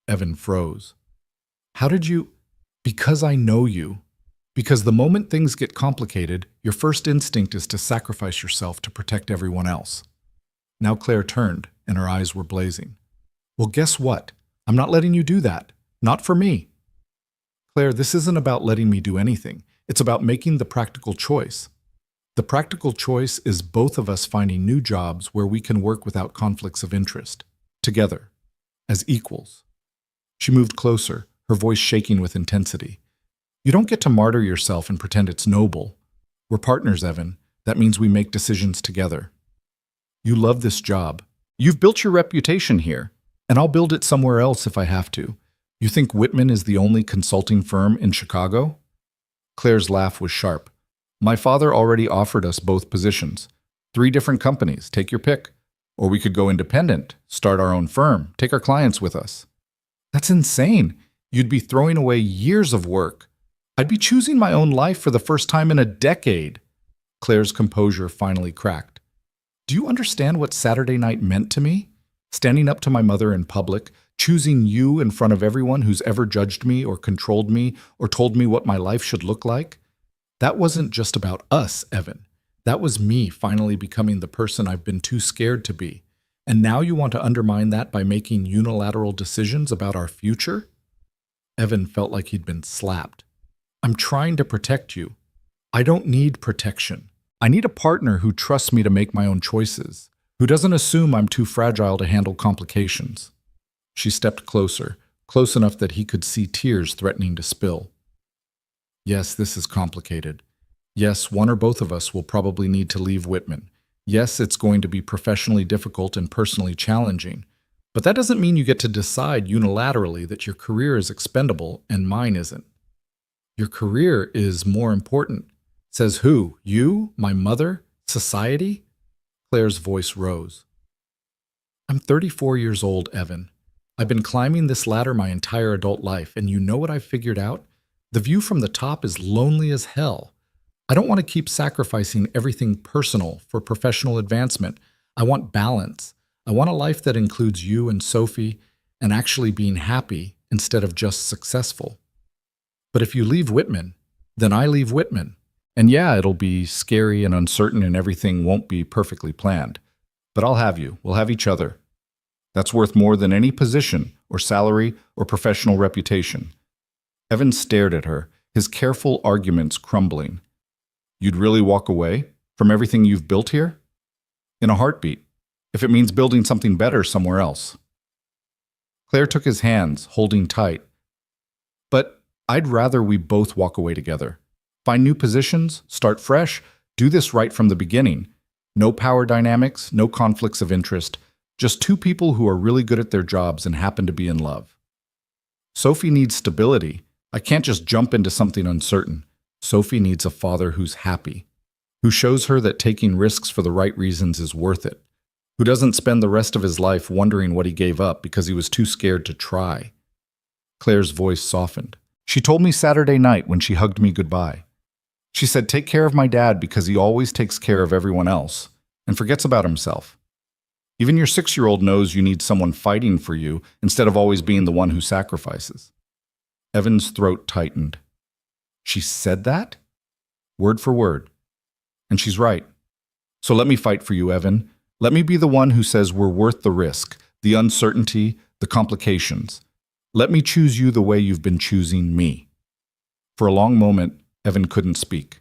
Evan froze. How did you? Because I know you. Because the moment things get complicated, your first instinct is to sacrifice yourself to protect everyone else. Now Claire turned, and her eyes were blazing. Well, guess what? I'm not letting you do that. Not for me. Claire, this isn't about letting me do anything. It's about making the practical choice. The practical choice is both of us finding new jobs where we can work without conflicts of interest, together, as equals. She moved closer, her voice shaking with intensity. You don't get to martyr yourself and pretend it's noble. We're partners, Evan. That means we make decisions together. You love this job. You've built your reputation here, and I'll build it somewhere else if I have to. You think Whitman is the only consulting firm in Chicago? Claire's laugh was sharp. My father already offered us both positions. 3 different companies, take your pick. Or we could go independent, start our own firm, take our clients with us. That's insane. You'd be throwing away years of work. I'd be choosing my own life for the first time in a decade. Claire's composure finally cracked. Do you understand what Saturday night meant to me? Standing up to my mother in public, choosing you in front of everyone who's ever judged me or controlled me or told me what my life should look like? That wasn't just about us, Evan. That was me finally becoming the person I've been too scared to be. And now you want to undermine that by making unilateral decisions about our future? Evan felt like he'd been slapped. I'm trying to protect you. I don't need protection. I need a partner who trusts me to make my own choices, who doesn't assume I'm too fragile to handle complications. She stepped closer, close enough that he could see tears threatening to spill. Yes, this is complicated. Yes, one or both of us will probably need to leave Whitman. Yes, it's going to be professionally difficult and personally challenging. But that doesn't mean you get to decide unilaterally that your career is expendable and mine isn't. Your career is more important. Says who? You? My mother? Society? Claire's voice rose. I'm 34 years old, Evan. I've been climbing this ladder my entire adult life, and you know what I've figured out? The view from the top is lonely as hell. I don't want to keep sacrificing everything personal for professional advancement. I want balance. I want a life that includes you and Sophie and actually being happy instead of just successful. But if you leave Whitman, Then I leave Whitman. And yeah, it'll be scary and uncertain and everything won't be perfectly planned. But I'll have you. We'll have each other. That's worth more than any position or salary or professional reputation. Evan stared at her, his careful arguments crumbling. You'd really walk away from everything you've built here? In a heartbeat, if it means building something better somewhere else. Claire took his hands, holding tight. But I'd rather we both walk away together. Find new positions, start fresh, do this right from the beginning. No power dynamics, no conflicts of interest, just two people who are really good at their jobs and happen to be in love. Sophie needs stability. I can't just jump into something uncertain. Sophie needs a father who's happy, who shows her that taking risks for the right reasons is worth it, who doesn't spend the rest of his life wondering what he gave up because he was too scared to try. Claire's voice softened. She told me Saturday night when she hugged me goodbye. She said, take care of my dad because he always takes care of everyone else and forgets about himself. Even your 6-year-old knows you need someone fighting for you instead of always being the one who sacrifices. Evan's throat tightened. She said that? Word for word. And she's right. So let me fight for you, Evan. Let me be the one who says we're worth the risk, the uncertainty, the complications. Let me choose you the way you've been choosing me. For a long moment, Evan couldn't speak.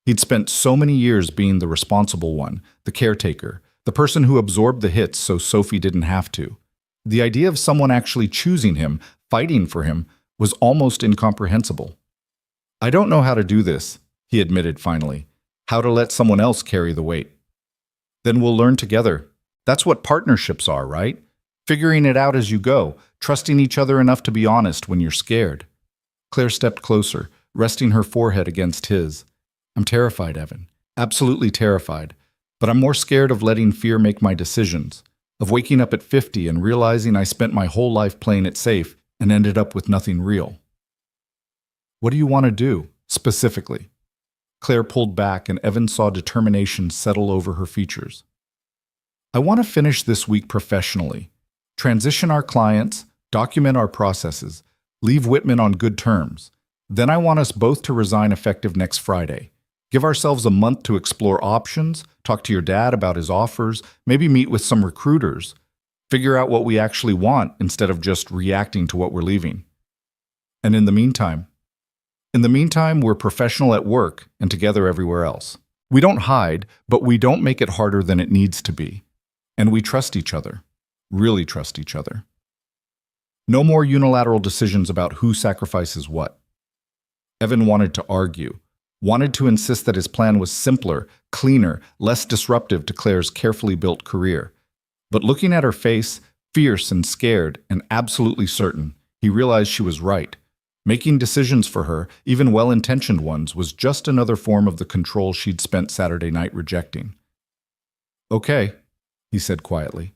He'd spent so many years being the responsible one, the caretaker, the person who absorbed the hits so Sophie didn't have to. The idea of someone actually choosing him, fighting for him, was almost incomprehensible. I don't know how to do this, he admitted finally. How to let someone else carry the weight. Then we'll learn together. That's what partnerships are, right? Figuring it out as you go, trusting each other enough to be honest when you're scared. Claire stepped closer, resting her forehead against his. I'm terrified, Evan. Absolutely terrified. But I'm more scared of letting fear make my decisions, of waking up at 50 and realizing I spent my whole life playing it safe and ended up with nothing real. What do you want to do, specifically? Claire pulled back and Evan saw determination settle over her features. I want to finish this week professionally, transition our clients, document our processes, leave Whitman on good terms. Then I want us both to resign effective next Friday. Give ourselves a month to explore options, talk to your dad about his offers, maybe meet with some recruiters, figure out what we actually want instead of just reacting to what we're leaving. And in the meantime, we're professional at work and together everywhere else. We don't hide, but we don't make it harder than it needs to be. And we trust each other, really trust each other. No more unilateral decisions about who sacrifices what. Evan wanted to argue, wanted to insist that his plan was simpler, cleaner, less disruptive to Claire's carefully built career. But looking at her face, fierce and scared and absolutely certain, he realized she was right. Making decisions for her, even well-intentioned ones, was just another form of the control she'd spent Saturday night rejecting. Okay, he said quietly.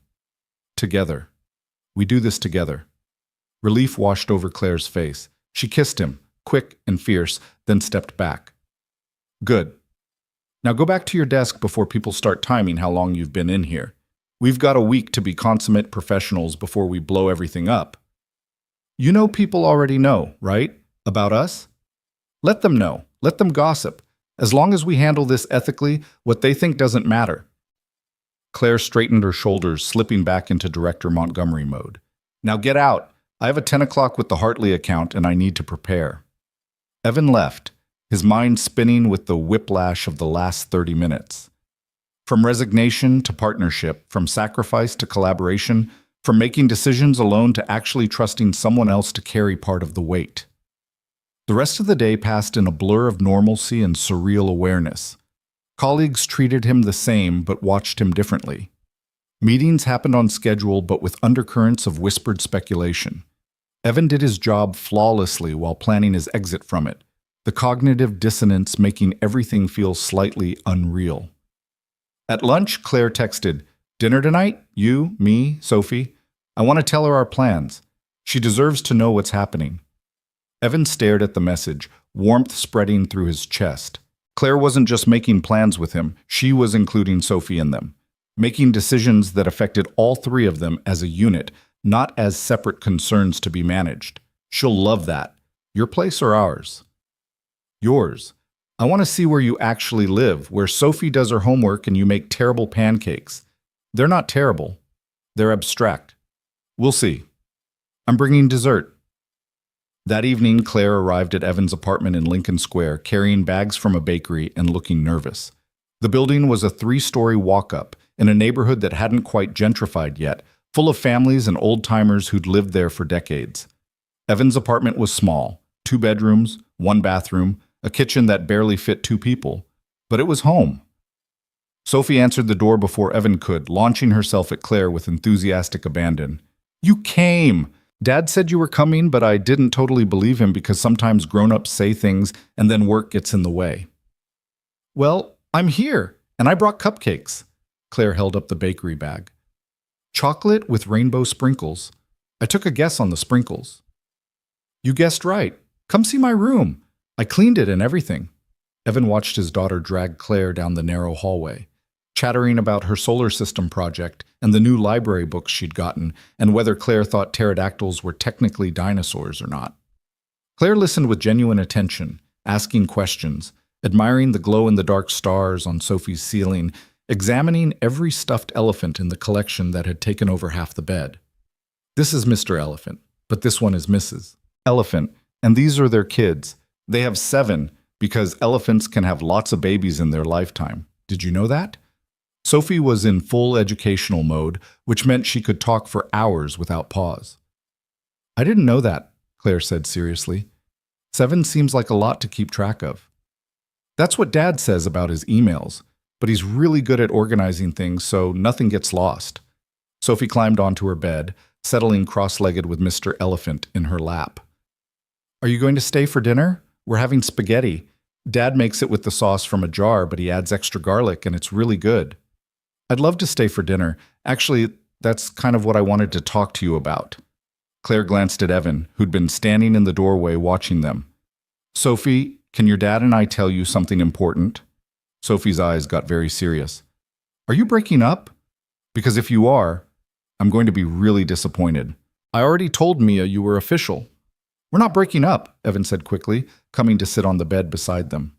Together. We do this together. Relief washed over Claire's face. She kissed him, quick and fierce, then stepped back. Good. Now go back to your desk before people start timing how long you've been in here. We've got a week to be consummate professionals before we blow everything up. You know people already know, right? About us? Let them know. Let them gossip. As long as we handle this ethically, what they think doesn't matter. Claire straightened her shoulders, slipping back into Director Montgomery mode. Now get out. I have a 10 o'clock with the Hartley account and I need to prepare. Evan left, his mind spinning with the whiplash of the last 30 minutes. From resignation to partnership, from sacrifice to collaboration, from making decisions alone to actually trusting someone else to carry part of the weight. The rest of the day passed in a blur of normalcy and surreal awareness. Colleagues treated him the same but watched him differently. Meetings happened on schedule but with undercurrents of whispered speculation. Evan did his job flawlessly while planning his exit from it, the cognitive dissonance making everything feel slightly unreal. At lunch, Claire texted, "Dinner tonight? You, me, Sophie? I want to tell her our plans. She deserves to know what's happening." Evan stared at the message, warmth spreading through his chest. Claire wasn't just making plans with him, she was including Sophie in them, making decisions that affected all three of them as a unit, not as separate concerns to be managed. She'll love that. Your place or ours? Yours. I want to see where you actually live, where Sophie does her homework and you make terrible pancakes. They're not terrible. They're abstract. We'll see. I'm bringing dessert. That evening, Claire arrived at Evan's apartment in Lincoln Square, carrying bags from a bakery and looking nervous. The building was a 3-story walk-up in a neighborhood that hadn't quite gentrified yet, full of families and old-timers who'd lived there for decades. Evan's apartment was small, 2 bedrooms, 1 bathroom, a kitchen that barely fit 2 people. But it was home. Sophie answered the door before Evan could, launching herself at Claire with enthusiastic abandon. You came! Dad said you were coming, but I didn't totally believe him because sometimes grown-ups say things and then work gets in the way. Well, I'm here, and I brought cupcakes. Claire held up the bakery bag. Chocolate with rainbow sprinkles. I took a guess on the sprinkles. You guessed right. Come see my room. I cleaned it and everything. Evan watched his daughter drag Claire down the narrow hallway, chattering about her solar system project and the new library books she'd gotten and whether Claire thought pterodactyls were technically dinosaurs or not. Claire listened with genuine attention, asking questions, admiring the glow-in-the-dark stars on Sophie's ceiling, examining every stuffed elephant in the collection that had taken over half the bed. This is Mr. Elephant, but this one is Mrs. Elephant, and these are their kids. They have 7 because elephants can have lots of babies in their lifetime. Did you know that? Sophie was in full educational mode, which meant she could talk for hours without pause. I didn't know that, Claire said seriously. 7 seems like a lot to keep track of. That's what Dad says about his emails, but he's really good at organizing things so nothing gets lost. Sophie climbed onto her bed, settling cross-legged with Mr. Elephant in her lap. Are you going to stay for dinner? We're having spaghetti. Dad makes it with the sauce from a jar, but he adds extra garlic, and it's really good. I'd love to stay for dinner. Actually, that's kind of what I wanted to talk to you about. Claire glanced at Evan, who'd been standing in the doorway watching them. Sophie, can your dad and I tell you something important? Sophie's eyes got very serious. Are you breaking up? Because if you are, I'm going to be really disappointed. I already told Mia you were official. We're not breaking up, Evan said quickly, coming to sit on the bed beside them.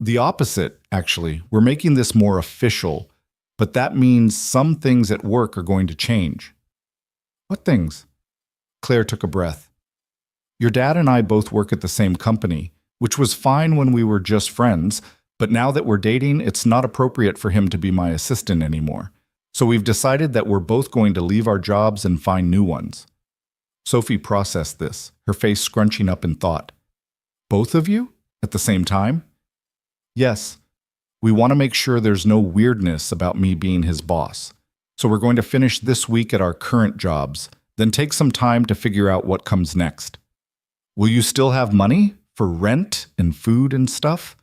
The opposite, actually. We're making this more official, but that means some things at work are going to change. What things? Claire took a breath. Your dad and I both work at the same company, which was fine when we were just friends, but now that we're dating, it's not appropriate for him to be my assistant anymore. So we've decided that we're both going to leave our jobs and find new ones. Sophie processed this, her face scrunching up in thought. Both of you? At the same time? Yes. We want to make sure there's no weirdness about me being his boss. So we're going to finish this week at our current jobs, then take some time to figure out what comes next. Will you still have money for rent and food and stuff?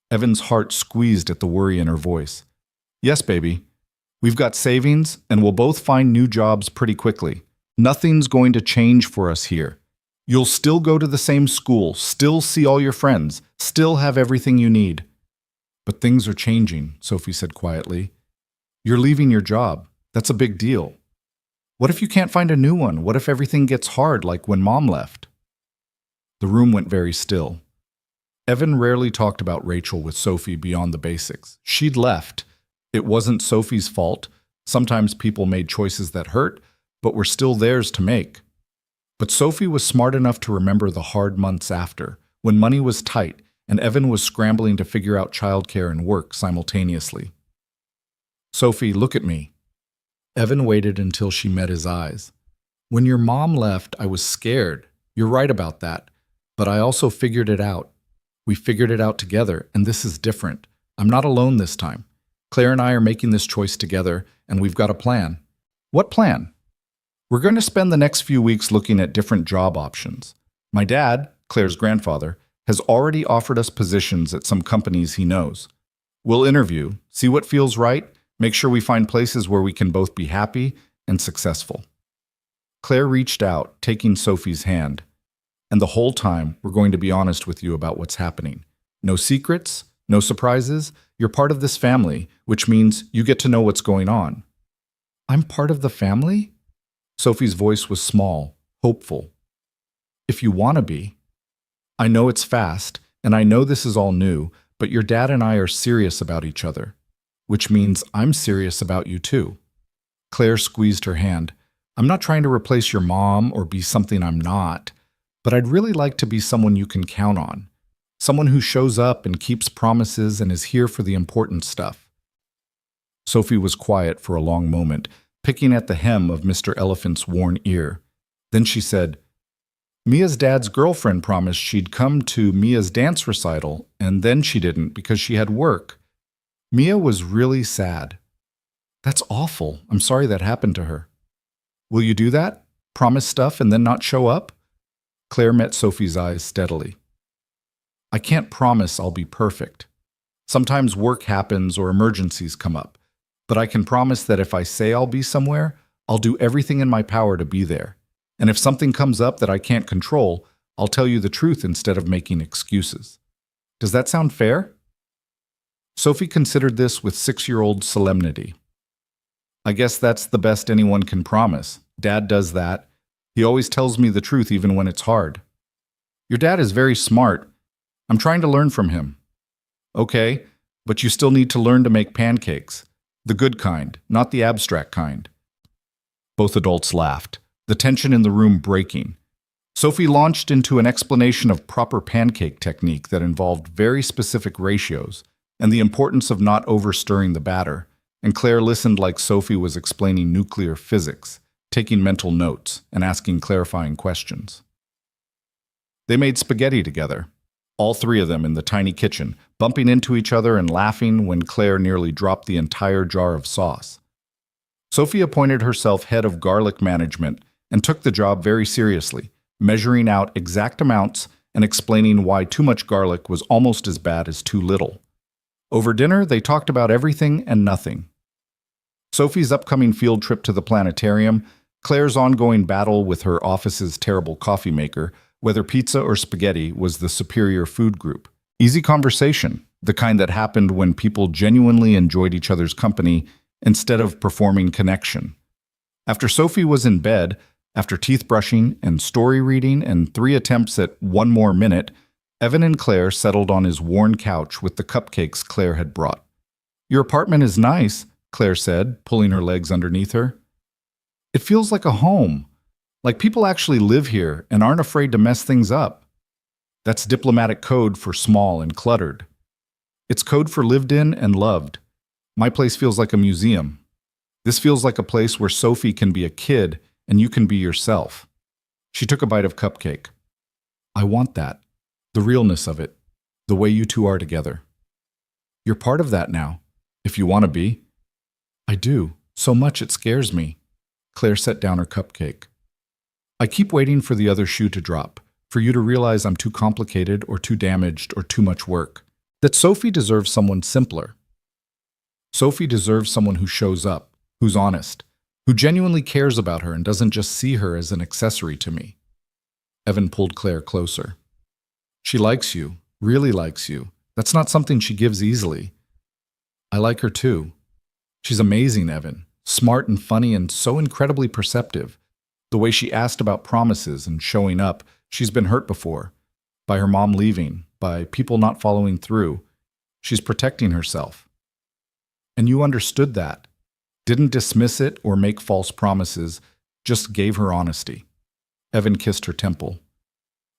Evan's heart squeezed at the worry in her voice. Yes, baby. We've got savings, and we'll both find new jobs pretty quickly. Nothing's going to change for us here. You'll still go to the same school, still see all your friends, still have everything you need. But things are changing, Sophie said quietly. You're leaving your job. That's a big deal. What if you can't find a new one? What if everything gets hard like when Mom left? The room went very still. Evan rarely talked about Rachel with Sophie beyond the basics. She'd left. It wasn't Sophie's fault. Sometimes people made choices that hurt, but were still theirs to make. But Sophie was smart enough to remember the hard months after, when money was tight and Evan was scrambling to figure out childcare and work simultaneously. Sophie, look at me. Evan waited until she met his eyes. When your mom left, I was scared. You're right about that. But I also figured it out. We figured it out together, and this is different. I'm not alone this time. Claire and I are making this choice together, and we've got a plan. What plan? We're going to spend the next few weeks looking at different job options. My dad, Claire's grandfather, has already offered us positions at some companies he knows. We'll interview, see what feels right, make sure we find places where we can both be happy and successful. Claire reached out, taking Sophie's hand. And the whole time, we're going to be honest with you about what's happening. No secrets, no surprises. You're part of this family, which means you get to know what's going on. I'm part of the family? Sophie's voice was small, hopeful. If you want to be. I know it's fast, And I know this is all new, but your dad and I are serious about each other, which means I'm serious about you too. Claire squeezed her hand. I'm not trying to replace your mom or be something I'm not, but I'd really like to be someone you can count on. Someone who shows up and keeps promises and is here for the important stuff. Sophie was quiet for a long moment, picking at the hem of Mr. Elephant's worn ear. Then she said, Mia's dad's girlfriend promised she'd come to Mia's dance recital, and then she didn't because she had work. Mia was really sad. That's awful. I'm sorry that happened to her. Will you do that? Promise stuff and then not show up? Claire met Sophie's eyes steadily. I can't promise I'll be perfect. Sometimes work happens or emergencies come up, but I can promise that if I say I'll be somewhere, I'll do everything in my power to be there. And if something comes up that I can't control, I'll tell you the truth instead of making excuses. Does that sound fair? Sophie considered this with 6-year-old solemnity. I guess that's the best anyone can promise. Dad does that. He always tells me the truth even when it's hard. Your dad is very smart. I'm trying to learn from him. Okay, but you still need to learn to make pancakes. The good kind, not the abstract kind. Both adults laughed, the tension in the room breaking. Sophie launched into an explanation of proper pancake technique that involved very specific ratios and the importance of not overstirring the batter, and Claire listened like Sophie was explaining nuclear physics, taking mental notes and asking clarifying questions. They made spaghetti together, all three of them in the tiny kitchen, bumping into each other and laughing when Claire nearly dropped the entire jar of sauce. Sophie appointed herself head of garlic management and took the job very seriously, measuring out exact amounts and explaining why too much garlic was almost as bad as too little. Over dinner, they talked about everything and nothing. Sophie's upcoming field trip to the planetarium, Claire's ongoing battle with her office's terrible coffee maker, whether pizza or spaghetti was the superior food group. Easy conversation, the kind that happened when people genuinely enjoyed each other's company instead of performing connection. After Sophie was in bed, after teeth brushing and story reading and 3 attempts at 1 more minute, Evan and Claire settled on his worn couch with the cupcakes Claire had brought. Your apartment is nice, Claire said, pulling her legs underneath her. It feels like a home, like people actually live here and aren't afraid to mess things up. That's diplomatic code for small and cluttered. It's code for lived in and loved. My place feels like a museum. This feels like a place where Sophie can be a kid and you can be yourself. She took a bite of cupcake. I want that. The realness of it. The way you two are together. You're part of that now, if you want to be. I do. So much it scares me. Claire set down her cupcake. I keep waiting for the other shoe to drop, for you to realize I'm too complicated or too damaged or too much work. That Sophie deserves someone simpler. Sophie deserves someone who shows up, who's honest, who genuinely cares about her and doesn't just see her as an accessory to me. Evan pulled Claire closer. She likes you, really likes you. That's not something she gives easily. I like her too. She's amazing, Evan. Smart and funny and so incredibly perceptive. The way she asked about promises and showing up, she's been hurt before. By her mom leaving, by people not following through. She's protecting herself. And you understood that. Didn't dismiss it or make false promises, just gave her honesty. Evan kissed her temple.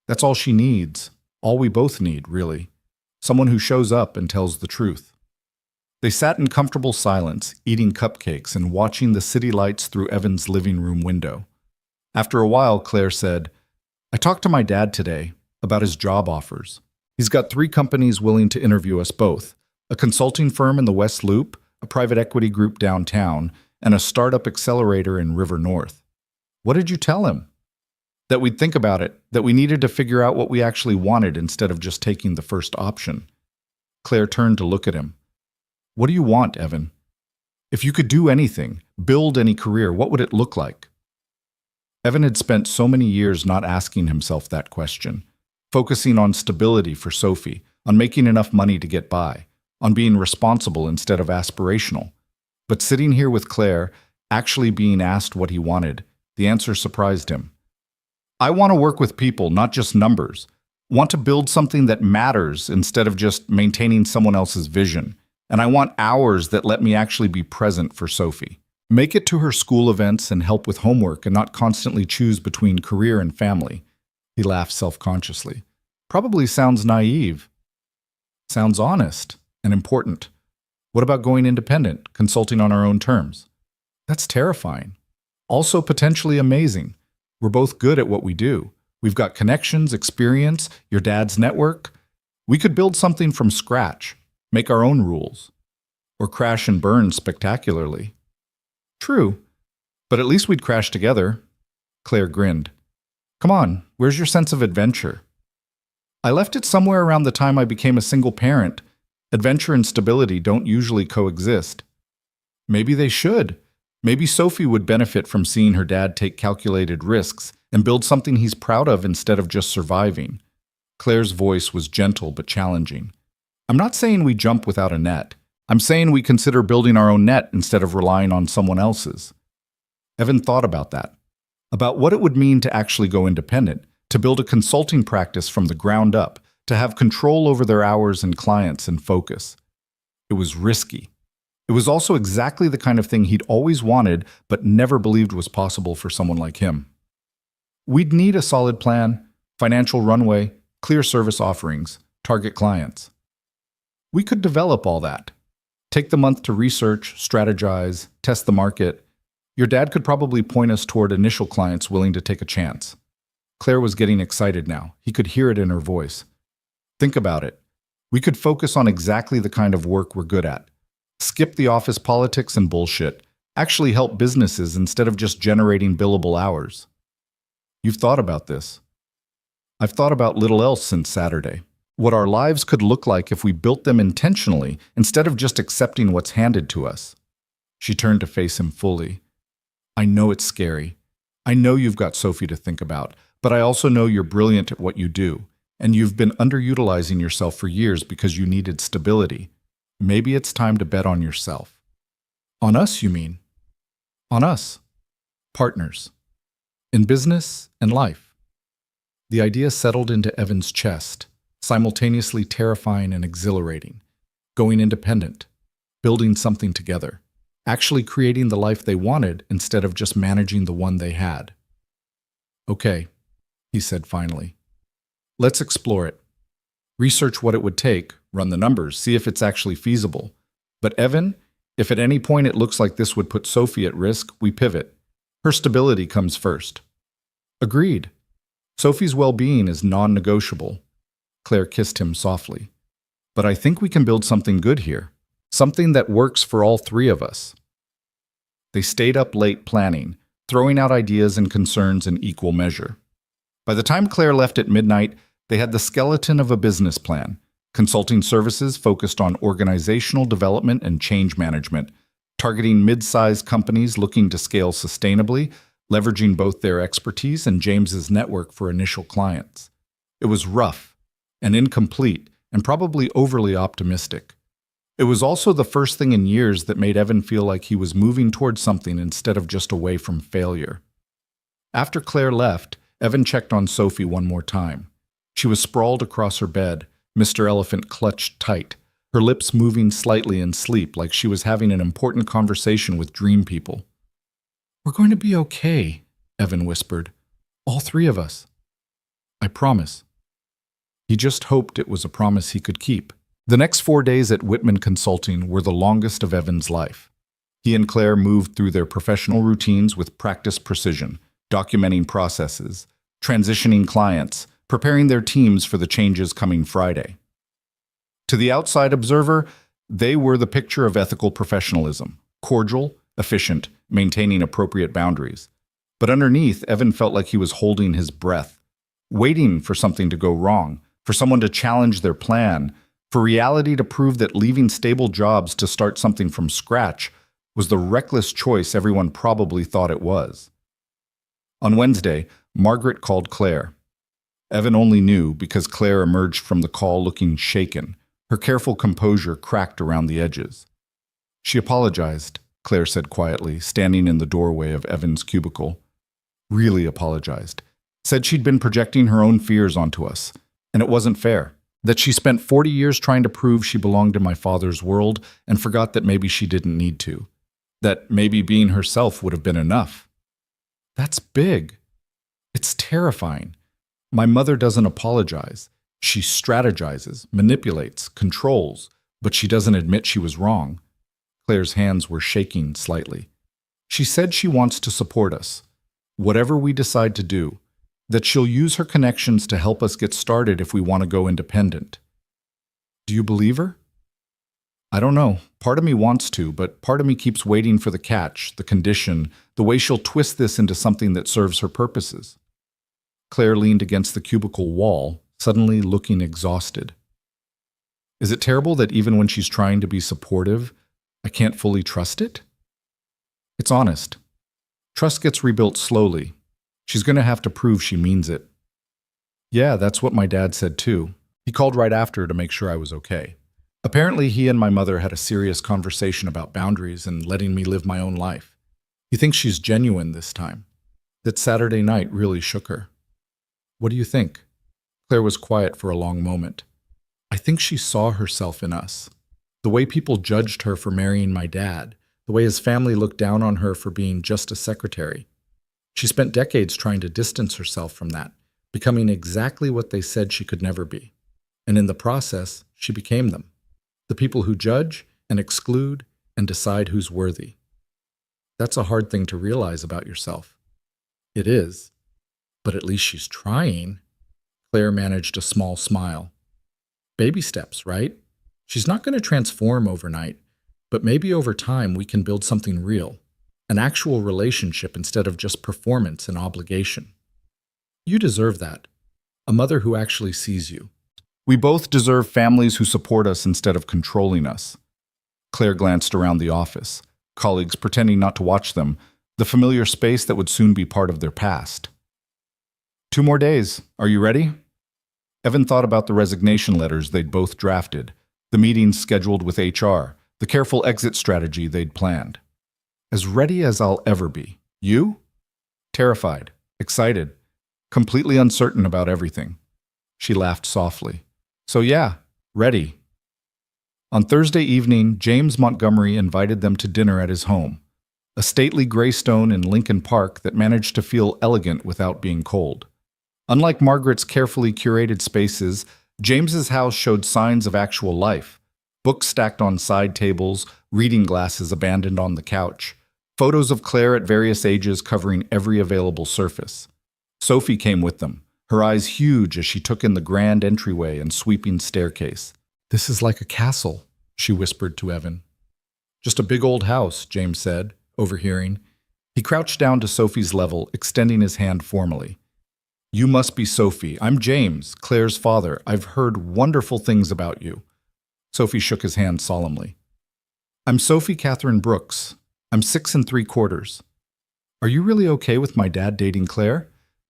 That's all she needs. All we both need, really. Someone who shows up and tells the truth. They sat in comfortable silence, eating cupcakes and watching the city lights through Evan's living room window. After a while, Claire said, I talked to my dad today about his job offers. He's got 3 companies willing to interview us both, a consulting firm in the West Loop, a private equity group downtown, and a startup accelerator in River North. What did you tell him? That we'd think about it, that we needed to figure out what we actually wanted instead of just taking the first option. Claire turned to look at him. What do you want, Evan? If you could do anything, build any career, what would it look like? Evan had spent so many years not asking himself that question, focusing on stability for Sophie, on making enough money to get by, on being responsible instead of aspirational. But sitting here with Claire, actually being asked what he wanted, the answer surprised him. I want to work with people, not just numbers. Want to build something that matters instead of just maintaining someone else's vision. And I want hours that let me actually be present for Sophie. Make it to her school events and help with homework and not constantly choose between career and family. He laughed self-consciously. Probably sounds naive. Sounds honest and important. What about going independent, consulting on our own terms? That's terrifying. Also potentially amazing. We're both good at what we do. We've got connections, experience, your dad's network. We could build something from scratch, make our own rules, or crash and burn spectacularly. True, but at least we'd crash together. Claire grinned. Come on, where's your sense of adventure? I left it somewhere around the time I became a single parent. Adventure and stability don't usually coexist. Maybe they should. Maybe Sophie would benefit from seeing her dad take calculated risks and build something he's proud of instead of just surviving. Claire's voice was gentle but challenging. I'm not saying we jump without a net. I'm saying we consider building our own net instead of relying on someone else's. Evan thought about that, about what it would mean to actually go independent, to build a consulting practice from the ground up, to have control over their hours and clients and focus. It was risky. It was also exactly the kind of thing he'd always wanted but never believed was possible for someone like him. We'd need a solid plan, financial runway, clear service offerings, target clients. We could develop all that. Take the month to research, strategize, test the market. Your dad could probably point us toward initial clients willing to take a chance. Claire was getting excited now. He could hear it in her voice. Think about it. We could focus on exactly the kind of work we're good at. Skip the office politics and bullshit. Actually help businesses instead of just generating billable hours. You've thought about this. I've thought about little else since Saturday. What our lives could look like if we built them intentionally instead of just accepting what's handed to us. She turned to face him fully. I know it's scary. I know you've got Sophie to think about, but I also know you're brilliant at what you do, and you've been underutilizing yourself for years because you needed stability. Maybe it's time to bet on yourself. On us, you mean? On us. Partners. In business and life. The idea settled into Evan's chest, simultaneously terrifying and exhilarating. Going independent. Building something together. Actually creating the life they wanted instead of just managing the one they had. Okay, he said finally. Let's explore it. Research what it would take, run the numbers, see if it's actually feasible. But Evan, if at any point it looks like this would put Sophie at risk, we pivot. Her stability comes first. Agreed. Sophie's well-being is non-negotiable. Claire kissed him softly. But I think we can build something good here. Something that works for all three of us. They stayed up late planning, throwing out ideas and concerns in equal measure. By the time Claire left at midnight, they had the skeleton of a business plan, consulting services focused on organizational development and change management, targeting mid-sized companies looking to scale sustainably, leveraging both their expertise and James's network for initial clients. It was rough and incomplete and probably overly optimistic. It was also the first thing in years that made Evan feel like he was moving towards something instead of just away from failure. After Claire left, Evan checked on Sophie one more time. She was sprawled across her bed, Mr. Elephant clutched tight, her lips moving slightly in sleep like she was having an important conversation with dream people. We're going to be okay, Evan whispered. All three of us. I promise. He just hoped it was a promise he could keep. The next 4 days at Whitman Consulting were the longest of Evan's life. He and Claire moved through their professional routines with practiced precision, documenting processes, transitioning clients, preparing their teams for the changes coming Friday. To the outside observer, they were the picture of ethical professionalism, cordial, efficient, maintaining appropriate boundaries. But underneath, Evan felt like he was holding his breath, waiting for something to go wrong, for someone to challenge their plan, for reality to prove that leaving stable jobs to start something from scratch was the reckless choice everyone probably thought it was. On Wednesday, Margaret called Claire. Evan only knew because Claire emerged from the call looking shaken, her careful composure cracked around the edges. She apologized, Claire said quietly, standing in the doorway of Evan's cubicle. Really apologized. Said she'd been projecting her own fears onto us. And it wasn't fair. That she spent 40 years trying to prove she belonged in my father's world and forgot that maybe she didn't need to. That maybe being herself would have been enough. That's big. It's terrifying. My mother doesn't apologize. She strategizes, manipulates, controls, but she doesn't admit she was wrong. Claire's hands were shaking slightly. She said she wants to support us, whatever we decide to do, that she'll use her connections to help us get started if we want to go independent. Do you believe her? I don't know. Part of me wants to, but part of me keeps waiting for the catch, the condition, the way she'll twist this into something that serves her purposes. Claire leaned against the cubicle wall, suddenly looking exhausted. Is it terrible that even when she's trying to be supportive, I can't fully trust it? It's honest. Trust gets rebuilt slowly. She's going to have to prove she means it. Yeah, that's what my dad said too. He called right after to make sure I was okay. Apparently, he and my mother had a serious conversation about boundaries and letting me live my own life. He thinks she's genuine this time. That Saturday night really shook her. What do you think? Claire was quiet for a long moment. I think she saw herself in us. The way people judged her for marrying my dad, the way his family looked down on her for being just a secretary. She spent decades trying to distance herself from that, becoming exactly what they said she could never be. And in the process, she became them. The people who judge and exclude and decide who's worthy. That's a hard thing to realize about yourself. It is, but at least she's trying. Claire managed a small smile. Baby steps, right? She's not going to transform overnight, but maybe over time we can build something real, an actual relationship instead of just performance and obligation. You deserve that, a mother who actually sees you. We both deserve families who support us instead of controlling us. Claire glanced around the office, colleagues pretending not to watch them, the familiar space that would soon be part of their past. 2 more days. Are you ready? Evan thought about the resignation letters they'd both drafted, the meetings scheduled with HR, the careful exit strategy they'd planned. As ready as I'll ever be. You? Terrified, excited, completely uncertain about everything. She laughed softly. So yeah, ready. On Thursday evening, James Montgomery invited them to dinner at his home, a stately graystone in Lincoln Park that managed to feel elegant without being cold. Unlike Margaret's carefully curated spaces, James's house showed signs of actual life. Books stacked on side tables, reading glasses abandoned on the couch, photos of Claire at various ages covering every available surface. Sophie came with them, her eyes huge as she took in the grand entryway and sweeping staircase. This is like a castle, she whispered to Evan. Just a big old house, James said, overhearing. He crouched down to Sophie's level, extending his hand formally. You must be Sophie. I'm James, Claire's father. I've heard wonderful things about you. Sophie shook his hand solemnly. I'm Sophie Catherine Brooks. I'm 6 3/4. Are you really okay with my dad dating Claire?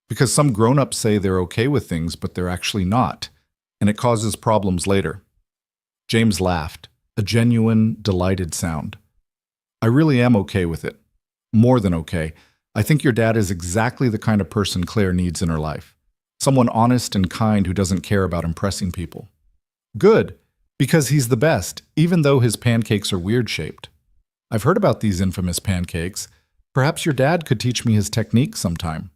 Because some grown-ups say they're okay with things, but they're actually not, and it causes problems later. James laughed, a genuine, delighted sound. I really am okay with it. More than okay. I think your dad is exactly the kind of person Claire needs in her life. Someone honest and kind who doesn't care about impressing people. Good, because he's the best, even though his pancakes are weird-shaped. I've heard about these infamous pancakes. Perhaps your dad could teach me his technique sometime.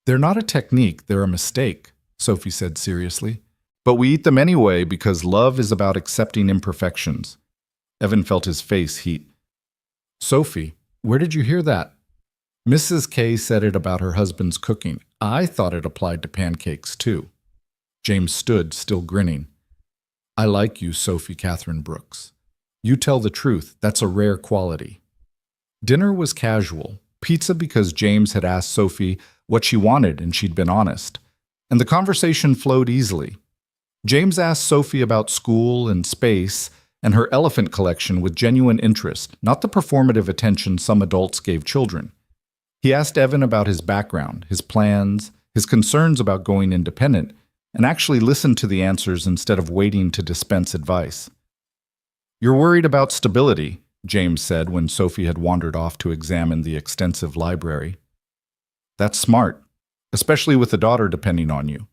They're not a technique, they're a mistake, Sophie said seriously. But we eat them anyway because love is about accepting imperfections. Evan felt his face heat. Sophie, where did you hear that? Mrs. K said it about her husband's cooking. I thought it applied to pancakes too. James stood, still grinning. I like you, Sophie Catherine Brooks. You tell the truth, that's a rare quality. Dinner was casual. Pizza because James had asked Sophie what she wanted and she'd been honest. And the conversation flowed easily. James asked Sophie about school and space and her elephant collection with genuine interest, not the performative attention some adults gave children. He asked Evan about his background, his plans, his concerns about going independent, and actually listened to the answers instead of waiting to dispense advice. You're worried about stability, James said when Sophie had wandered off to examine the extensive library. That's smart, especially with a daughter depending on you.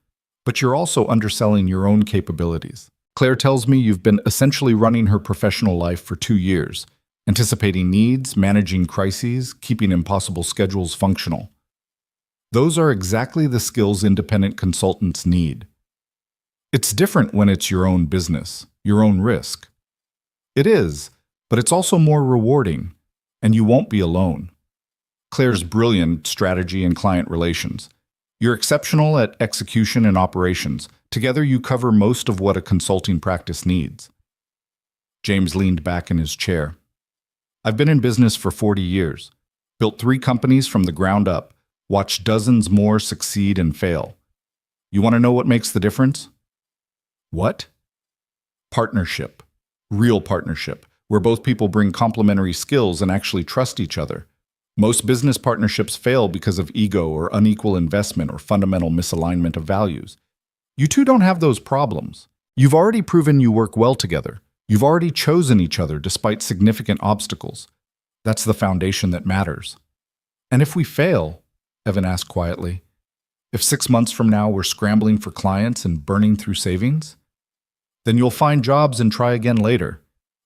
But you're also underselling your own capabilities. Claire tells me you've been essentially running her professional life for 2 years, anticipating needs, managing crises, keeping impossible schedules functional. Those are exactly the skills independent consultants need. It's different when it's your own business, your own risk. It is, but it's also more rewarding, and you won't be alone. Claire's brilliant at strategy and client relations. You're exceptional at execution and operations. Together, you cover most of what a consulting practice needs. James leaned back in his chair. I've been in business for 40 years, built 3 companies from the ground up, watched dozens more succeed and fail. You want to know what makes the difference? What? Partnership. Real partnership, where both people bring complementary skills and actually trust each other. Most business partnerships fail because of ego or unequal investment or fundamental misalignment of values. You two don't have those problems. You've already proven you work well together. You've already chosen each other despite significant obstacles. That's the foundation that matters. And if we fail, Evan asked quietly, if 6 months from now we're scrambling for clients and burning through savings, then you'll find jobs and try again later.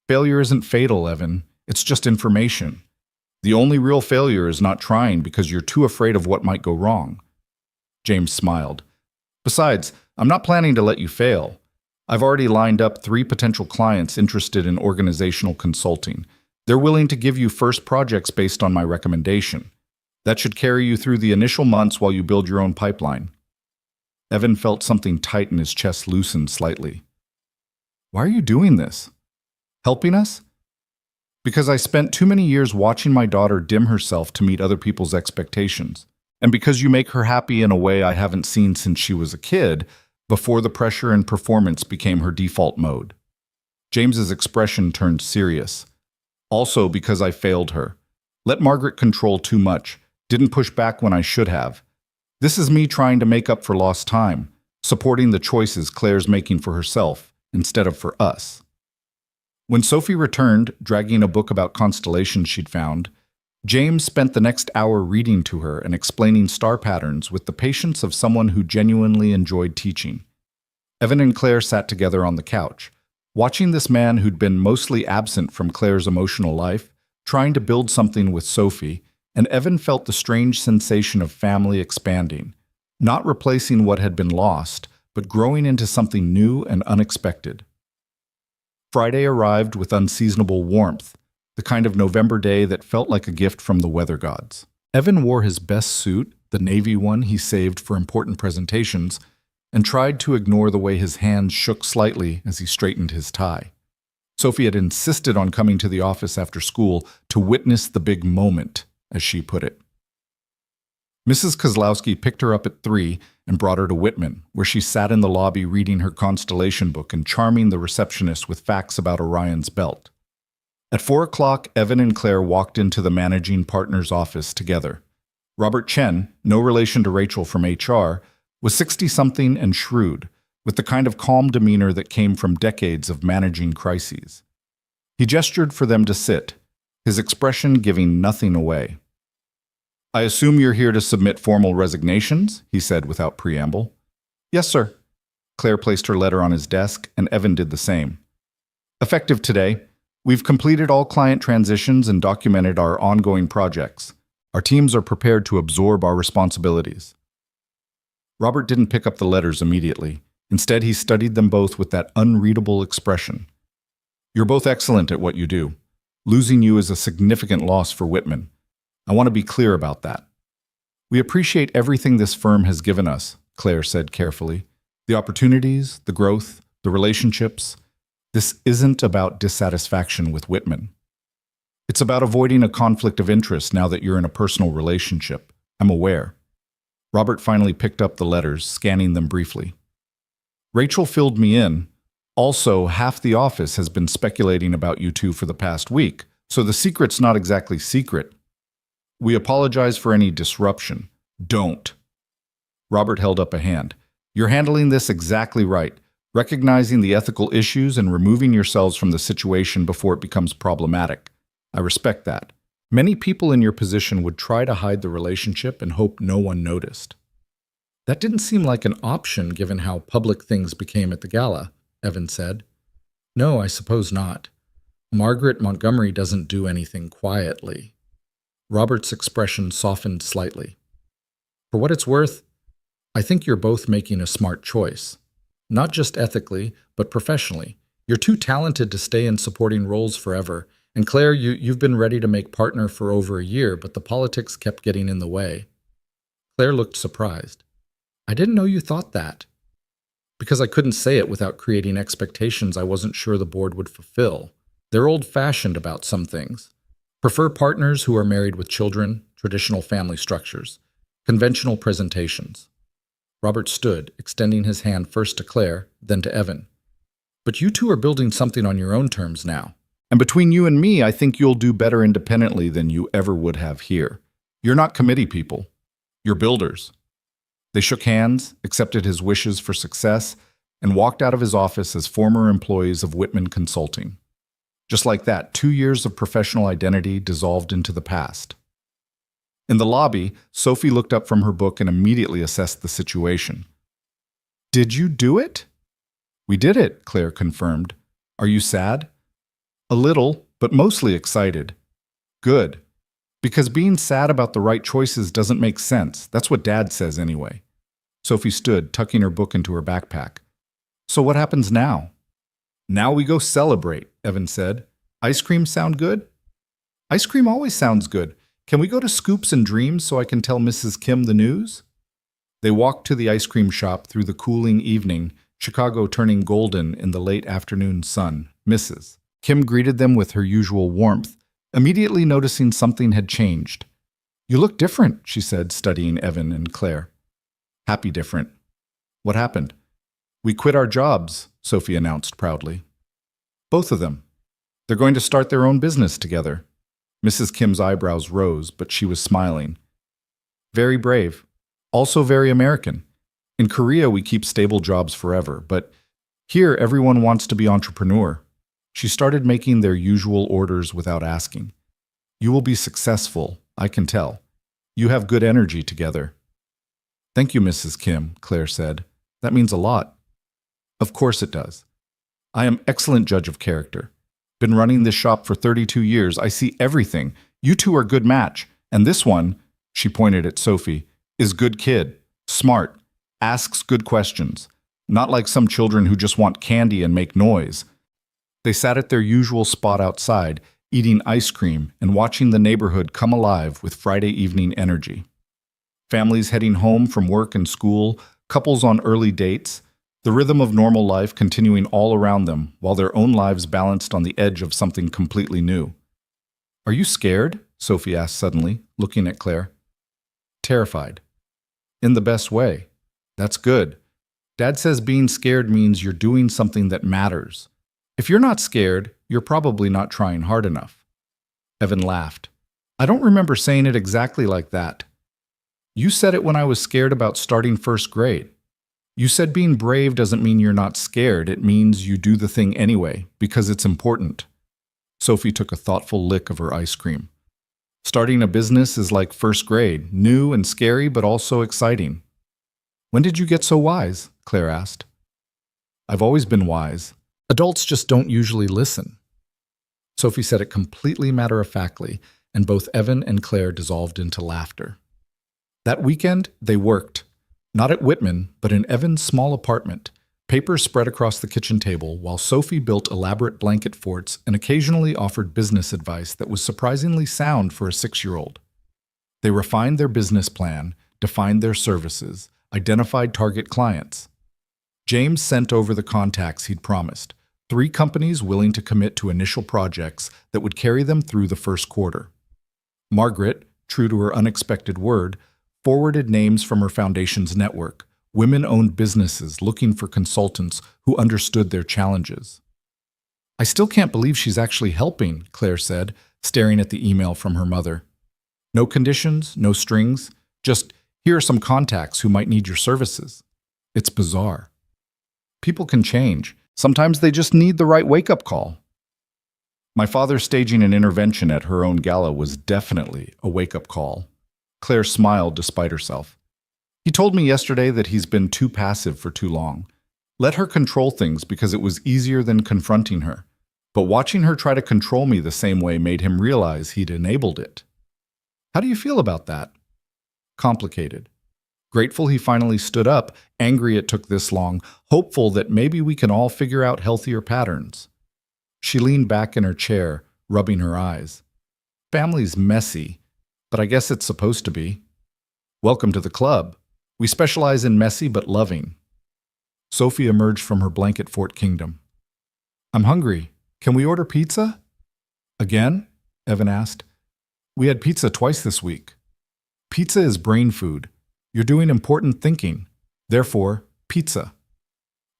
Failure isn't fatal, Evan. It's just information. The only real failure is not trying because you're too afraid of what might go wrong. James smiled. Besides, I'm not planning to let you fail. I've already lined up 3 potential clients interested in organizational consulting. They're willing to give you first projects based on my recommendation. That should carry you through the initial months while you build your own pipeline. Evan felt something tight in his chest loosen slightly. Why are you doing this? Helping us? Because I spent too many years watching my daughter dim herself to meet other people's expectations. And because you make her happy in a way I haven't seen since she was a kid, before the pressure and performance became her default mode. James's expression turned serious. Also because I failed her. Let Margaret control too much. Didn't push back when I should have. This is me trying to make up for lost time, supporting the choices Claire's making for herself instead of for us. When Sophie returned, dragging a book about constellations she'd found, James spent the next hour reading to her and explaining star patterns with the patience of someone who genuinely enjoyed teaching. Evan and Claire sat together on the couch, watching this man who'd been mostly absent from Claire's emotional life, trying to build something with Sophie, and Evan felt the strange sensation of family expanding, not replacing what had been lost, but growing into something new and unexpected. Friday arrived with unseasonable warmth, the kind of November day that felt like a gift from the weather gods. Evan wore his best suit, the navy one he saved for important presentations, and tried to ignore the way his hands shook slightly as he straightened his tie. Sophie had insisted on coming to the office after school to witness the big moment, as she put it. Mrs. Kozlowski picked her up at 3 and brought her to Whitman, where she sat in the lobby reading her constellation book and charming the receptionist with facts about Orion's belt. At 4 o'clock, Evan and Claire walked into the managing partner's office together. Robert Chen, no relation to Rachel from HR, was 60-something and shrewd, with the kind of calm demeanor that came from decades of managing crises. He gestured for them to sit, his expression giving nothing away. I assume you're here to submit formal resignations, he said without preamble. Yes, sir. Claire placed her letter on his desk, and Evan did the same. Effective today, we've completed all client transitions and documented our ongoing projects. Our teams are prepared to absorb our responsibilities. Robert didn't pick up the letters immediately. Instead, he studied them both with that unreadable expression. You're both excellent at what you do. Losing you is a significant loss for Whitman. I want to be clear about that. We appreciate everything this firm has given us, Claire said carefully. The opportunities, the growth, the relationships. This isn't about dissatisfaction with Whitman. It's about avoiding a conflict of interest now that you're in a personal relationship. I'm aware. Robert finally picked up the letters, scanning them briefly. Rachel filled me in. Also, half the office has been speculating about you two for the past week, so the secret's not exactly secret. We apologize for any disruption. Don't. Robert held up a hand. You're handling this exactly right, recognizing the ethical issues and removing yourselves from the situation before it becomes problematic. I respect that. Many people in your position would try to hide the relationship and hope no one noticed. That didn't seem like an option given how public things became at the gala, Evan said. No, I suppose not. Margaret Montgomery doesn't do anything quietly. Robert's expression softened slightly. For what it's worth, I think you're both making a smart choice. Not just ethically, but professionally. You're too talented to stay in supporting roles forever. And Claire, you've been ready to make partner for over a year, but the politics kept getting in the way. Claire looked surprised. I didn't know you thought that. Because I couldn't say it without creating expectations I wasn't sure the board would fulfill. They're old-fashioned about some things. Prefer partners who are married with children, traditional family structures, conventional presentations. Robert stood, extending his hand first to Claire, then to Evan. But you two are building something on your own terms now. And between you and me, I think you'll do better independently than you ever would have here. You're not committee people. You're builders. They shook hands, accepted his wishes for success, and walked out of his office as former employees of Whitman Consulting. Just like that, 2 years of professional identity dissolved into the past. In the lobby, Sophie looked up from her book and immediately assessed the situation. Did you do it? We did it, Claire confirmed. Are you sad? A little, but mostly excited. Good. Because being sad about the right choices doesn't make sense. That's what Dad says anyway. Sophie stood, tucking her book into her backpack. So what happens now? Now we go celebrate, Evan said. Ice cream sound good? Ice cream always sounds good. Can we go to Scoops and Dreams so I can tell Mrs. Kim the news? They walked to the ice cream shop through the cooling evening, Chicago turning golden in the late afternoon sun. Mrs. Kim greeted them with her usual warmth, immediately noticing something had changed. You look different, she said, studying Evan and Claire. Happy different. What happened? We quit our jobs, Sophie announced proudly. Both of them. They're going to start their own business together. Mrs. Kim's eyebrows rose, but she was smiling. Very brave. Also very American. In Korea, we keep stable jobs forever, but here everyone wants to be entrepreneur. She started making their usual orders without asking. You will be successful, I can tell. You have good energy together. Thank you, Mrs. Kim, Claire said. That means a lot. Of course it does. I am excellent judge of character. Been running this shop for 32 years. I see everything. You two are good match. And this one, she pointed at Sophie, is good kid, smart, asks good questions. Not like some children who just want candy and make noise. They sat at their usual spot outside, eating ice cream and watching the neighborhood come alive with Friday evening energy. Families heading home from work and school, couples on early dates, the rhythm of normal life continuing all around them while their own lives balanced on the edge of something completely new. Are you scared? Sophie asked suddenly, looking at Claire. Terrified. In the best way. That's good. Dad says being scared means you're doing something that matters. If you're not scared, you're probably not trying hard enough. Evan laughed. I don't remember saying it exactly like that. You said it when I was scared about starting first grade. You said being brave doesn't mean you're not scared. It means you do the thing anyway, because it's important. Sophie took a thoughtful lick of her ice cream. Starting a business is like first grade, new and scary, but also exciting. When did you get so wise? Claire asked. I've always been wise. Adults just don't usually listen. Sophie said it completely matter-of-factly, and both Evan and Claire dissolved into laughter. That weekend, they worked. Not at Whitman, but in Evan's small apartment. Papers spread across the kitchen table while Sophie built elaborate blanket forts and occasionally offered business advice that was surprisingly sound for a 6-year-old. They refined their business plan, defined their services, identified target clients. James sent over the contacts he'd promised, 3 companies willing to commit to initial projects that would carry them through the first quarter. Margaret, true to her unexpected word, forwarded names from her foundation's network, women-owned businesses looking for consultants who understood their challenges. I still can't believe she's actually helping, Claire said, staring at the email from her mother. No conditions, no strings, just here are some contacts who might need your services. It's bizarre. People can change. Sometimes they just need the right wake-up call. My father staging an intervention at her own gala was definitely a wake-up call. Claire smiled despite herself. He told me yesterday that he's been too passive for too long. Let her control things because it was easier than confronting her. But watching her try to control me the same way made him realize he'd enabled it. How do you feel about that? Complicated. Grateful he finally stood up, angry it took this long, hopeful that maybe we can all figure out healthier patterns. She leaned back in her chair, rubbing her eyes. Family's messy, but I guess it's supposed to be. Welcome to the club. We specialize in messy but loving. Sophie emerged from her blanket fort kingdom. I'm hungry. Can we order pizza? Again? Evan asked. We had pizza twice this week. Pizza is brain food. You're doing important thinking. Therefore, pizza.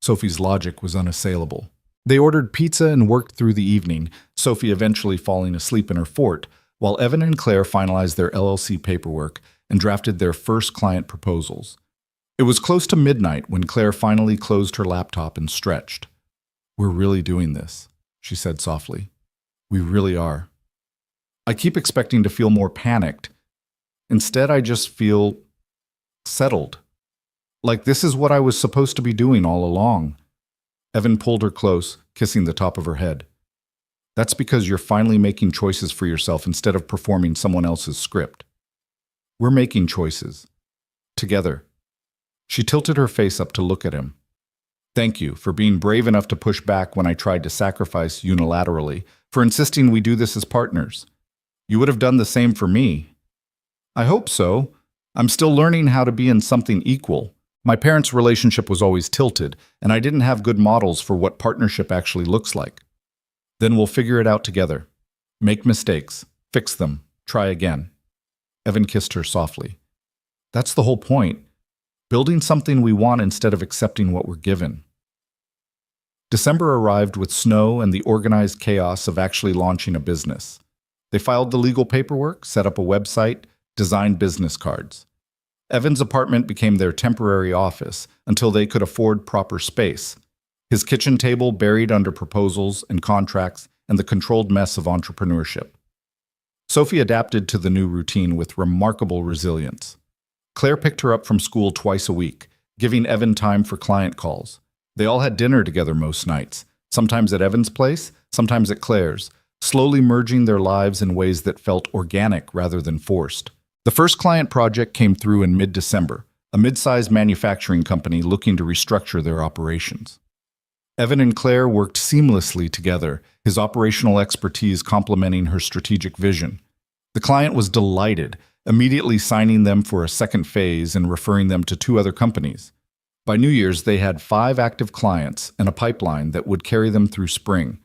Sophie's logic was unassailable. They ordered pizza and worked through the evening, Sophie eventually falling asleep in her fort, while Evan and Claire finalized their LLC paperwork and drafted their first client proposals. It was close to midnight when Claire finally closed her laptop and stretched. We're really doing this, she said softly. We really are. I keep expecting to feel more panicked. Instead, I just feel settled. Like this is what I was supposed to be doing all along. Evan pulled her close, kissing the top of her head. That's because you're finally making choices for yourself instead of performing someone else's script. We're making choices. Together. She tilted her face up to look at him. Thank you for being brave enough to push back when I tried to sacrifice unilaterally, for insisting we do this as partners. You would have done the same for me. I hope so. I'm still learning how to be in something equal. My parents' relationship was always tilted, and I didn't have good models for what partnership actually looks like. Then we'll figure it out together. Make mistakes, fix them, try again. Evan kissed her softly. That's the whole point. Building something we want instead of accepting what we're given. December arrived with snow and the organized chaos of actually launching a business. They filed the legal paperwork, set up a website, designed business cards. Evan's apartment became their temporary office until they could afford proper space. His kitchen table buried under proposals and contracts and the controlled mess of entrepreneurship. Sophie adapted to the new routine with remarkable resilience. Claire picked her up from school twice a week, giving Evan time for client calls. They all had dinner together most nights, sometimes at Evan's place, sometimes at Claire's, slowly merging their lives in ways that felt organic rather than forced. The first client project came through in mid-December, a mid-sized manufacturing company looking to restructure their operations. Evan and Claire worked seamlessly together, his operational expertise complementing her strategic vision. The client was delighted, immediately signing them for a second phase and referring them to 2 other companies. By New Year's, they had 5 active clients and a pipeline that would carry them through spring.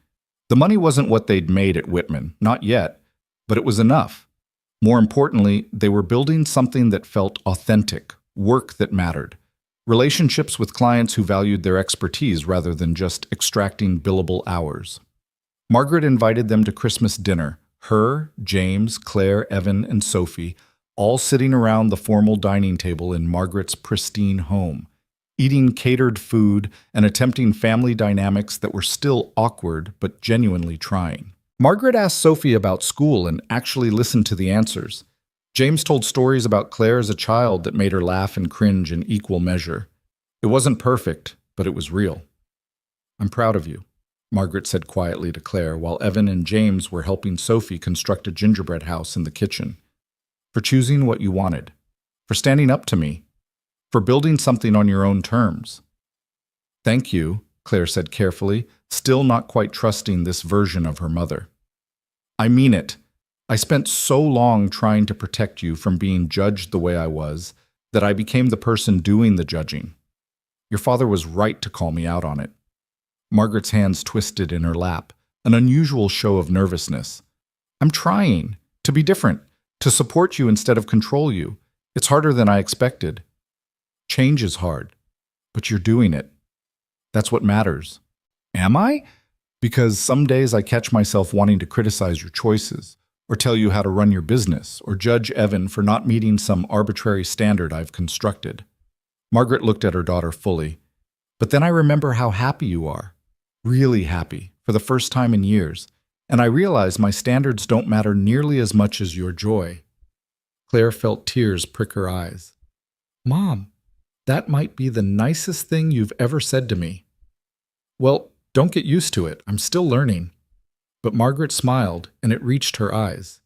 The money wasn't what they'd made at Whitman, not yet, but it was enough. More importantly, they were building something that felt authentic, work that mattered. Relationships with clients who valued their expertise rather than just extracting billable hours. Margaret invited them to Christmas dinner, her, James, Claire, Evan, and Sophie, all sitting around the formal dining table in Margaret's pristine home, eating catered food and attempting family dynamics that were still awkward but genuinely trying. Margaret asked Sophie about school and actually listened to the answers. James told stories about Claire as a child that made her laugh and cringe in equal measure. It wasn't perfect, but it was real. I'm proud of you, Margaret said quietly to Claire while Evan and James were helping Sophie construct a gingerbread house in the kitchen. For choosing what you wanted. For standing up to me. For building something on your own terms. Thank you, Claire said carefully, still not quite trusting this version of her mother. I mean it. I spent so long trying to protect you from being judged the way I was that I became the person doing the judging. Your father was right to call me out on it. Margaret's hands twisted in her lap, an unusual show of nervousness. I'm trying to be different, to support you instead of control you. It's harder than I expected. Change is hard, but you're doing it. That's what matters. Am I? Because some days I catch myself wanting to criticize your choices, or tell you how to run your business, or judge Evan for not meeting some arbitrary standard I've constructed. Margaret looked at her daughter fully. But then I remember how happy you are. Really happy, for the first time in years. And I realize my standards don't matter nearly as much as your joy. Claire felt tears prick her eyes. Mom, That might be the nicest thing you've ever said to me. Well, don't get used to it. I'm still learning. But Margaret smiled, and it reached her eyes.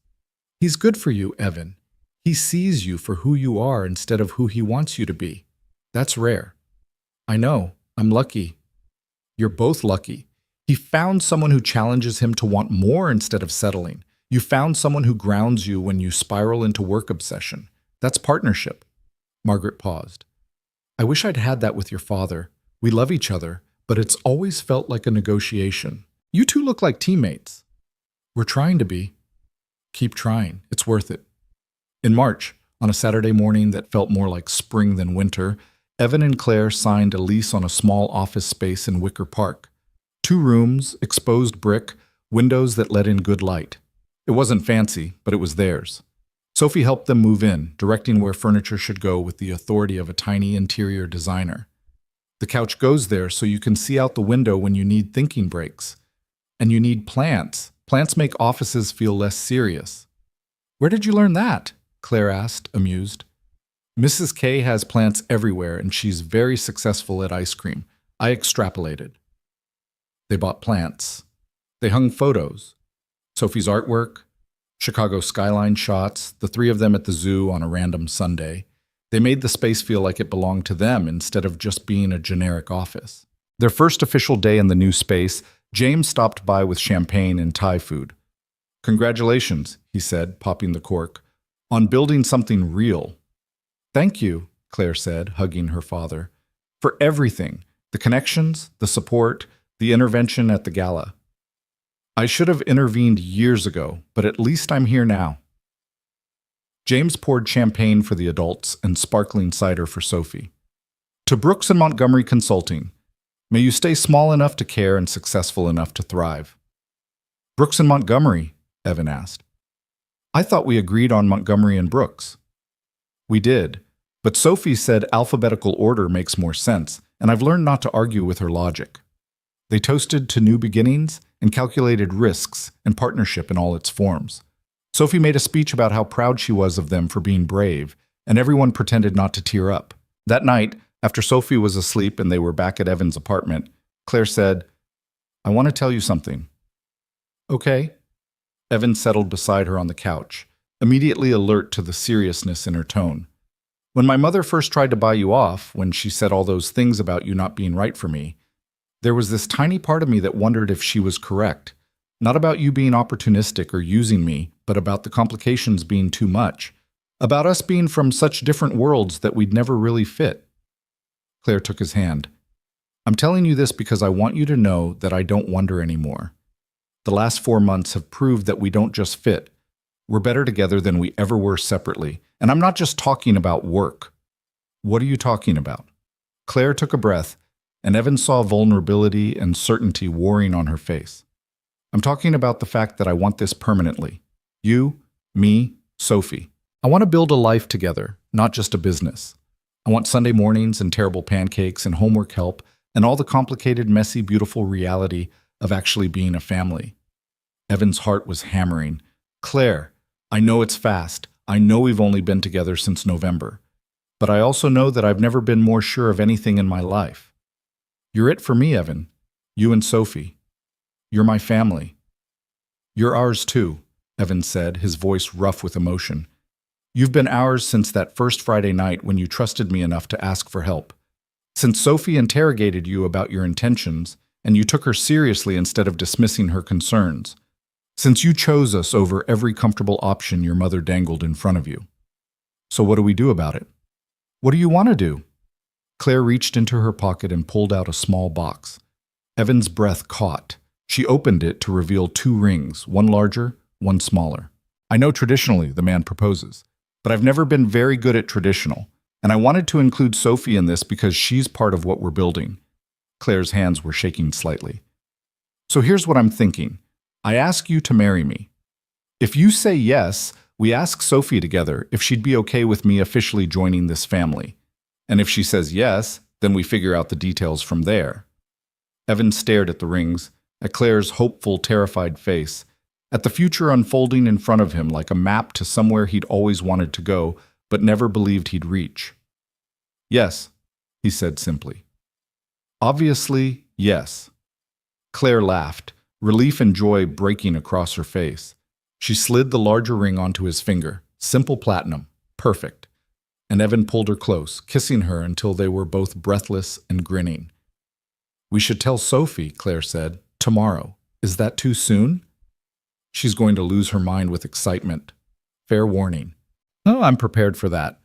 He's good for you, Evan. He sees you for who you are instead of who he wants you to be. That's rare. I know. I'm lucky. You're both lucky. He found someone who challenges him to want more instead of settling. You found someone who grounds you when you spiral into work obsession. That's partnership. Margaret paused. I wish I'd had that with your father. We love each other, but it's always felt like a negotiation. You two look like teammates. We're trying to be. Keep trying. It's worth it. In March, on a Saturday morning that felt more like spring than winter, Evan and Claire signed a lease on a small office space in Wicker Park. 2 rooms, exposed brick, windows that let in good light. It wasn't fancy, but it was theirs. Sophie helped them move in, directing where furniture should go with the authority of a tiny interior designer. The couch goes there so you can see out the window when you need thinking breaks. And you need plants. Plants make offices feel less serious. Where did you learn that? Claire asked, amused. Mrs. K has plants everywhere, and she's very successful at ice cream. I extrapolated. They bought plants. They hung photos. Sophie's artwork, Chicago skyline shots, the 3 of them at the zoo on a random Sunday. They made the space feel like it belonged to them instead of just being a generic office. Their first official day in the new space, James stopped by with champagne and Thai food. Congratulations, he said, popping the cork, on building something real. Thank you, Claire said, hugging her father, for everything, the connections, the support, the intervention at the gala. I should have intervened years ago, but at least I'm here now. James poured champagne for the adults and sparkling cider for Sophie. To Brooks and Montgomery Consulting, may you stay small enough to care and successful enough to thrive. Brooks and Montgomery, Evan asked. I thought we agreed on Montgomery and Brooks. We did, but Sophie said alphabetical order makes more sense, and I've learned not to argue with her logic. They toasted to new beginnings and calculated risks and partnership in all its forms. Sophie made a speech about how proud she was of them for being brave, and everyone pretended not to tear up. That night, after Sophie was asleep and they were back at Evan's apartment, Claire said, I want to tell you something. Okay. Evan settled beside her on the couch, immediately alert to the seriousness in her tone. When my mother first tried to buy you off, when she said all those things about you not being right for me, there was this tiny part of me that wondered if she was correct. Not about you being opportunistic or using me, but about the complications being too much. About us being from such different worlds that we'd never really fit. Claire took his hand. I'm telling you this because I want you to know that I don't wonder anymore. The last 4 months have proved that we don't just fit. We're better together than we ever were separately. And I'm not just talking about work. What are you talking about? Claire took a breath, and Evan saw vulnerability and certainty warring on her face. I'm talking about the fact that I want this permanently. You, me, Sophie. I want to build a life together, not just a business. I want Sunday mornings and terrible pancakes and homework help and all the complicated, messy, beautiful reality of actually being a family. Evan's heart was hammering. Claire, I know it's fast. I know we've only been together since November. But I also know that I've never been more sure of anything in my life. You're it for me, Evan. You and Sophie. You're my family. You're ours too, Evan said, his voice rough with emotion. You've been ours since that first Friday night when you trusted me enough to ask for help. Since Sophie interrogated you about your intentions, and you took her seriously instead of dismissing her concerns. Since you chose us over every comfortable option your mother dangled in front of you. So what do we do about it? What do you want to do? Claire reached into her pocket and pulled out a small box. Evan's breath caught. She opened it to reveal 2 rings, one larger, one smaller. I know traditionally, the man proposes, but I've never been very good at traditional, and I wanted to include Sophie in this because she's part of what we're building. Claire's hands were shaking slightly. So here's what I'm thinking. I ask you to marry me. If you say yes, we ask Sophie together if she'd be okay with me officially joining this family. And if she says yes, then we figure out the details from there. Evan stared at the rings, at Claire's hopeful, terrified face, at the future unfolding in front of him like a map to somewhere he'd always wanted to go, but never believed he'd reach. Yes, he said simply. Obviously, yes. Claire laughed, relief and joy breaking across her face. She slid the larger ring onto his finger. Simple platinum. Perfect. And Evan pulled her close, kissing her until they were both breathless and grinning. We should tell Sophie, Claire said, tomorrow. Is that too soon? She's going to lose her mind with excitement. Fair warning. Oh, I'm prepared for that.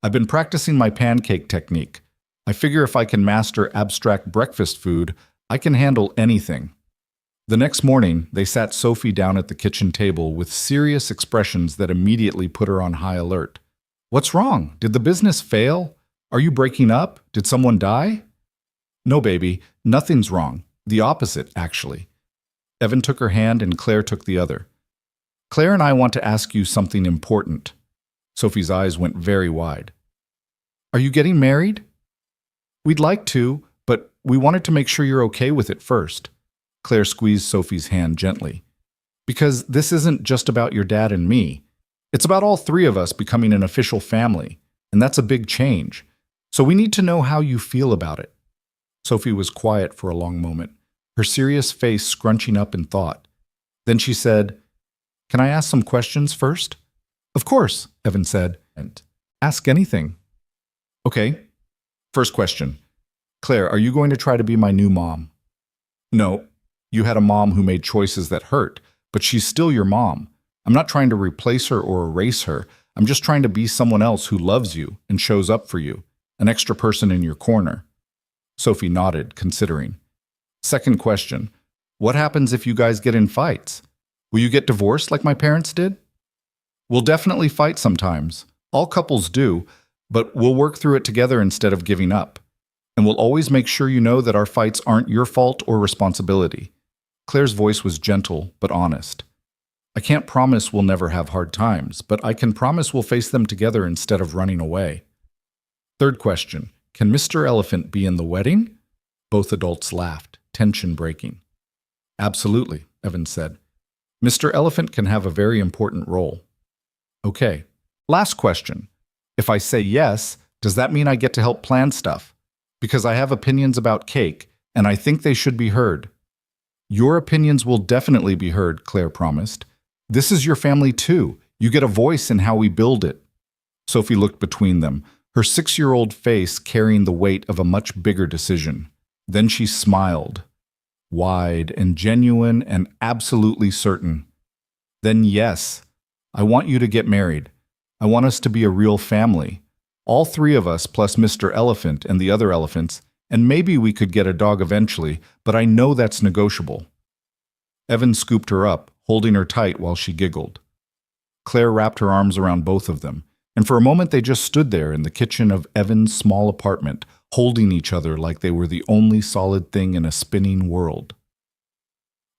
I've been practicing my pancake technique. I figure if I can master abstract breakfast food, I can handle anything. The next morning, they sat Sophie down at the kitchen table with serious expressions that immediately put her on high alert. What's wrong? Did the business fail? Are you breaking up? Did someone die? No, baby, nothing's wrong. The opposite, actually. Evan took her hand and Claire took the other. Claire and I want to ask you something important. Sophie's eyes went very wide. Are you getting married? We'd like to, but we wanted to make sure you're okay with it first. Claire squeezed Sophie's hand gently. Because this isn't just about your dad and me. It's about all three of us becoming an official family, and that's a big change. So we need to know how you feel about it. Sophie was quiet for a long moment, her serious face scrunching up in thought. Then she said, Can I ask some questions first? Of course, Evan said, and ask anything. Okay. First question. Claire, are you going to try to be my new mom? No. You had a mom who made choices that hurt, but she's still your mom. I'm not trying to replace her or erase her. I'm just trying to be someone else who loves you and shows up for you, an extra person in your corner. Sophie nodded, considering. Second question. What happens if you guys get in fights? Will you get divorced like my parents did? We'll definitely fight sometimes. All couples do, but we'll work through it together instead of giving up. And we'll always make sure you know that our fights aren't your fault or responsibility. Claire's voice was gentle but honest. I can't promise we'll never have hard times, but I can promise we'll face them together instead of running away. Third question. Can Mr. Elephant be in the wedding? Both adults laughed, tension breaking. Absolutely, Evan said. Mr. Elephant can have a very important role. Okay. Last question. If I say yes, does that mean I get to help plan stuff? Because I have opinions about cake, and I think they should be heard. Your opinions will definitely be heard, Claire promised. This is your family too. You get a voice in how we build it. Sophie looked between them, her 6-year-old face carrying the weight of a much bigger decision. Then she smiled, wide and genuine and absolutely certain. Then yes, I want you to get married. I want us to be a real family. All three of us plus Mr. Elephant and the other elephants, and maybe we could get a dog eventually, but I know that's negotiable. Evan scooped her up, holding her tight while she giggled. Claire wrapped her arms around both of them, and for a moment they just stood there in the kitchen of Evan's small apartment, holding each other like they were the only solid thing in a spinning world.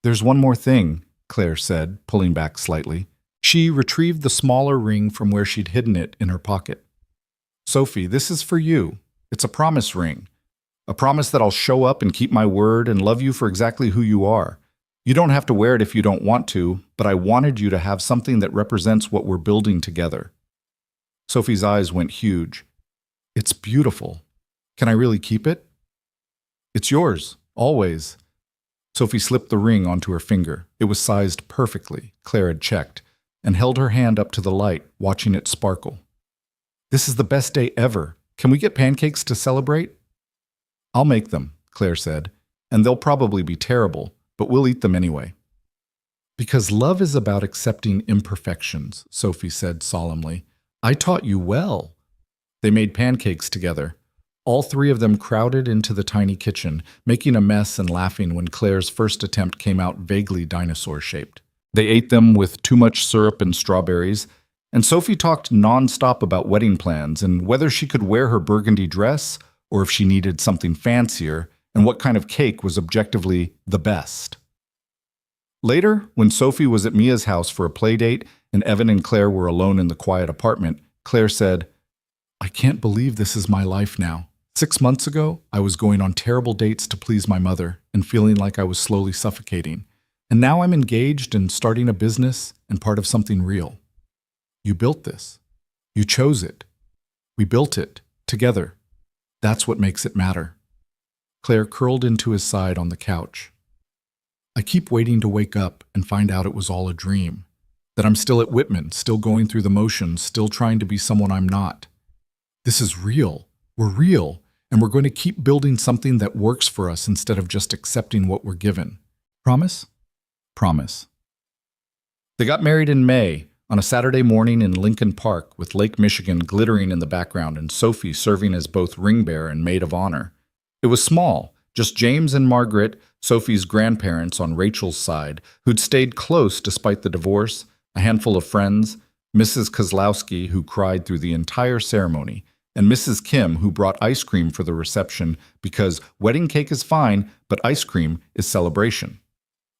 There's one more thing, Claire said, pulling back slightly. She retrieved the smaller ring from where she'd hidden it in her pocket. Sophie, this is for you. It's a promise ring. A promise that I'll show up and keep my word and love you for exactly who you are. You don't have to wear it if you don't want to, but I wanted you to have something that represents what we're building together. Sophie's eyes went huge. It's beautiful. Can I really keep it? It's yours, always. Sophie slipped the ring onto her finger. It was sized perfectly, Claire had checked, and held her hand up to the light, watching it sparkle. This is the best day ever. Can we get pancakes to celebrate? I'll make them, Claire said, and they'll probably be terrible, but we'll eat them anyway. Because love is about accepting imperfections, Sophie said solemnly. I taught you well. They made pancakes together. All three of them crowded into the tiny kitchen, making a mess and laughing when Claire's first attempt came out vaguely dinosaur-shaped. They ate them with too much syrup and strawberries, and Sophie talked nonstop about wedding plans and whether she could wear her burgundy dress or if she needed something fancier and what kind of cake was objectively the best. Later, when Sophie was at Mia's house for a play date and Evan and Claire were alone in the quiet apartment, Claire said, I can't believe this is my life now. 6 months ago, I was going on terrible dates to please my mother and feeling like I was slowly suffocating. And now I'm engaged and starting a business and part of something real. You built this. You chose it. We built it together. That's what makes it matter. Claire curled into his side on the couch. I keep waiting to wake up and find out it was all a dream. That I'm still at Whitman, still going through the motions, still trying to be someone I'm not. This is real. We're real, and we're going to keep building something that works for us instead of just accepting what we're given. Promise? Promise. They got married in May, on a Saturday morning in Lincoln Park, with Lake Michigan glittering in the background and Sophie serving as both ring bearer and maid of honor. It was small, just James and Margaret, Sophie's grandparents on Rachel's side, who'd stayed close despite the divorce, a handful of friends, Mrs. Kozlowski, who cried through the entire ceremony, and Mrs. Kim, who brought ice cream for the reception because wedding cake is fine, but ice cream is celebration.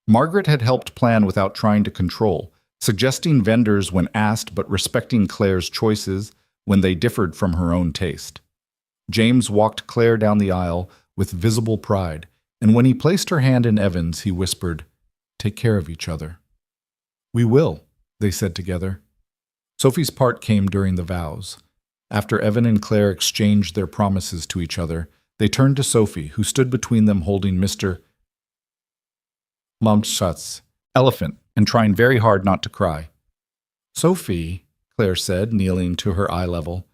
Margaret had helped plan without trying to control, suggesting vendors when asked but respecting Claire's choices when they differed from her own taste. James walked Claire down the aisle with visible pride, and when he placed her hand in Evan's, he whispered, "Take care of each other." "We will," they said together. Sophie's part came during the vows. After Evan and Claire exchanged their promises to each other, they turned to Sophie, who stood between them holding Mr. Mumshuts, elephant, and trying very hard not to cry. "Sophie," Claire said, kneeling to her eye level,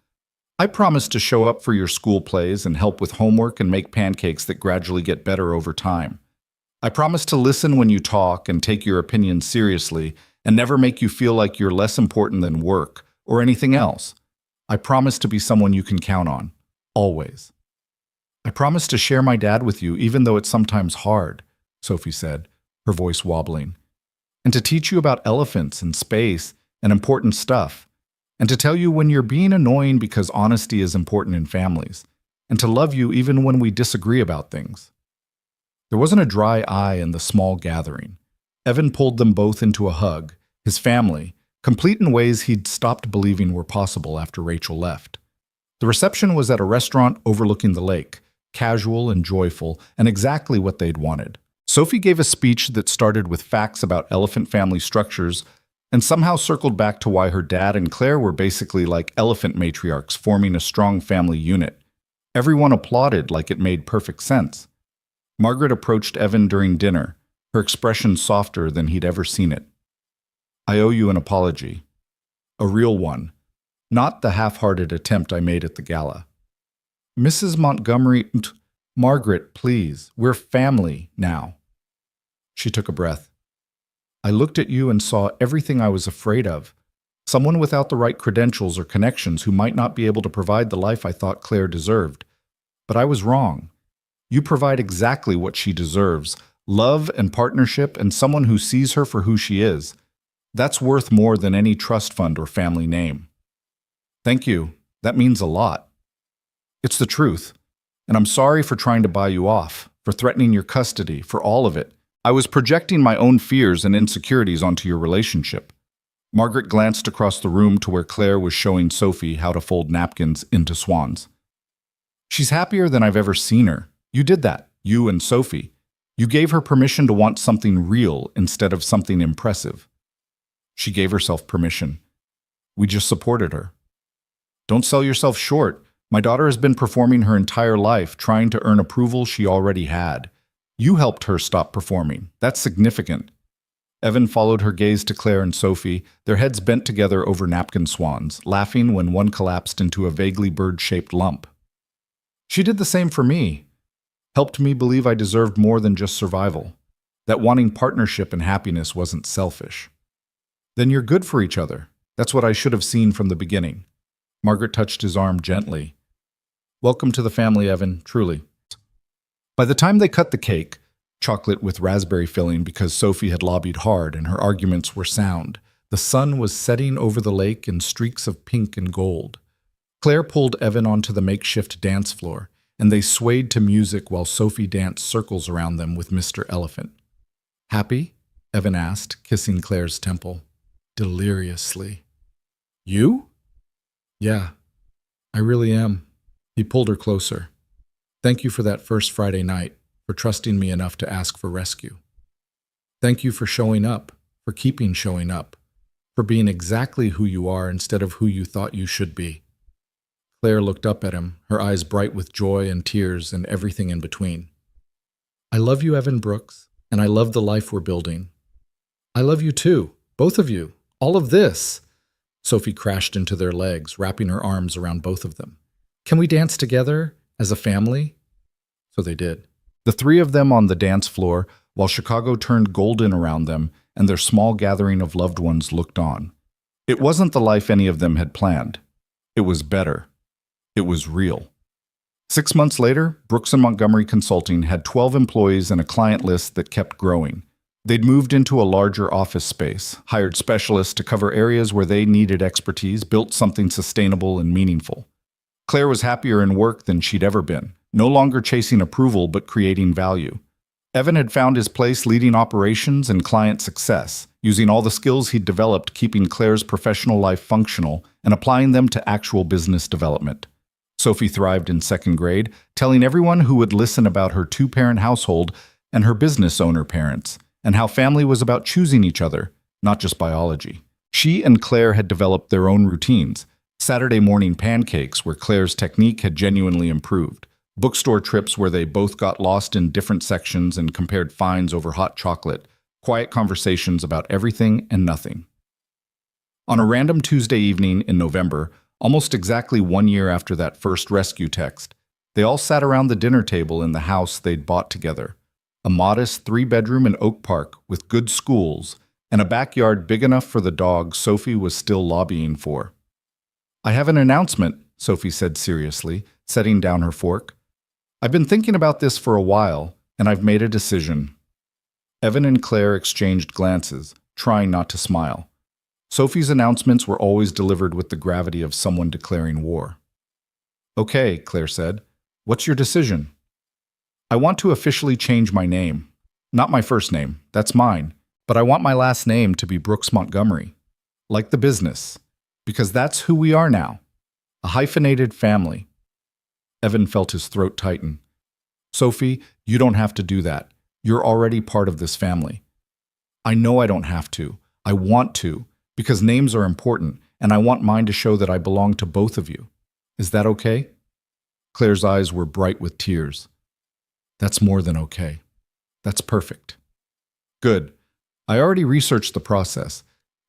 "I promise to show up for your school plays and help with homework and make pancakes that gradually get better over time. I promise to listen when you talk and take your opinions seriously and never make you feel like you're less important than work or anything else. I promise to be someone you can count on, always. I promise to share my dad with you even though it's sometimes hard," Sophie said, her voice wobbling, "and to teach you about elephants and space and important stuff, and to tell you when you're being annoying because honesty is important in families, and to love you even when we disagree about things." There wasn't a dry eye in the small gathering. Evan pulled them both into a hug, his family, complete in ways he'd stopped believing were possible after Rachel left. The reception was at a restaurant overlooking the lake, casual and joyful, and exactly what they'd wanted. Sophie gave a speech that started with facts about elephant family structures and somehow circled back to why her dad and Claire were basically like elephant matriarchs forming a strong family unit. Everyone applauded like it made perfect sense. Margaret approached Evan during dinner, her expression softer than he'd ever seen it. "I owe you an apology. A real one. Not the half-hearted attempt I made at the gala." "Mrs. Montgomery, Margaret, please. We're family now." She took a breath. "I looked at you and saw everything I was afraid of. Someone without the right credentials or connections who might not be able to provide the life I thought Claire deserved. But I was wrong. You provide exactly what she deserves. Love and partnership and someone who sees her for who she is. That's worth more than any trust fund or family name." "Thank you. That means a lot." "It's the truth. And I'm sorry for trying to buy you off, for threatening your custody, for all of it. I was projecting my own fears and insecurities onto your relationship." Margaret glanced across the room to where Claire was showing Sophie how to fold napkins into swans. "She's happier than I've ever seen her. You did that, you and Sophie. You gave her permission to want something real instead of something impressive." She gave herself permission. We just supported her. "Don't sell yourself short. My daughter has been performing her entire life, trying to earn approval she already had. You helped her stop performing. That's significant." Evan followed her gaze to Claire and Sophie, their heads bent together over napkin swans, laughing when one collapsed into a vaguely bird-shaped lump. "She did the same for me. Helped me believe I deserved more than just survival. That wanting partnership and happiness wasn't selfish." "Then you're good for each other. That's what I should have seen from the beginning." Margaret touched his arm gently. "Welcome to the family, Evan, truly." By the time they cut the cake, chocolate with raspberry filling because Sophie had lobbied hard and her arguments were sound, the sun was setting over the lake in streaks of pink and gold. Claire pulled Evan onto the makeshift dance floor, and they swayed to music while Sophie danced circles around them with Mr. Elephant. "Happy?" Evan asked, kissing Claire's temple. Deliriously. "You?" "Yeah, I really am." He pulled her closer. "Thank you for that first Friday night, for trusting me enough to ask for rescue. Thank you for showing up, for keeping showing up, for being exactly who you are instead of who you thought you should be." Claire looked up at him, her eyes bright with joy and tears and everything in between. I love you, Evan Brooks, and I love the life we're building. I love you too, both of you, all of this. Sophie crashed into their legs, wrapping her arms around both of them. Can we dance together, as a family? So they did. The three of them on the dance floor, while Chicago turned golden around them and their small gathering of loved ones looked on. It wasn't the life any of them had planned. It was better. It was real. 6 months later, Brooks & Montgomery Consulting had 12 employees and a client list that kept growing. They'd moved into a larger office space, hired specialists to cover areas where they needed expertise, built something sustainable and meaningful. Claire was happier in work than she'd ever been, no longer chasing approval but creating value. Evan had found his place leading operations and client success, using all the skills he'd developed keeping Claire's professional life functional and applying them to actual business development. Sophie thrived in second grade, telling everyone who would listen about her two-parent household and her business owner parents, and how family was about choosing each other, not just biology. She and Claire had developed their own routines: Saturday morning pancakes where Claire's technique had genuinely improved, bookstore trips where they both got lost in different sections and compared finds over hot chocolate, quiet conversations about everything and nothing. On a random Tuesday evening in November, almost exactly 1 year after that first rescue text, they all sat around the dinner table in the house they'd bought together. A modest 3-bedroom in Oak Park with good schools and a backyard big enough for the dog Sophie was still lobbying for. I have an announcement, Sophie said seriously, setting down her fork. I've been thinking about this for a while, and I've made a decision. Evan and Claire exchanged glances, trying not to smile. Sophie's announcements were always delivered with the gravity of someone declaring war. Okay, Claire said. What's your decision? I want to officially change my name. Not my first name, that's mine, but I want my last name to be Brooks Montgomery. Like the business. Because that's who we are now. A hyphenated family. Evan felt his throat tighten. Sophie, you don't have to do that. You're already part of this family. I know I don't have to. I want to, because names are important, and I want mine to show that I belong to both of you. Is that okay? Claire's eyes were bright with tears. That's more than okay. That's perfect. Good. I already researched the process.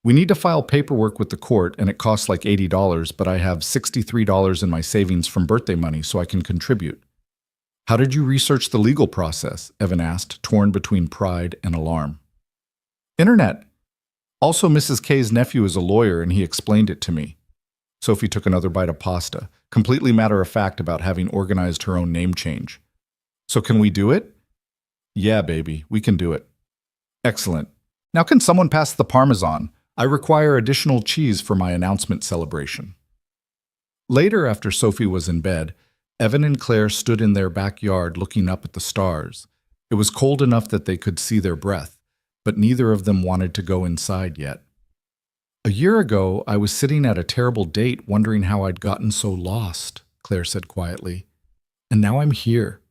We need to file paperwork with the court, and it costs like $80, but I have $63 in my savings from birthday money, so I can contribute. How did you research the legal process? Evan asked, torn between pride and alarm. Internet. Also, Mrs. K's nephew is a lawyer, and he explained it to me. Sophie took another bite of pasta, completely matter-of-fact about having organized her own name change. So can we do it? Yeah, baby, we can do it. Excellent. Now can someone pass the Parmesan? I require additional cheese for my announcement celebration. Later, after Sophie was in bed, Evan and Claire stood in their backyard looking up at the stars. It was cold enough that they could see their breath, but neither of them wanted to go inside yet. A year ago, I was sitting at a terrible date wondering how I'd gotten so lost, Claire said quietly. And now I'm here,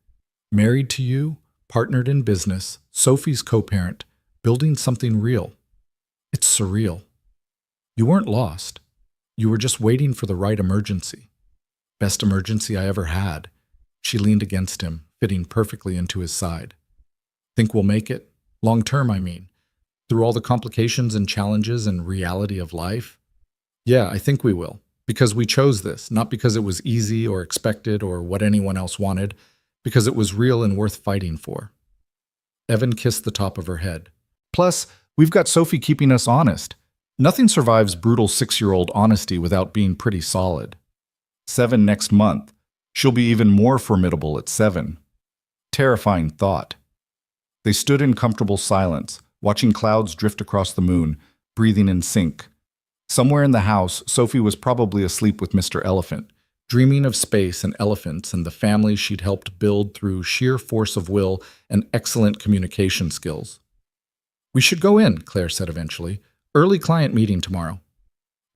married to you, partnered in business, Sophie's co-parent, building something real. It's surreal. You weren't lost. You were just waiting for the right emergency. Best emergency I ever had. She leaned against him, fitting perfectly into his side. Think we'll make it? Long term, I mean. Through all the complications and challenges and reality of life? Yeah, I think we will. Because we chose this, not because it was easy or expected or what anyone else wanted, because it was real and worth fighting for. Evan kissed the top of her head. Plus, we've got Sophie keeping us honest. Nothing survives brutal 6-year-old honesty without being pretty solid. 7 next month. She'll be even more formidable at 7. Terrifying thought. They stood in comfortable silence, watching clouds drift across the moon, breathing in sync. Somewhere in the house, Sophie was probably asleep with Mr. Elephant, dreaming of space and elephants and the family she'd helped build through sheer force of will and excellent communication skills. We should go in, Claire said eventually. Early client meeting tomorrow.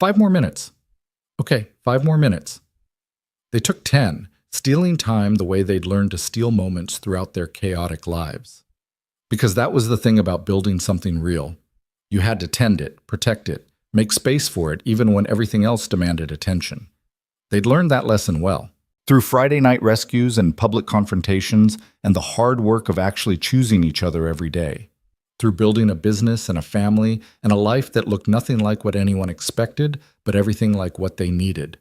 5 more minutes. Okay, 5 more minutes. They took 10, stealing time the way they'd learned to steal moments throughout their chaotic lives. Because that was the thing about building something real. You had to tend it, protect it, make space for it even when everything else demanded attention. They'd learned that lesson well. Through Friday night rescues and public confrontations and the hard work of actually choosing each other every day. Through building a business and a family and a life that looked nothing like what anyone expected, but everything like what they needed.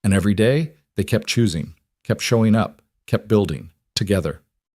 And every day, they kept choosing, kept showing up, kept building, together.